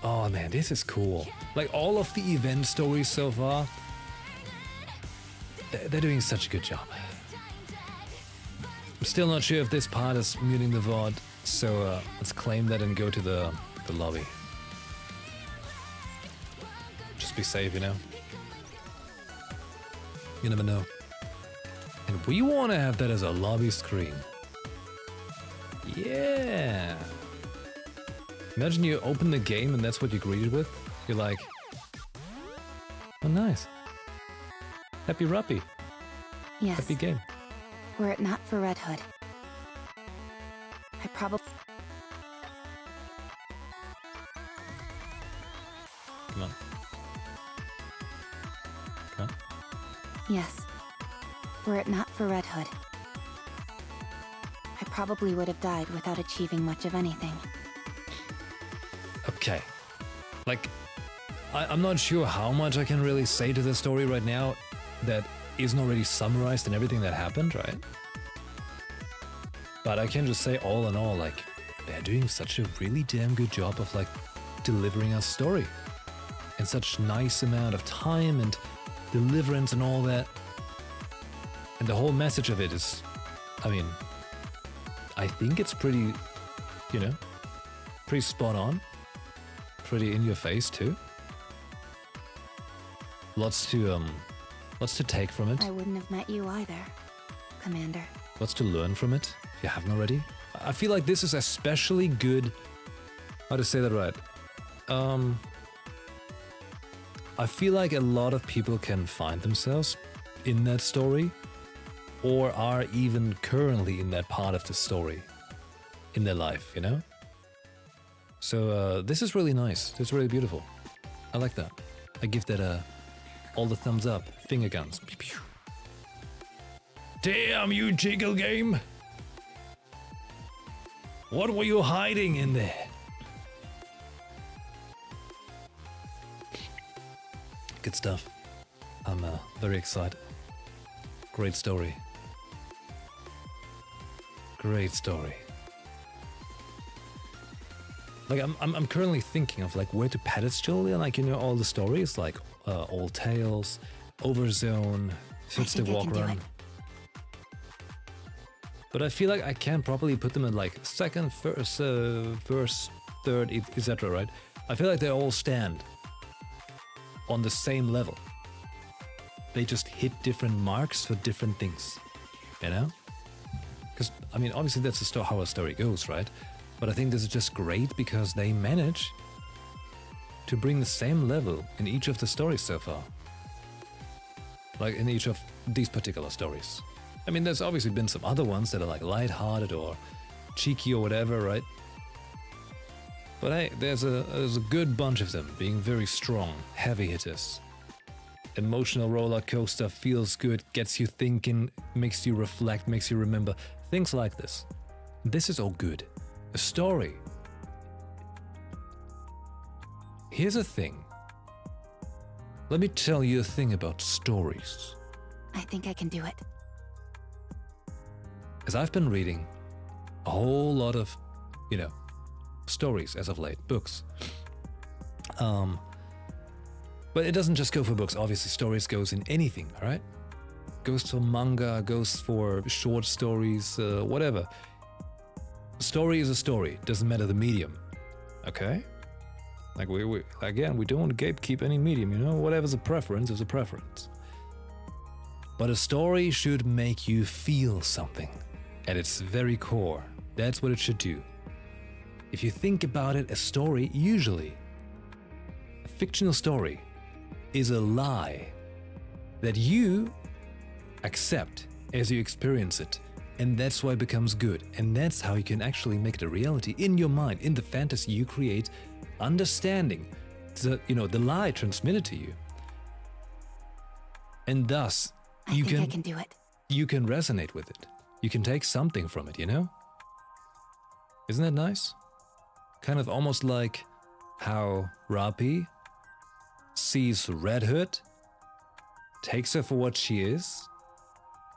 oh man, this is cool. Like, all of the event stories so far, they're doing such a good job. I'm still not sure if this part is muting the VOD, so let's claim that and go to the lobby. Just be safe, you know? You never know. And we want to have that as a lobby screen. Yeah! Imagine you open the game and that's what you're greeted with. You're like, oh nice. Happy Rappy. Yes. Happy game. Were it not for Red Hood, I probably... Come on. Come on. Yes. Were it not for Red Hood, I probably would have died without achieving much of anything. Okay. Like, I'm not sure how much I can really say to the story right now that isn't already summarized in everything that happened, right? But I can just say all in all, like, they're doing such a really damn good job of, like, delivering a story in such nice amount of time and deliverance and all that. And the whole message of it is, I mean, I think it's pretty, you know, pretty spot on. Pretty in your face too. Lots to What's to take from it? I wouldn't have met you either, Commander. What's to learn from it, if you haven't already? I feel like this is especially good... How to say that right? I feel like a lot of people can find themselves in that story, or are even currently in that part of the story in their life, you know? So this is really nice. This is really beautiful. I like that. I give that all the thumbs up. Finger guns. Pew, pew. Damn you, Jiggle Game! What were you hiding in there? Good stuff. I'm very excited. Great story. Great story. Like I'm currently thinking of like where to pedestal, like, you know, all the stories like Old Tales, Overzone, Fits the Walk Run. But I feel like I can't properly put them in like second, first, third, etc. Right? I feel like they all stand on the same level. They just hit different marks for different things, you know? Because I mean, obviously that's how a story goes, right? But I think this is just great because they manage to bring the same level in each of the stories so far. Like in each of these particular stories. I mean, there's obviously been some other ones that are like lighthearted or cheeky or whatever, right? But hey, there's a good bunch of them being very strong, heavy hitters. Emotional roller coaster, feels good, gets you thinking, makes you reflect, makes you remember. Things like this. This is all good. A story. Here's a thing. Let me tell you a thing about stories. I think I can do it. As I've been reading a whole lot of, you know, stories as of late, books. But it doesn't just go for books. Obviously, stories goes in anything, all right? Goes to manga, goes for short stories, whatever. A story is a story. Doesn't matter the medium. Okay? Like we again, we don't want to gatekeep any medium, you know? Whatever's a preference is a preference. But a story should make you feel something at its very core. That's what it should do. If you think about it, a story, usually, a fictional story, is a lie that you accept as you experience it. And that's why it becomes good. And that's how you can actually make it a reality in your mind, in the fantasy you create, understanding the, you know, the lie transmitted to you. And thus, I think I can do it. You can resonate with it. You can take something from it, you know? Isn't that nice? Kind of almost like how Rapi sees Red Hood, takes her for what she is,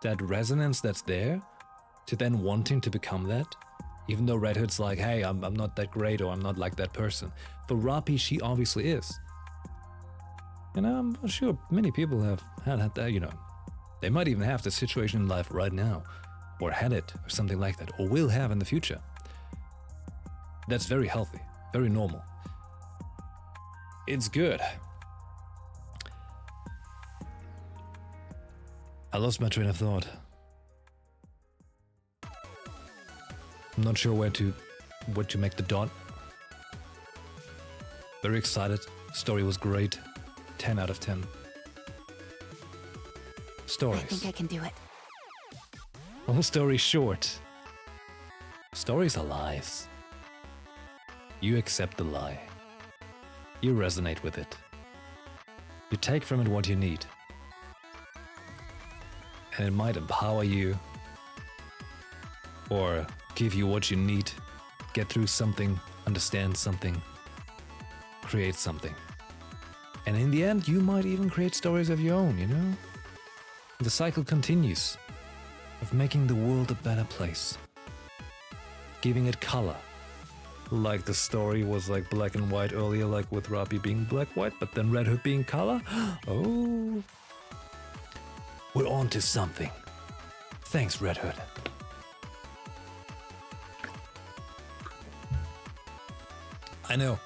that resonance that's there, to then wanting to become that, even though Red Hood's like, hey, I'm not that great, or I'm not like that person. For Rapi, she obviously is. And I'm sure many people have had that, you know. They might even have the situation in life right now, or had it, or something like that, or will have in the future. That's very healthy, very normal. It's good. I lost my train of thought. I'm not sure where to make the dot. Very excited. Story was great. 10 out of 10. Stories. I think I can do it. Long story short. Stories are lies. You accept the lie. You resonate with it. You take from it what you need. And it might empower you, or give you what you need, get through something, understand something, create something. And in the end, you might even create stories of your own, you know? The cycle continues of making the world a better place, giving it color. Like the story was like black and white earlier, like with Rapi being black-white, but then Red Hood being color. Oh, we're on to something. Thanks, Red Hood. I know.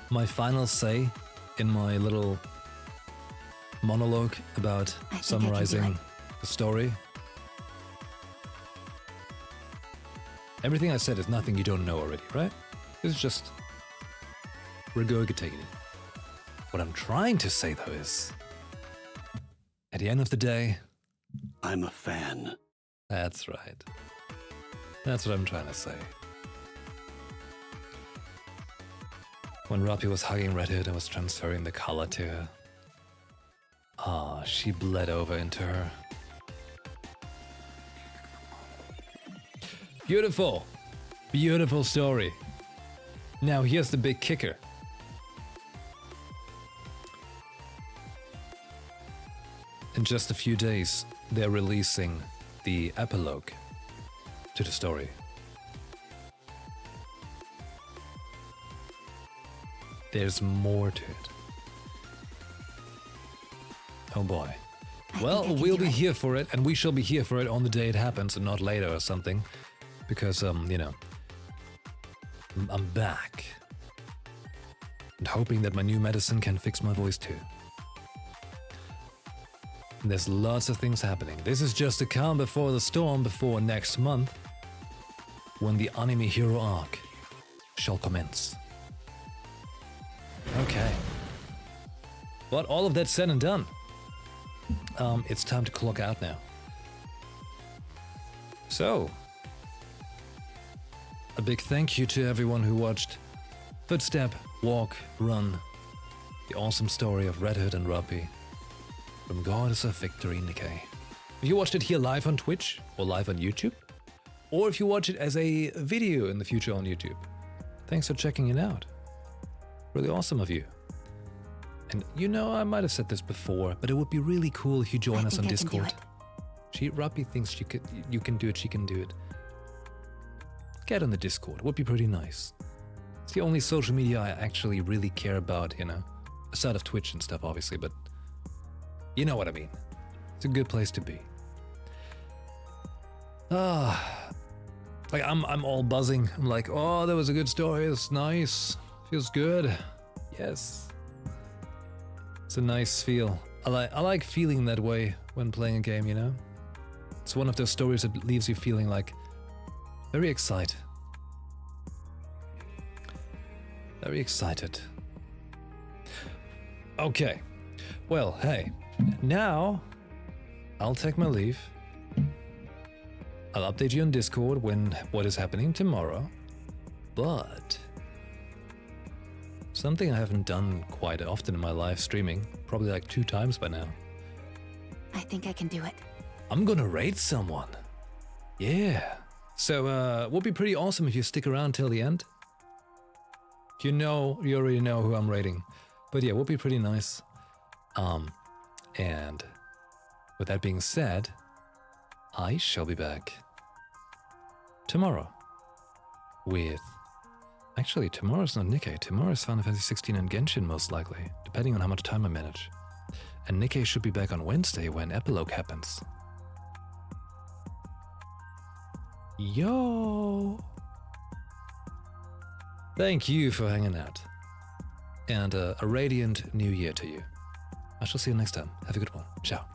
My final say in my little monologue about I think I can do summarizing it. the story. Everything I said is nothing you don't know already, right? It's just regurgitating it. What I'm trying to say, though, is at the end of the day, I'm a fan. that's right. That's what I'm trying to say. When Robbie was hugging Red Hood and was transferring the color to her, she bled over into her. Beautiful. Beautiful story. Now here's the big kicker. In just a few days, they're releasing the epilogue to the story. There's more to it. Oh boy. Well, we'll be here for it, and we shall be here for it on the day it happens and not later or something. Because, you know, I'm back. And hoping that my new medicine can fix my voice too. And there's lots of things happening. This is just the calm before the storm before next month, when the anime hero arc shall commence. Okay. But all of that said and done, it's time to clock out now. So, a big thank you to everyone who watched Footstep, Walk, Run, the awesome story of Red Hood and Robbie, from Goddess of Victory, NIKKE. If you watched it here live on Twitch, or live on YouTube, or if you watch it as a video in the future on YouTube, thanks for checking it out. Really awesome of you. And you know, I might have said this before, but it would be really cool if you join us on Discord. Robbie thinks you can do it, she can do it. Get on the Discord, it would be pretty nice. It's the only social media I actually really care about, you know, aside of Twitch and stuff, obviously, but you know what I mean. It's a good place to be. Like I'm all buzzing. I'm like, oh, that was a good story. It's nice. Feels good. Yes. It's a nice feel. I like feeling that way when playing a game, you know? It's one of those stories that leaves you feeling like very excited. Very excited. Okay. Well, hey. Now, I'll take my leave. I'll update you on Discord when what is happening tomorrow. But something I haven't done quite often in my live streaming, probably like 2 times by now. I think I can do it. I'm gonna raid someone. Yeah. So, would be pretty awesome if you stick around till the end. You already know who I'm raiding. But yeah, would be pretty nice. And with that being said, I shall be back tomorrow with... Actually, tomorrow's not NIKKE. Tomorrow's Final Fantasy 16 and Genshin, most likely, depending on how much time I manage. And NIKKE should be back on Wednesday when Epilogue happens. Yo! Thank you for hanging out. And a radiant new year to you. I shall see you next time. Have a good one. Ciao.